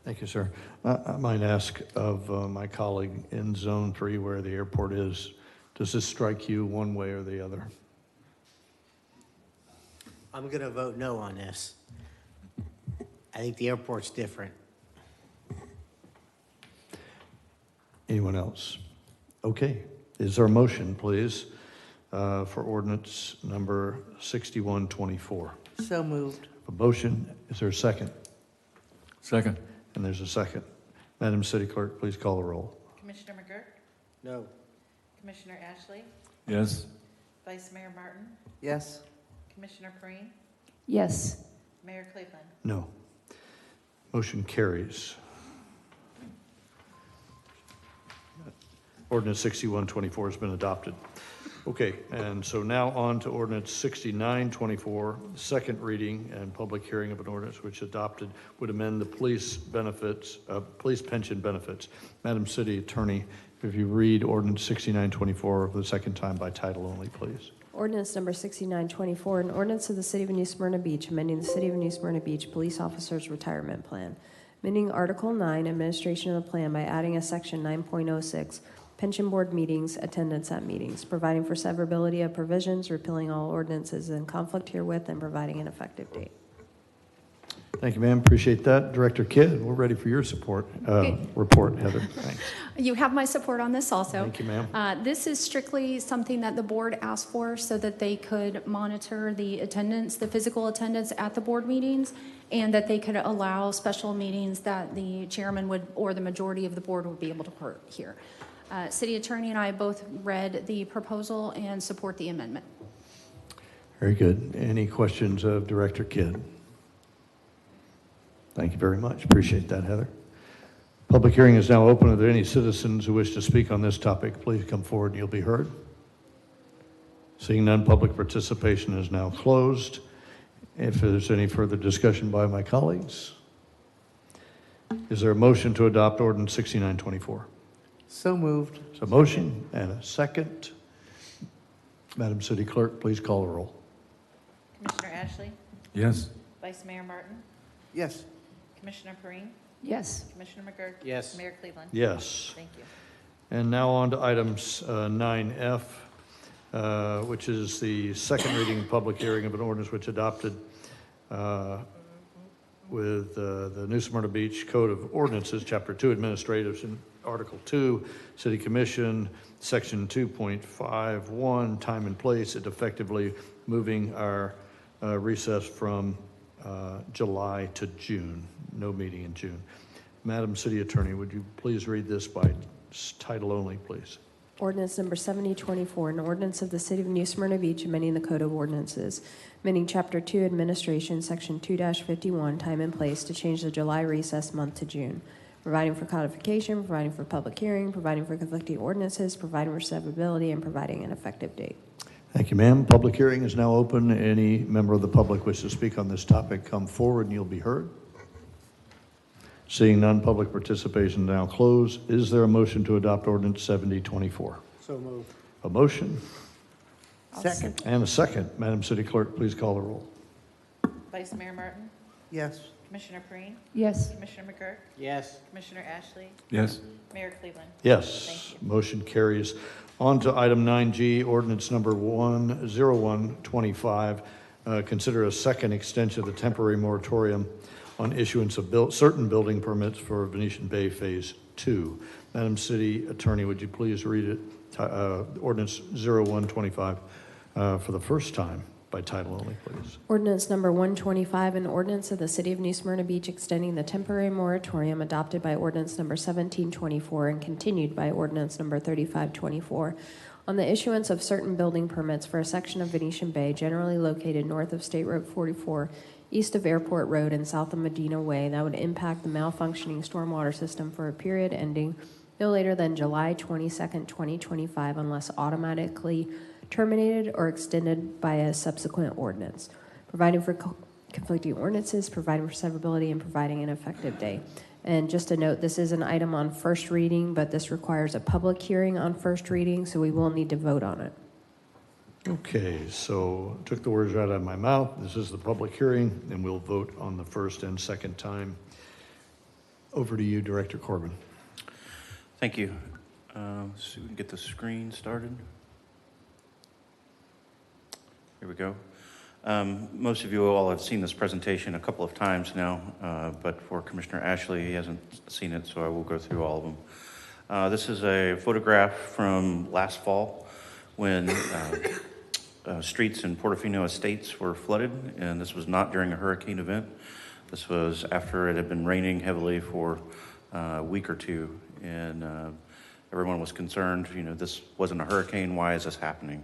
[SPEAKER 1] Thank you, sir. I might ask of my colleague in Zone 3 where the airport is, does this strike you one way or the other?
[SPEAKER 2] I'm going to vote no on this. I think the airport's different.
[SPEAKER 1] Anyone else? Okay. Is there a motion, please, for ordinance number 6124?
[SPEAKER 8] So moved.
[SPEAKER 1] A motion. Is there a second?
[SPEAKER 4] Second.
[SPEAKER 1] And there's a second. Madam City Clerk, please call the roll.
[SPEAKER 5] Commissioner McGurk?
[SPEAKER 2] No.
[SPEAKER 5] Commissioner Ashley?
[SPEAKER 4] Yes.
[SPEAKER 5] Vice Mayor Martin?
[SPEAKER 8] Yes.
[SPEAKER 5] Commissioner Perine?
[SPEAKER 23] Yes.
[SPEAKER 5] Mayor Cleveland?
[SPEAKER 1] No. Motion carries. Ordinance 6124 has been adopted. Okay, and so now on to ordinance 6924, second reading and public hearing of an ordinance which adopted would amend the police benefits, police pension benefits. Madam City Attorney, if you read ordinance 6924 for the second time by title only, please.
[SPEAKER 9] Ordinance number 6924, an ordinance of the City of New Smyrna Beach, amending the City of New Smyrna Beach Police Officers Retirement Plan. Amending Article 9, Administration of the Plan by adding a section 9.06, Pension Board meetings, attendance at meetings, providing for severability of provisions, repealing all ordinances in conflict herewith, and providing an effective date.
[SPEAKER 1] Thank you, ma'am. Appreciate that. Director Kidd, we're ready for your support report, Heather. Thanks.
[SPEAKER 13] You have my support on this also.
[SPEAKER 1] Thank you, ma'am.
[SPEAKER 13] This is strictly something that the board asked for so that they could monitor the attendance, the physical attendance at the board meetings, and that they could allow special meetings that the chairman would, or the majority of the board would be able to hear. City Attorney and I both read the proposal and support the amendment.
[SPEAKER 1] Very good. Any questions of Director Kidd? Thank you very much. Appreciate that, Heather. Public hearing is now open. Are there any citizens who wish to speak on this topic? Please come forward and you'll be heard. Seeing none, public participation is now closed. If there's any further discussion by my colleagues, is there a motion to adopt ordinance 6924?
[SPEAKER 8] So moved.
[SPEAKER 1] So motion and a second. Madam City Clerk, please call the roll.
[SPEAKER 5] Commissioner Ashley?
[SPEAKER 4] Yes.
[SPEAKER 5] Vice Mayor Martin?
[SPEAKER 8] Yes.
[SPEAKER 5] Commissioner Perine?
[SPEAKER 23] Yes.
[SPEAKER 5] Commissioner McGurk?
[SPEAKER 2] Yes.
[SPEAKER 5] Mayor Cleveland?
[SPEAKER 1] Yes.
[SPEAKER 5] Thank you.
[SPEAKER 1] And now on to items 9F, which is the second reading and public hearing of an ordinance which adopted with the New Smyrna Beach Code of Ordinances, Chapter 2, Administrative, and Article 2, City Commission, Section 2.51, Time and Place, it effectively moving our recess from July to June, no meeting in June. Madam City Attorney, would you please read this by title only, please?
[SPEAKER 9] Ordinance number 7024, an ordinance of the City of New Smyrna Beach amending the Code of Ordinances, amending Chapter 2 Administration, Section 2-51, Time and Place to change the July recess month to June, providing for codification, providing for public hearing, providing for conflicting ordinances, providing for severability, and providing an effective date.
[SPEAKER 1] Thank you, ma'am. Public hearing is now open. Any member of the public wish to speak on this topic, come forward and you'll be heard. Seeing none, public participation now closed. Is there a motion to adopt ordinance 7024?
[SPEAKER 11] So moved.
[SPEAKER 1] A motion
[SPEAKER 8] Second.
[SPEAKER 1] and a second. Madam City Clerk, please call the roll.
[SPEAKER 5] Vice Mayor Martin?
[SPEAKER 8] Yes.
[SPEAKER 5] Commissioner Perine?
[SPEAKER 23] Yes.
[SPEAKER 5] Commissioner McGurk?
[SPEAKER 2] Yes.
[SPEAKER 5] Commissioner Ashley?
[SPEAKER 4] Yes.
[SPEAKER 5] Mayor Cleveland?
[SPEAKER 1] Yes.
[SPEAKER 5] Thank you.
[SPEAKER 1] Motion carries. On to item 9G, ordinance number 10125. Consider a second extension of the temporary moratorium on issuance of certain building permits for Venetian Bay Phase 2. Madam City Attorney, would you please read it, ordinance 0125 for the first time by title only, please?
[SPEAKER 9] Ordinance number 125, an ordinance of the City of New Smyrna Beach extending the temporary moratorium adopted by ordinance number 1724 and continued by ordinance number 3524 on the issuance of certain building permits for a section of Venetian Bay generally located north of State Road 44, east of Airport Road and south of Medina Way that would impact the malfunctioning stormwater system for a period ending no later than July 22nd, 2025, unless automatically terminated or extended by a subsequent ordinance, providing for conflicting ordinances, providing for severability, and providing an effective date. And just a note, this is an item on first reading, but this requires a public hearing on first reading, so we will need to vote on it.
[SPEAKER 1] Okay, so took the words right out of my mouth. This is the public hearing, and we'll vote on the first and second time. Over to you, Director Corbin.
[SPEAKER 3] Thank you. Let's see if we can get the screen started. Here we go. Most of you all have seen this presentation a couple of times now, but for Commissioner Ashley, he hasn't seen it, so I will go through all of them. This is a photograph from last fall when streets in Portofino Estates were flooded, and this was not during a hurricane event. This was after it had been raining heavily for a week or two, and everyone was concerned, this wasn't a hurricane, why is this happening?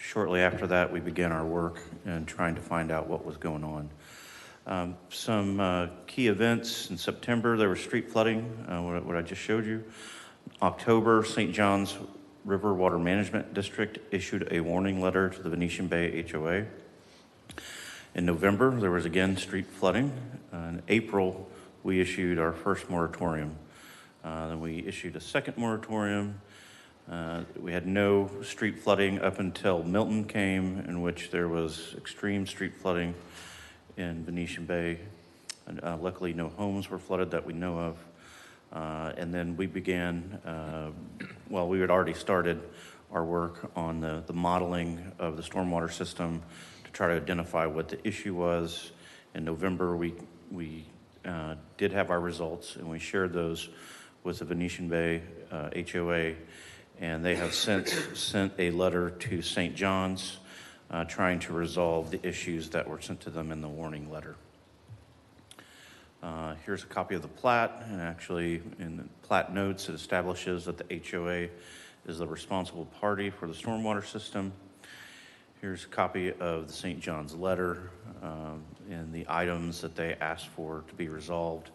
[SPEAKER 3] Shortly after that, we began our work and trying to find out what was going on. Some key events in September, there was street flooding, what I just showed you. October, St. John's River Water Management District issued a warning letter to the Venetian Bay HOA. In November, there was again street flooding. In April, we issued our first moratorium. Then we issued a second moratorium. We had no street flooding up until Milton came, in which there was extreme street flooding in Venetian Bay. And, luckily, no homes were flooded that we know of. And then we began, we had already started our work on the modeling of the stormwater system to try to identify what the issue was. In November, we did have our results, and we shared those with the Venetian Bay HOA. And they have since sent a letter to St. John's trying to resolve the issues that were sent to them in the warning letter. Here's a copy of the plat, and actually in the plat notes it establishes that the HOA is the responsible party for the stormwater system. Here's a copy of the St. John's letter and the items that they asked for to be resolved,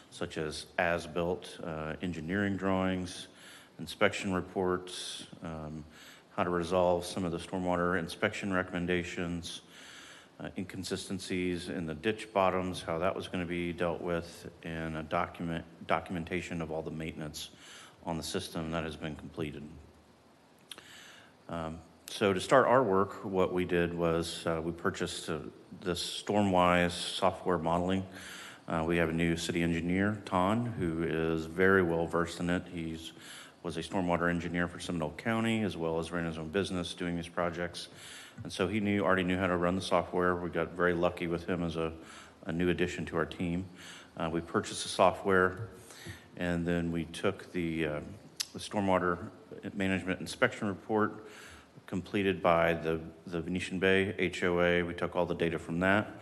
[SPEAKER 3] such as as-built engineering drawings, inspection reports, how to resolve some of the stormwater inspection recommendations, inconsistencies in the ditch bottoms, how that was going to be dealt with, and a documentation of all the maintenance on the system that has been completed. So to start our work, what we did was we purchased this Stormwise software modeling. We have a new city engineer, Ton, who is very well versed in it. He's was a stormwater engineer for Seminole County, as well as ran his own business doing these projects. And so he already knew how to run the software. We got very lucky with him as a new addition to our team. We purchased the software, and then we took the stormwater management inspection report completed by the Venetian Bay HOA. We took all the data from that,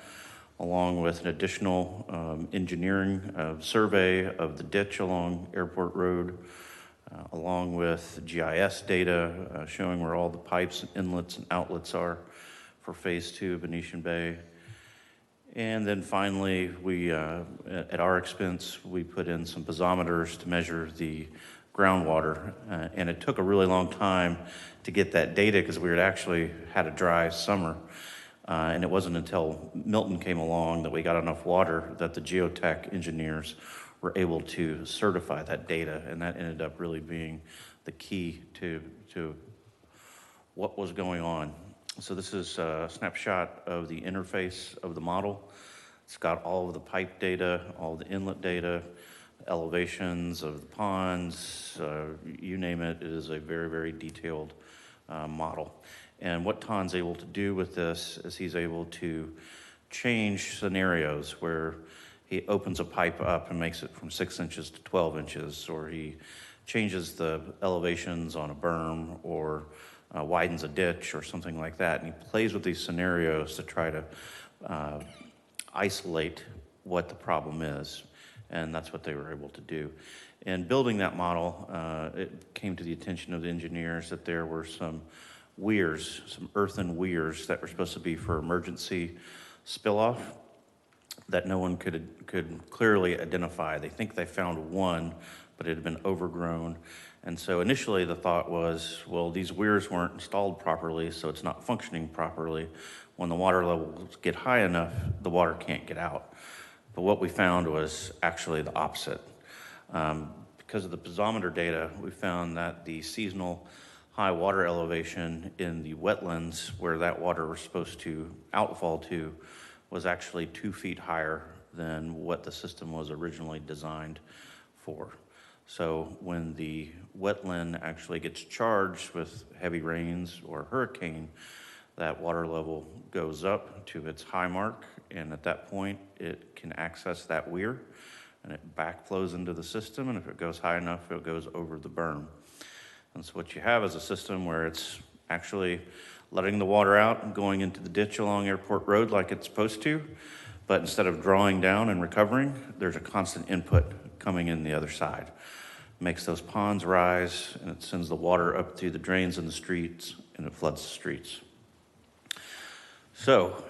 [SPEAKER 3] along with an additional engineering survey of the ditch along Airport Road, along with GIS data showing where all the pipes and inlets and outlets are for phase 2 of Venetian Bay. And then finally, we, at our expense, we put in some piezometers to measure the groundwater. And it took a really long time to get that data because we had actually had a dry summer. And it wasn't until Milton came along that we got enough water that the geotech engineers were able to certify that data, and that ended up really being the key to what was going on. So this is a snapshot of the interface of the model. It's got all of the pipe data, all the inlet data, elevations of the ponds, you name it. It is a very, very detailed model. And what Ton's able to do with this is he's able to change scenarios where he opens a pipe up and makes it from 6 inches to 12 inches, or he changes the elevations on a berm, or widens a ditch or something like that. And he plays with these scenarios to try to isolate what the problem is. and that's what they were able to do. In building that model, it came to the attention of the engineers that there were some weirs, some earthen weirs that were supposed to be for emergency spill-off that no one could clearly identify. They think they found one, but it had been overgrown. And so initially the thought was, well, these weirs weren't installed properly, so it's not functioning properly. When the water levels get high enough, the water can't get out. But what we found was actually the opposite. Because of the piezometer data, we found that the seasonal high water elevation in the wetlands where that water was supposed to outfall to was actually 2 feet higher than what the system was originally designed for. So when the wetland actually gets charged with heavy rains or hurricane, that water level goes up to its high mark, and at that point it can access that weir and it backflows into the system, and if it goes high enough it goes over the berm. And so what you have is a system where it's actually letting the water out and going into the ditch along Airport Road like it's supposed to, but instead of drawing down and recovering, there's a constant input coming in the other side. It makes those ponds rise, and it sends the water up through the drains in the streets, and it floods the streets. So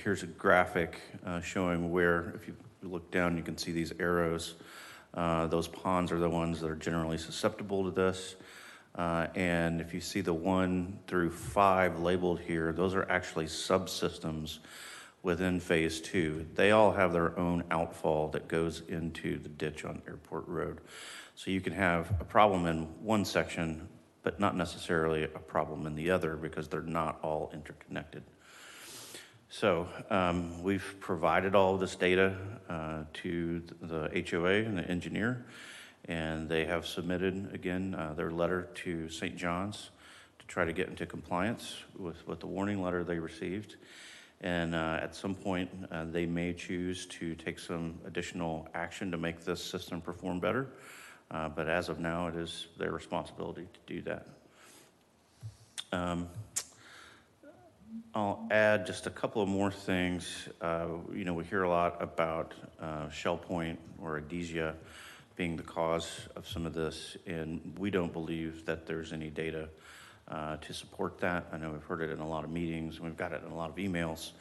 [SPEAKER 3] here's a graphic showing where, if you look down, you can see these arrows. Those ponds are the ones that are generally susceptible to this. And if you see the 1 through 5 labeled here, those are actually subsystems within phase 2. They all have their own outfall that goes into the ditch on Airport Road. So you can have a problem in one section, but not necessarily a problem in the other because they're not all interconnected. So we've provided all of this data to the HOA and the engineer, and they have submitted, again, their letter to St. John's to try to get into compliance with the warning letter they received. And at some point, they may choose to take some additional action to make this system perform better. But as of now, it is their responsibility to do that. I'll add just a couple of more things. We hear a lot about shell point or adhesia being the cause of some of this, and we don't believe that there's any data to support that. I know we've heard it in a lot of meetings, and we've got it in a lot of emails,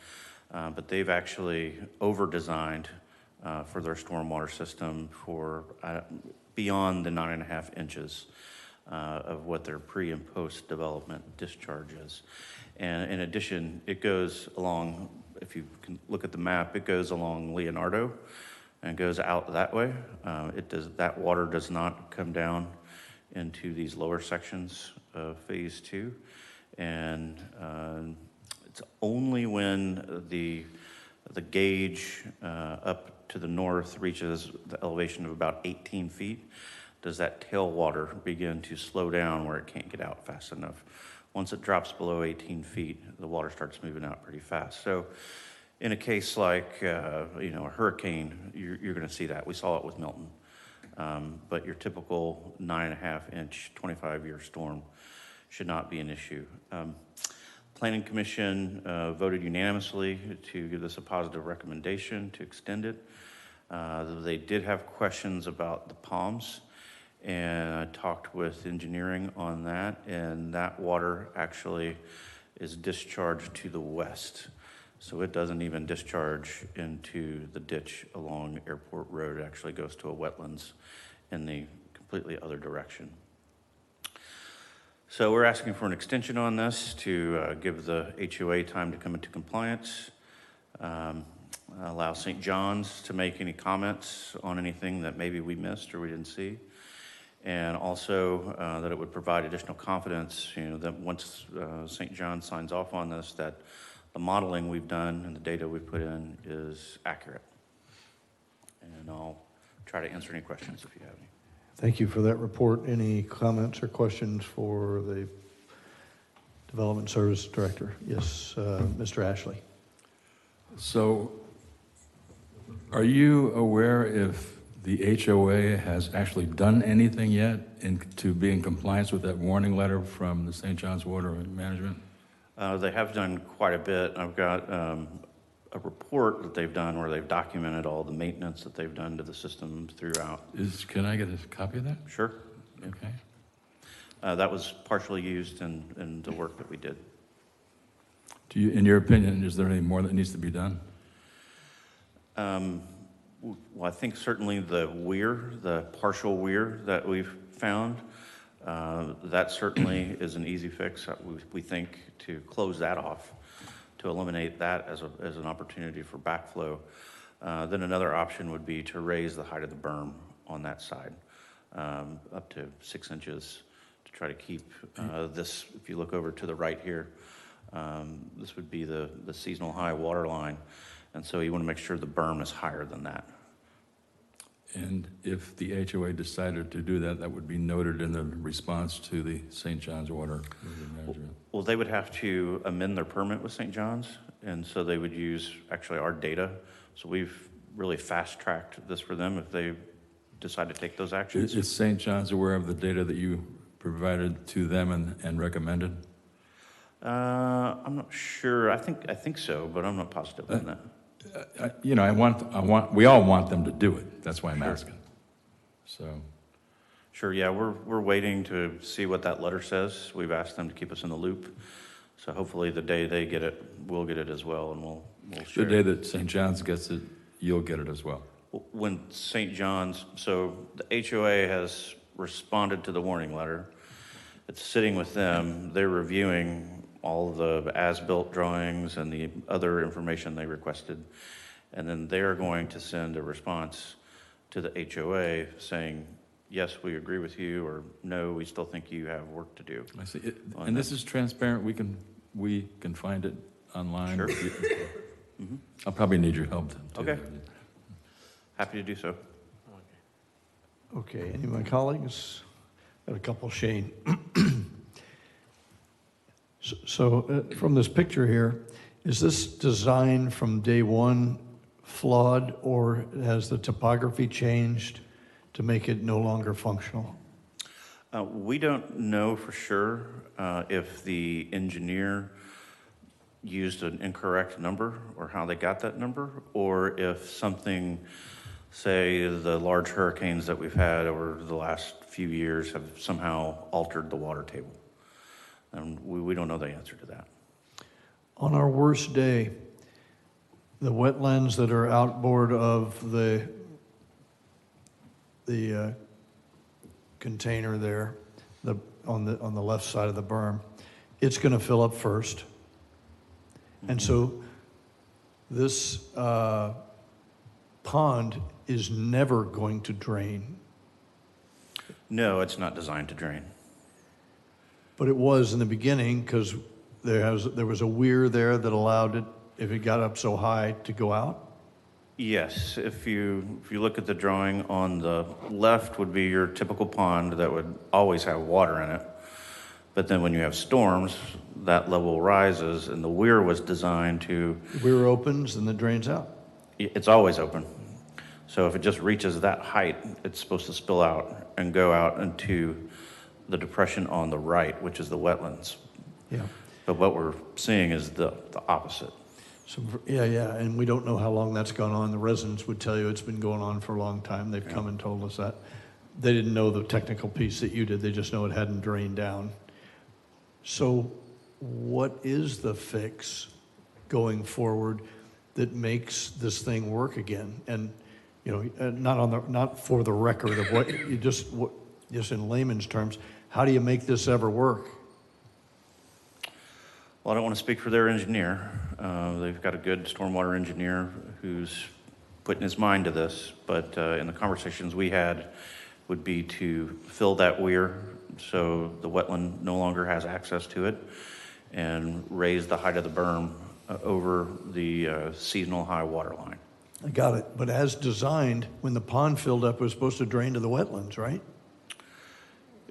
[SPEAKER 3] but they've actually over-designed for their stormwater system for beyond the 9.5 inches of what their pre and post development discharge is. And in addition, it goes along, if you can look at the map, it goes along Leonardo and goes out that way. That water does not come down into these lower sections of phase 2. And it's only when the gauge up to the north reaches the elevation of about 18 feet does that tailwater begin to slow down where it can't get out fast enough. Once it drops below 18 feet, the water starts moving out pretty fast. So in a case like a hurricane, you're going to see that. We saw it with Milton. But your typical 9.5 inch, 25-year storm should not be an issue. Planning Commission voted unanimously to give this a positive recommendation to extend it. They did have questions about the palms, and I talked with engineering on that, and that water actually is discharged to the west. So it doesn't even discharge into the ditch along Airport Road. It actually goes to a wetlands in the completely other direction. So we're asking for an extension on this to give the HOA time to come into compliance, allow St. John's to make any comments on anything that maybe we missed or we didn't see, and also that it would provide additional confidence, that once St. John signs off on this, that the modeling we've done and the data we've put in is accurate. And I'll try to answer any questions if you have any.
[SPEAKER 1] Thank you for that report. Any comments or questions for the Development Service Director? Yes, Mr. Ashley.
[SPEAKER 4] So, are you aware if the HOA has actually done anything yet to be in compliance with that warning letter from the St. John's Water Management?
[SPEAKER 3] They have done quite a bit. I've got a report that they've done where they've documented all the maintenance that they've done to the system throughout.
[SPEAKER 4] Can I get a copy of that?
[SPEAKER 3] Sure.
[SPEAKER 4] Okay.
[SPEAKER 3] That was partially used in the work that we did.
[SPEAKER 4] Do you, in your opinion, is there any more that needs to be done?
[SPEAKER 3] Well, I think certainly the weir, the partial weir that we've found, that certainly is an easy fix. We think to close that off, to eliminate that as an opportunity for backflow. Then another option would be to raise the height of the berm on that side up to 6 inches to try to keep this. If you look over to the right here, this would be the seasonal high water line. And so you want to make sure the berm is higher than that.
[SPEAKER 4] And if the HOA decided to do that, that would be noted in the response to the St. John's Water management.
[SPEAKER 3] Well, they would have to amend their permit with St. John's, and so they would use actually our data. So we've really fast-tracked this for them if they decide to take those actions.
[SPEAKER 4] Is St. John's aware of the data that you provided to them and recommended?
[SPEAKER 3] I'm not sure. I think so, but I'm not positive on that.
[SPEAKER 4] You know, we all want them to do it. That's why I'm asking. So.
[SPEAKER 3] Sure, yeah, we're waiting to see what that letter says. We've asked them to keep us in the loop. So hopefully the day they get it, we'll get it as well, and we'll share.
[SPEAKER 4] The day that St. John's gets it, you'll get it as well.
[SPEAKER 3] When St. John's, so the HOA has responded to the warning letter. It's sitting with them. They're reviewing all the as-built drawings and the other information they requested. And then they're going to send a response to the HOA saying, yes, we agree with you, or no, we still think you have work to do.
[SPEAKER 4] I see. And this is transparent. We can find it online.
[SPEAKER 3] Sure.
[SPEAKER 4] Mm-hmm. I'll probably need your help then, too.
[SPEAKER 3] Okay. Happy to do so.
[SPEAKER 1] Okay, any of my colleagues? Got a couple, Shane. So from this picture here, is this design from day one flawed, or has the topography changed to make it no longer functional?
[SPEAKER 3] We don't know for sure if the engineer used an incorrect number or how they got that number, or if something, say, the large hurricanes that we've had over the last few years have somehow altered the water table. And we don't know the answer to that.
[SPEAKER 1] On our worst day, the wetlands that are outboard of the container there, on the left side of the berm, it's going to fill up first. And so this pond is never going to drain.
[SPEAKER 3] No, it's not designed to drain.
[SPEAKER 1] But it was in the beginning, because there was a weir there that allowed it, if it got up so high, to go out?
[SPEAKER 3] Yes, if you look at the drawing on the left would be your typical pond that would always have water in it. But then when you have storms, that level rises, and the weir was designed to...
[SPEAKER 1] The weir opens and it drains out?
[SPEAKER 3] It's always open. So if it just reaches that height, it's supposed to spill out and go out into the depression on the right, which is the wetlands.
[SPEAKER 1] Yeah.
[SPEAKER 3] But what we're seeing is the opposite.
[SPEAKER 1] So, yeah, and we don't know how long that's gone on. The residents would tell you it's been going on for a long time. They've come and told us that. They didn't know the technical piece that you did. They just know it hadn't drained down. So what is the fix going forward that makes this thing work again? And, you know, not for the record of what you just in layman's terms, how do you make this ever work?
[SPEAKER 3] Well, I don't want to speak for their engineer. They've got a good stormwater engineer who's putting his mind to this, but in the conversations we had would be to fill that weir so the wetland no longer has access to it, and raise the height of the berm over the seasonal high water line.
[SPEAKER 1] I got it. But as designed, when the pond filled up, it was supposed to drain to the wetlands, right?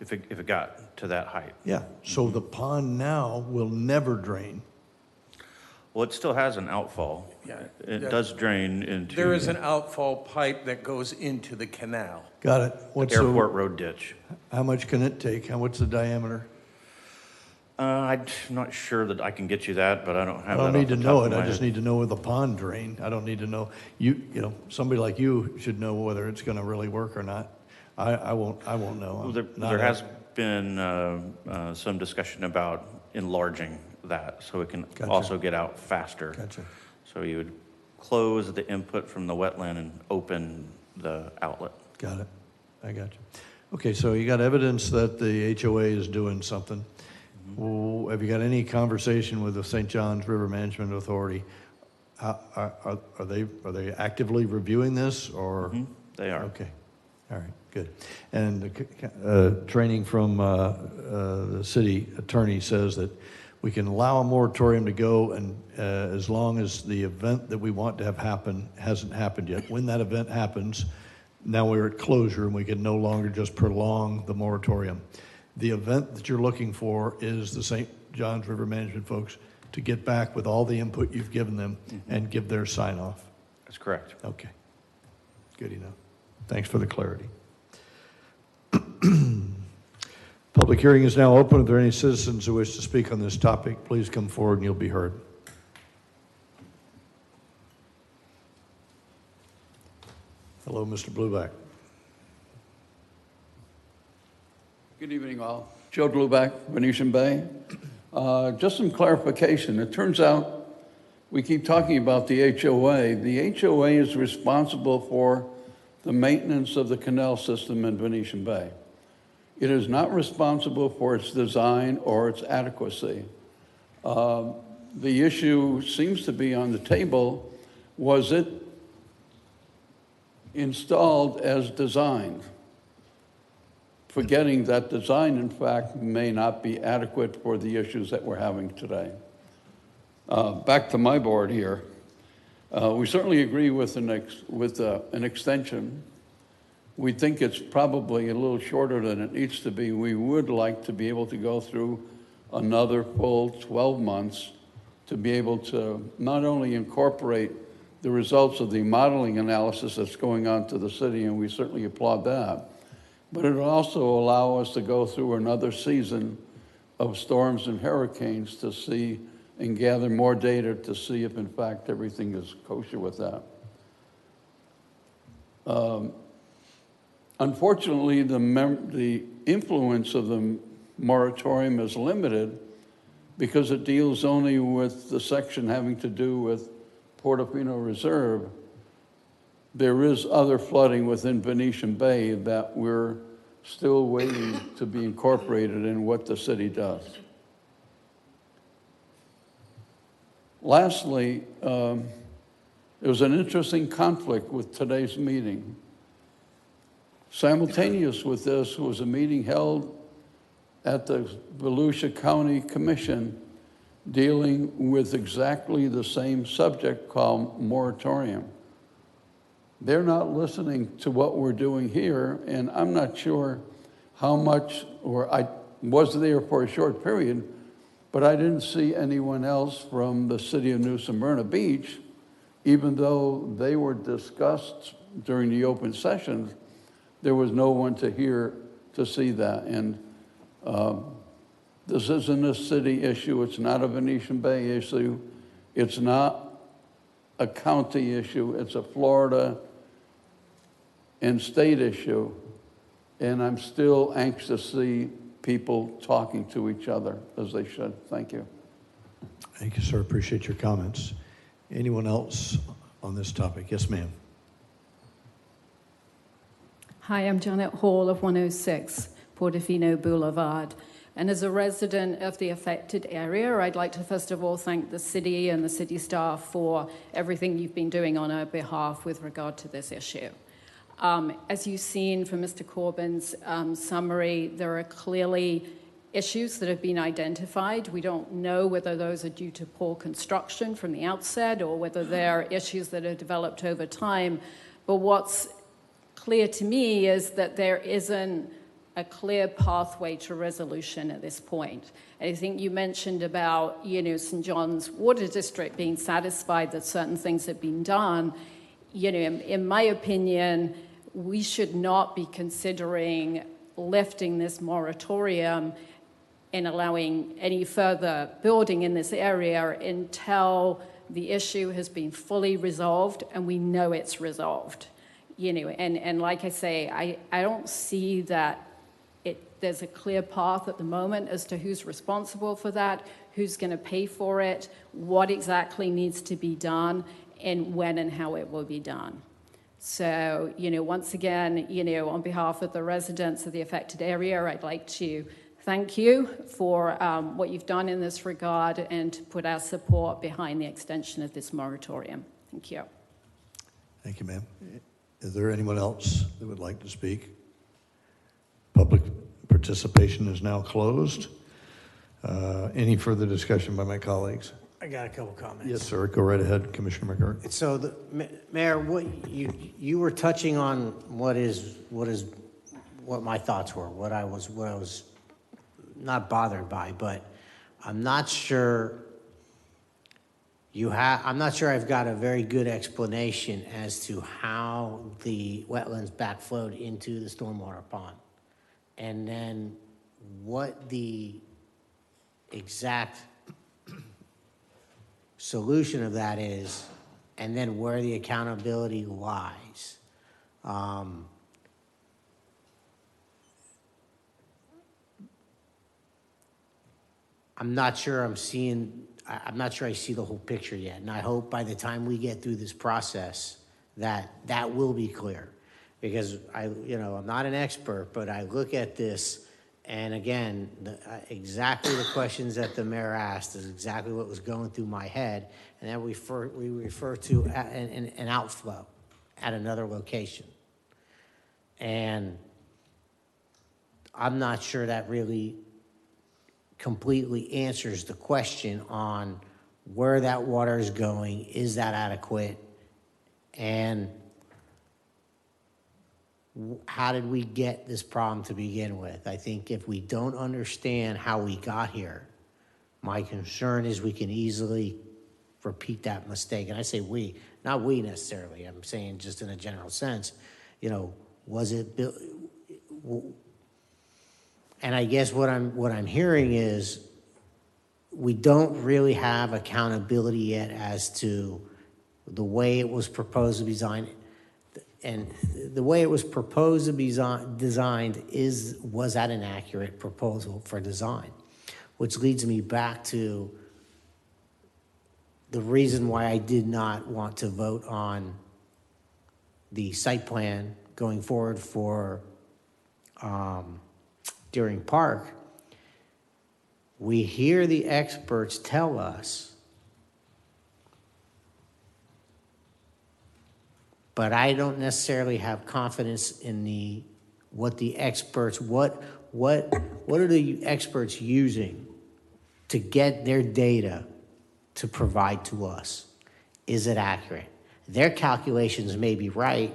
[SPEAKER 3] If it got to that height.
[SPEAKER 1] Yeah, so the pond now will never drain.
[SPEAKER 3] Well, it still has an outfall.
[SPEAKER 14] Yeah.
[SPEAKER 3] It does drain into...
[SPEAKER 14] There is an outfall pipe that goes into the canal.
[SPEAKER 1] Got it.
[SPEAKER 3] What's airport road ditch.
[SPEAKER 1] How much can it take? What's the diameter?
[SPEAKER 3] I'm not sure that I can get you that, but I don't
[SPEAKER 1] I
[SPEAKER 3] have
[SPEAKER 1] don't
[SPEAKER 3] that
[SPEAKER 1] need
[SPEAKER 3] off
[SPEAKER 1] to
[SPEAKER 3] the
[SPEAKER 1] know
[SPEAKER 3] top
[SPEAKER 1] it,
[SPEAKER 3] of
[SPEAKER 1] I
[SPEAKER 3] my
[SPEAKER 1] just
[SPEAKER 3] head.
[SPEAKER 1] need to know where the pond drain. I don't need to know, you know, somebody like you should know whether it's gonna really work or not. I won't know.
[SPEAKER 3] Well,
[SPEAKER 1] I'm
[SPEAKER 3] there
[SPEAKER 1] not
[SPEAKER 3] has been some discussion about enlarging that so it can
[SPEAKER 1] Gotcha.
[SPEAKER 3] also get out faster.
[SPEAKER 1] Gotcha.
[SPEAKER 3] So you would close the input from the wetland and open the outlet.
[SPEAKER 1] Got it. I got you. Okay, so you got evidence that the HOA is doing something. Well, have you got any conversation with the St. Johns River Management Authority? Are they actively reviewing this, or?
[SPEAKER 3] They are.
[SPEAKER 1] Okay. All right, good. And the training from the city attorney says that we can allow a moratorium to go and as long as the event that we want to have happen hasn't happened yet. When that event happens, now we're at closure and we can no longer just prolong the moratorium. The event that you're looking for is the St. Johns River Management folks to get back with all the input you've given them and give their sign off.
[SPEAKER 3] That's correct.
[SPEAKER 1] Okay. Good enough. Thanks for the clarity. Public hearing is now open. If there are any citizens who wish to speak on this topic, please come forward and you'll be heard. Hello, Mr. Blueback.
[SPEAKER 15] Good evening, all. Joe Blueback, Venetian Bay. Just some clarification. It turns out we keep talking about the HOA. The HOA is responsible for the maintenance of the canal system in Venetian Bay. It is not responsible for its design or its adequacy. The issue seems to be on the table, was it installed as designed? Forgetting that design, in fact, may not be adequate for the issues that we're having today. Back to my board here. We certainly agree with an extension. We think it's probably a little shorter than it needs to be. We would like to be able to go through another full 12 months to be able to not only incorporate the results of the modeling analysis that's going on to the city, and we certainly applaud that, but it will also allow us to go through another season of storms and hurricanes to see and gather more data to see if in fact everything is kosher with that. Unfortunately, the influence of the moratorium is limited because it deals only with the section having to do with Portofino Reserve. There is other flooding within Venetian Bay that we're still waiting to be incorporated in what the city does. Lastly, there was an interesting conflict with today's meeting. Simultaneous with this was a meeting held at the Volusia County Commission dealing with exactly the same subject called moratorium. They're not listening to what we're doing here, and I'm not sure how much, or I was there for a short period, but I didn't see anyone else from the city of New Smyrna Beach, even though they were discussed during the open sessions. There was no one to hear, to see that. And this isn't a city issue. It's not a Venetian Bay issue. It's not a county issue. It's a Florida and state issue. And I'm still anxious to see people talking to each other as they should. Thank you.
[SPEAKER 1] Thank you, sir. Appreciate your comments. Anyone else on this topic? Yes, ma'am.
[SPEAKER 17] Hi, I'm Janet Hall of 106 Portofino Boulevard. And as a resident of the affected area, I'd like to first of all thank the city and the city staff for everything you've been doing on our behalf with regard to this issue. As you've seen from Mr. Corbin's summary, there are clearly issues that have been identified. We don't know whether those are due to poor construction from the outset or whether they're issues that have developed over time. But what's clear to me is that there isn't a clear pathway to resolution at this point. And I think you mentioned about, St. John's Water District being satisfied that certain things have been done. In my opinion, we should not be considering lifting this moratorium in allowing any further building in this area until the issue has been fully resolved and we know it's resolved. And like I say, I don't see that there's a clear path at the moment as to who's responsible for that, who's going to pay for it, what exactly needs to be done, and when and how it will be done. So, once again, on behalf of the residents of the affected area, I'd like to thank you for what you've done in this regard and to put our support behind the extension of this moratorium. Thank you.
[SPEAKER 1] Thank you, ma'am. Is there anyone else that would like to speak? Public participation is now closed. Any further discussion by my colleagues?
[SPEAKER 2] I got a couple comments.
[SPEAKER 1] Yes, sir. Go right ahead, Commissioner McGurk.
[SPEAKER 2] So, Mayor, what you were touching on what my thoughts were, what I was not bothered by, but I'm not sure I'm not sure I've got a very good explanation as to how the wetlands backflowed into the stormwater pond, and then what the exact solution of that is, and then where the accountability lies. I'm not sure I see the whole picture yet, and I hope by the time we get through this process that will be clear, because I'm not an expert, but I look at this. And again, exactly the questions that the mayor asked is exactly what was going through my head. And then we refer to an outflow at another location. And I'm not sure that really completely answers the question on where that water is going. Is that adequate? And how did we get this problem to begin with? I think if we don't understand how we got here, my concern is we can easily repeat that mistake. And I say we, not we necessarily. I'm saying just in a general sense, was it built? And I guess what I'm hearing is we don't really have accountability yet as to the way it was proposed to be designed. And the way it was proposed to be designed was that an accurate proposal for design? Which leads me back to the reason why I did not want to vote on the site plan going forward for Deering Park. We hear the experts tell us, but I don't necessarily have confidence in what the experts, what are the experts using to get their data to provide to us? Is it accurate? Their calculations may be right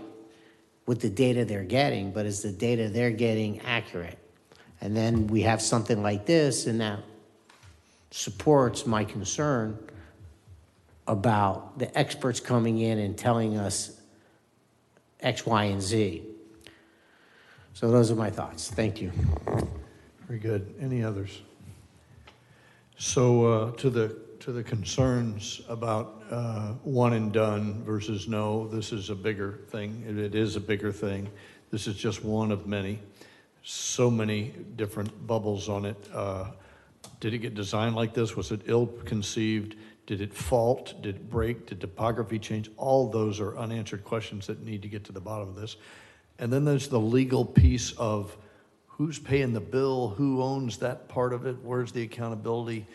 [SPEAKER 2] with the data they're getting, but is the data they're getting accurate? And then we have something like this, and that supports my concern about the experts coming in and telling us X, Y, and Z. So those are my thoughts. Thank you.
[SPEAKER 1] Very good. Any others? So to the concerns about one and done versus no, this is a bigger thing. It is a bigger thing. This is just one of many. So many different bubbles on it. Did it get designed like this? Was it ill-conceived? Did it fault? Did it break? Did topography change? All those are unanswered questions that need to get to the bottom of this. And then there's the legal piece of who's paying the bill, who owns that part of it, where's the accountability?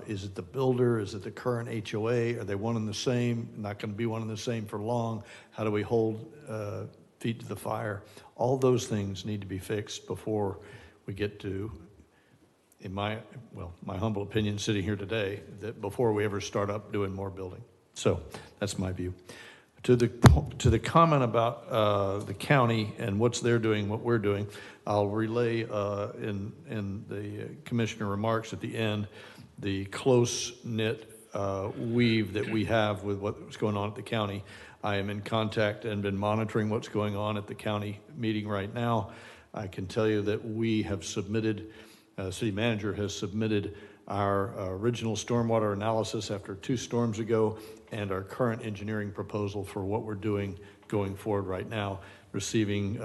[SPEAKER 1] Is it the builder? Is it the current HOA? Are they one and the same? Not going to be one and the same for long. How do we hold feet to the fire? All those things need to be fixed before we get to, in my humble opinion, sitting here today, that before we ever start up doing more building. So that's my view. To the comment about the county and what's they're doing, what we're doing, I'll relay in the commissioner remarks at the end the close-knit weave that we have with what's going on at the county. I am in contact and been monitoring what's going on at the county meeting right now. I can tell you that we have submitted city manager has submitted our original stormwater analysis after 2 storms ago and our current engineering proposal for what we're doing going forward right now, receiving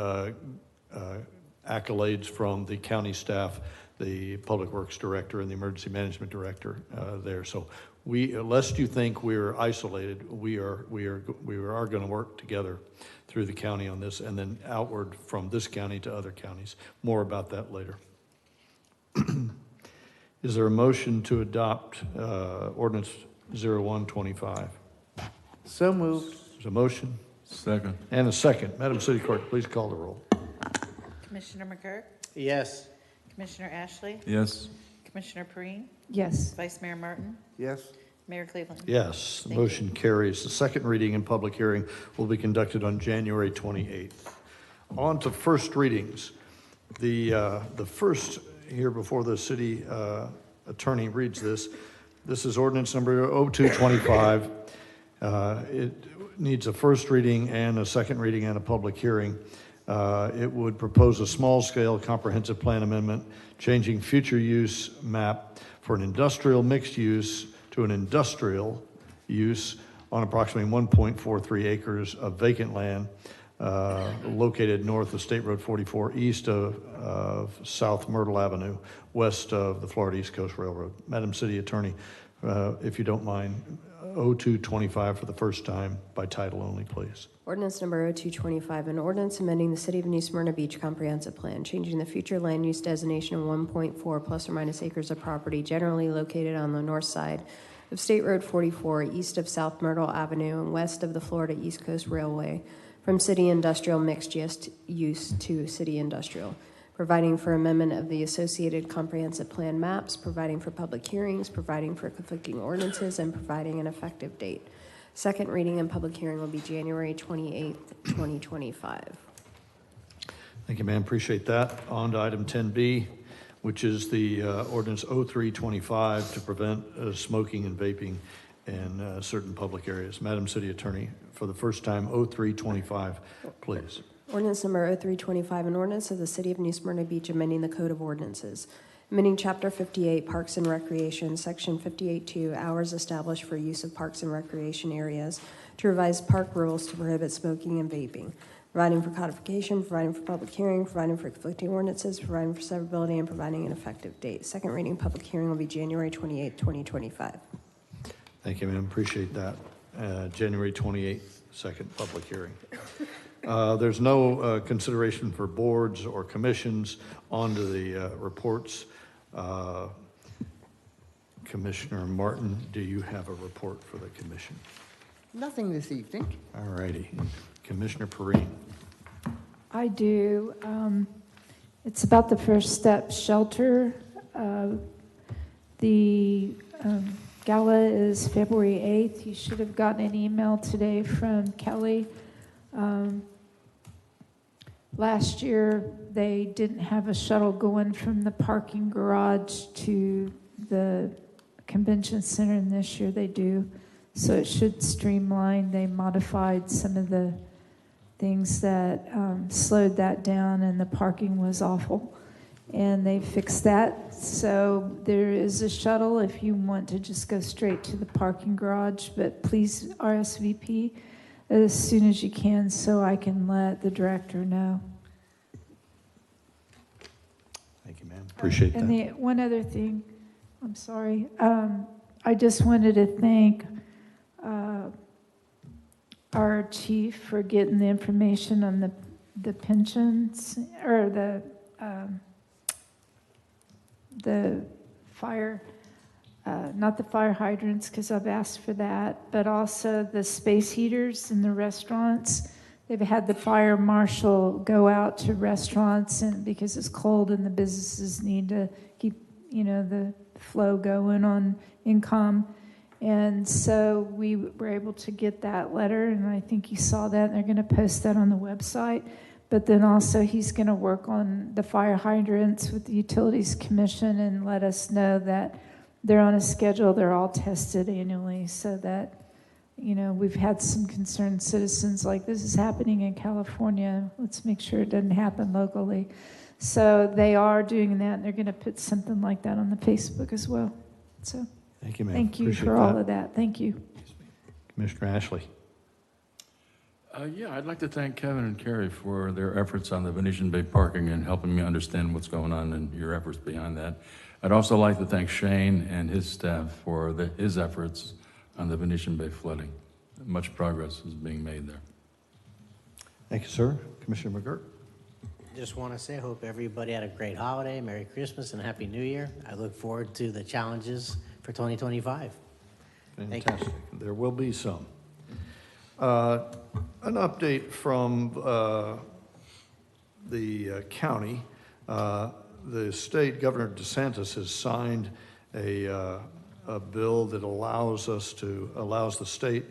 [SPEAKER 1] accolades from the county staff, the public works director, and the emergency management director there. So lest you think we're isolated, we are going to work together through the county on this, and then outward from this county to other counties. More about that later. Is there a motion to adopt ordinance 0125?
[SPEAKER 8] So moved.
[SPEAKER 1] There's a motion.
[SPEAKER 4] Second.
[SPEAKER 1] And a second. Madam City Clerk, please call the roll.
[SPEAKER 5] Commissioner McGurk?
[SPEAKER 2] Yes.
[SPEAKER 5] Commissioner Ashley?
[SPEAKER 4] Yes.
[SPEAKER 5] Commissioner Perine?
[SPEAKER 23] Yes.
[SPEAKER 5] Vice Mayor Martin?
[SPEAKER 8] Yes.
[SPEAKER 5] Mayor Cleveland?
[SPEAKER 1] Yes, the
[SPEAKER 5] Thank you.
[SPEAKER 1] motion carries. The second reading and public hearing will be conducted on January 28th. On to first readings. The first here before the city attorney reads this is ordinance number 0225. It needs a first reading and a second reading and a public hearing. It would propose a small-scale comprehensive plan amendment, changing future use map for an industrial mixed use to an industrial use on approximately 1.43 acres of vacant land located north of State Road 44, east of South Myrtle Avenue, west of the Florida East Coast Railroad. Madam City Attorney, if you don't mind, 0225 for the first time by title only, please.
[SPEAKER 9] Ordinance number 0225, an ordinance amending the City of New Smyrna Beach Comprehensive Plan, changing the future land use designation of 1.4 plus or minus acres of property generally located on the north side of State Road 44, east of South Myrtle Avenue, and west of the Florida East Coast Railway, from city industrial mixed use to city industrial, providing for amendment of the associated comprehensive plan maps, providing for public hearings, providing for conflicting ordinances, and providing an effective date. Second reading and public hearing will be January 28th, 2025.
[SPEAKER 1] Thank you, ma'am. Appreciate that. On to item 10B, which is the ordinance 0325 to prevent smoking and vaping in certain public areas. Madam City Attorney, for the first time, 0325, please.
[SPEAKER 9] Ordinance number 0325, an ordinance of the City of New Smyrna Beach amending the Code of Ordinances. Amending Chapter 58, Parks and Recreation, Section 58.2, hours established for use of parks and recreation areas, to revise park rules to prohibit smoking and vaping, providing for codification, providing for public hearing, providing for conflicting ordinances, providing for severability, and providing an effective date. Second reading, public hearing will be January 28th, 2025.
[SPEAKER 1] Thank you, ma'am. Appreciate that. January 28th, second public hearing. There's no consideration for boards or commissions. On to the reports. Commissioner Martin, do you have a report for the commission?
[SPEAKER 8] Nothing this evening.
[SPEAKER 1] All righty. Commissioner Perine.
[SPEAKER 23] I do. It's about the First Step Shelter. The gala is February 8th. You should have gotten an email today from Kelly. Last year, they didn't have a shuttle going from the parking garage to the convention center, and this year they do. So it should streamline. They modified some of the things that slowed that down, and the parking was awful. And they fixed that. So there is a shuttle if you want to just go straight to the parking garage, but please RSVP as soon as you can so I can let the director know.
[SPEAKER 1] Thank you, ma'am. Appreciate that.
[SPEAKER 23] And the one other thing, I'm sorry, I just wanted to thank our chief for getting the information on the pensions, or the fire, not the fire hydrants, because I've asked for that, but also the space heaters in the restaurants. They've had the fire marshal go out to restaurants, and because it's cold and the businesses need to keep, the flow going on income. And so we were able to get that letter, and I think you saw that, and they're going to post that on the website. But then also he's going to work on the fire hydrants with the Utilities Commission and let us know that they're on a schedule. They're all tested annually, so that we've had some concerned citizens like this is happening in California. Let's make sure it doesn't happen locally. So they are doing that, and they're going to put something like that on the Facebook as well. So
[SPEAKER 1] Thank you, ma'am.
[SPEAKER 23] thank you
[SPEAKER 1] Appreciate
[SPEAKER 23] for all
[SPEAKER 1] that.
[SPEAKER 23] of that. Thank you.
[SPEAKER 1] Commissioner Ashley.
[SPEAKER 4] Yeah, I'd like to thank Kevin and Carrie for their efforts on the Venetian Bay parking and helping me understand what's going on and your efforts behind that. I'd also like to thank Shane and his staff for his efforts on the Venetian Bay flooding. Much progress is being made there.
[SPEAKER 1] Thank you, sir. Commissioner McGirt.
[SPEAKER 2] Just want to say, hope everybody had a great holiday, Merry Christmas, and Happy New Year. I look forward to the challenges for 2025. Thank you.
[SPEAKER 1] Fantastic. There will be some. An update from the county. The state, Governor DeSantis has signed a bill that allows the state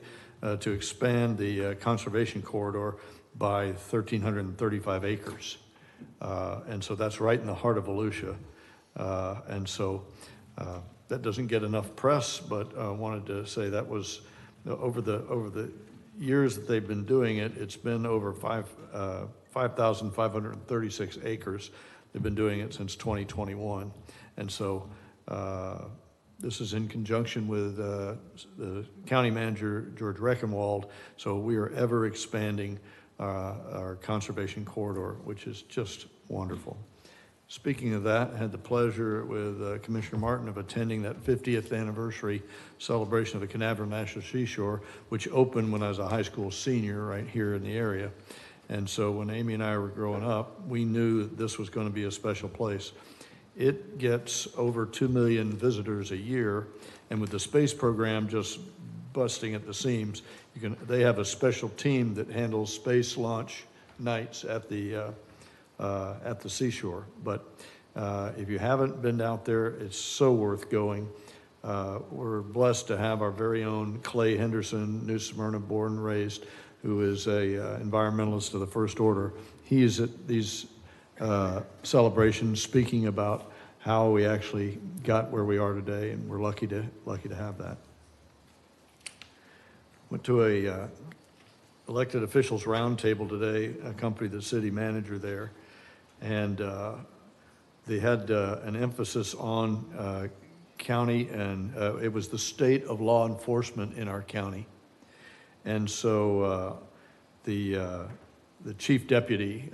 [SPEAKER 1] to expand the conservation corridor by 1,335 acres. And so that's right in the heart of Volusia. And so that doesn't get enough press, but I wanted to say that was over the years that they've been doing it, it's been over 5,536 acres. They've been doing it since 2021. And so this is in conjunction with the county manager, George Reckenwald. So we are ever expanding our conservation corridor, which is just wonderful. Speaking of that, I had the pleasure with Commissioner Martin of attending that 50th anniversary celebration of the Canaveral National Seashore, which opened when I was a high school senior right here in the area. And so when Amy and I were growing up, we knew that this was going to be a special place. It gets over 2 million visitors a year, and with the space program just busting at the seams, they have a special team that handles space launch nights at the seashore. But if you haven't been out there, it's so worth going. We're blessed to have our very own Clay Henderson, New Smyrna born and raised, who is a environmentalist of the first order. He is at these celebrations speaking about how we actually got where we are today, and we're lucky to have that. Went to a elected officials roundtable today, accompanied the city manager there, and they had an emphasis on county, and it was the state of law enforcement in our county. And so the chief deputy,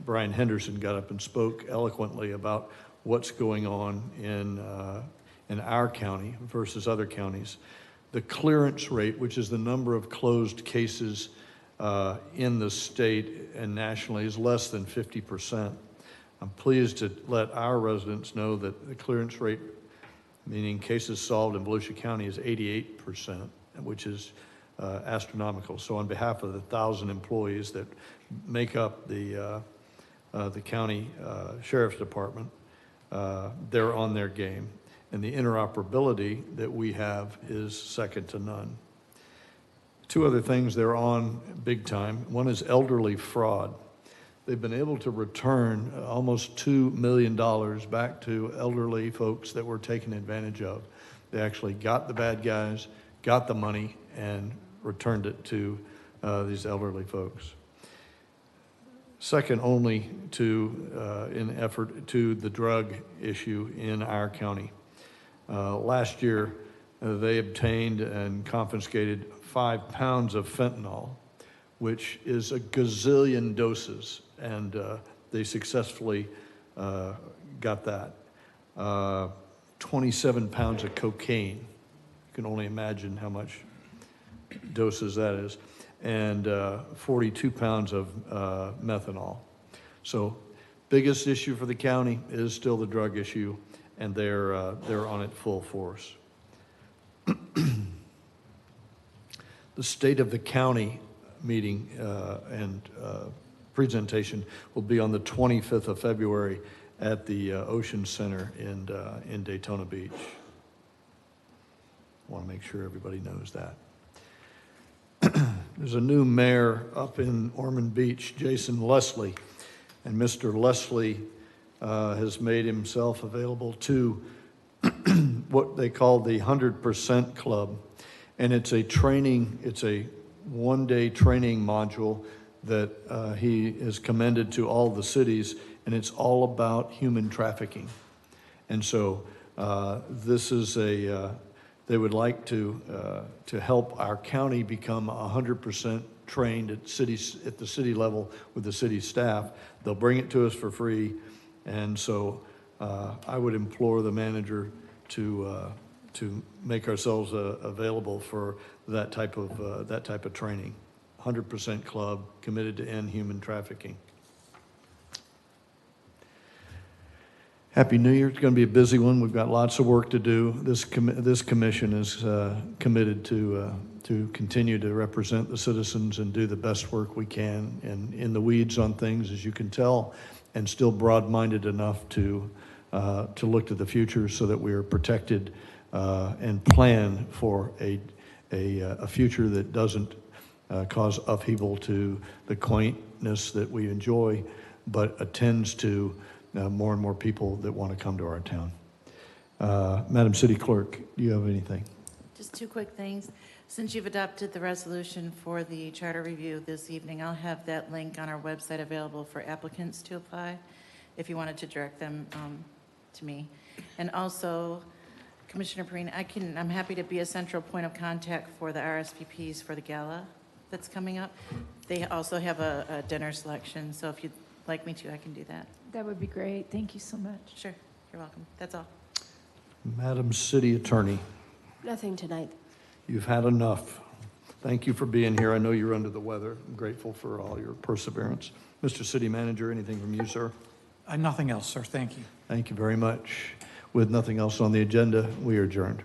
[SPEAKER 1] Brian Henderson, got up and spoke eloquently about what's going on in our county versus other counties. The clearance rate, which is the number of closed cases in the state and nationally, is less than 50%. I'm pleased to let our residents know that the clearance rate, meaning cases solved in Volusia County, is 88%, which is astronomical. So on behalf of the 1,000 employees that make up the county sheriff's department, they're on their game. And the interoperability that we have is second to none. Two other things they're on big time. One is elderly fraud. They've been able to return almost $2 million back to elderly folks that were taken advantage of. They actually got the bad guys, got the money, and returned it to these elderly folks. Second only in effort to the drug issue in our county. Last year, they obtained and confiscated 5 pounds of fentanyl, which is a gazillion doses, and they successfully got that. 27 pounds of cocaine. You can only imagine how much doses that is. And 42 pounds of methanol. So biggest issue for the county is still the drug issue, and they're on it full force. The State of the County meeting and presentation will be on the 25th of February at the Ocean Center in Daytona Beach. I want to make sure everybody knows that. There's a new mayor up in Ormond Beach, Jason Leslie, and Mr. Leslie has made himself available to what they call the 100% Club. And it's a training, it's a one-day training module that he is commended to all the cities, and it's all about human trafficking. And so this is they would like to help our county become 100% trained at the city level with the city staff. They'll bring it to us for free, and so I would implore the manager to make ourselves available for that type of training. 100% club committed to end human trafficking. Happy New Year. It's going to be a busy one. We've got lots of work to do. This commission is committed to continue to represent the citizens and do the best work we can, and in the weeds on things, as you can tell, and still broad-minded enough to look to the future so that we are protected and plan for a future that doesn't cause upheaval to the quaintness that we enjoy, but attends to more and more people that want to come to our town. Madam City Clerk, do you have anything?
[SPEAKER 5] Just two quick things. Since you've adopted the resolution for the charter review this evening, I'll have that link on our website available for applicants to apply, if you wanted to direct them to me. And also, Commissioner Perrine, I'm happy to be a central point of contact for the RSVPs for the gala that's coming up. They also have a dinner selection, so if you'd like me to, I can do that.
[SPEAKER 23] That would be great. Thank you so much.
[SPEAKER 5] Sure, you're welcome. That's all.
[SPEAKER 1] Madam City Attorney,
[SPEAKER 9] Nothing tonight.
[SPEAKER 1] you've had enough. Thank you for being here. I know you're under the weather. I'm grateful for all your perseverance. Mr. City Manager, anything from you, sir?
[SPEAKER 21] Nothing else, sir. Thank you.
[SPEAKER 1] Thank you very much. With nothing else on the agenda, we are adjourned.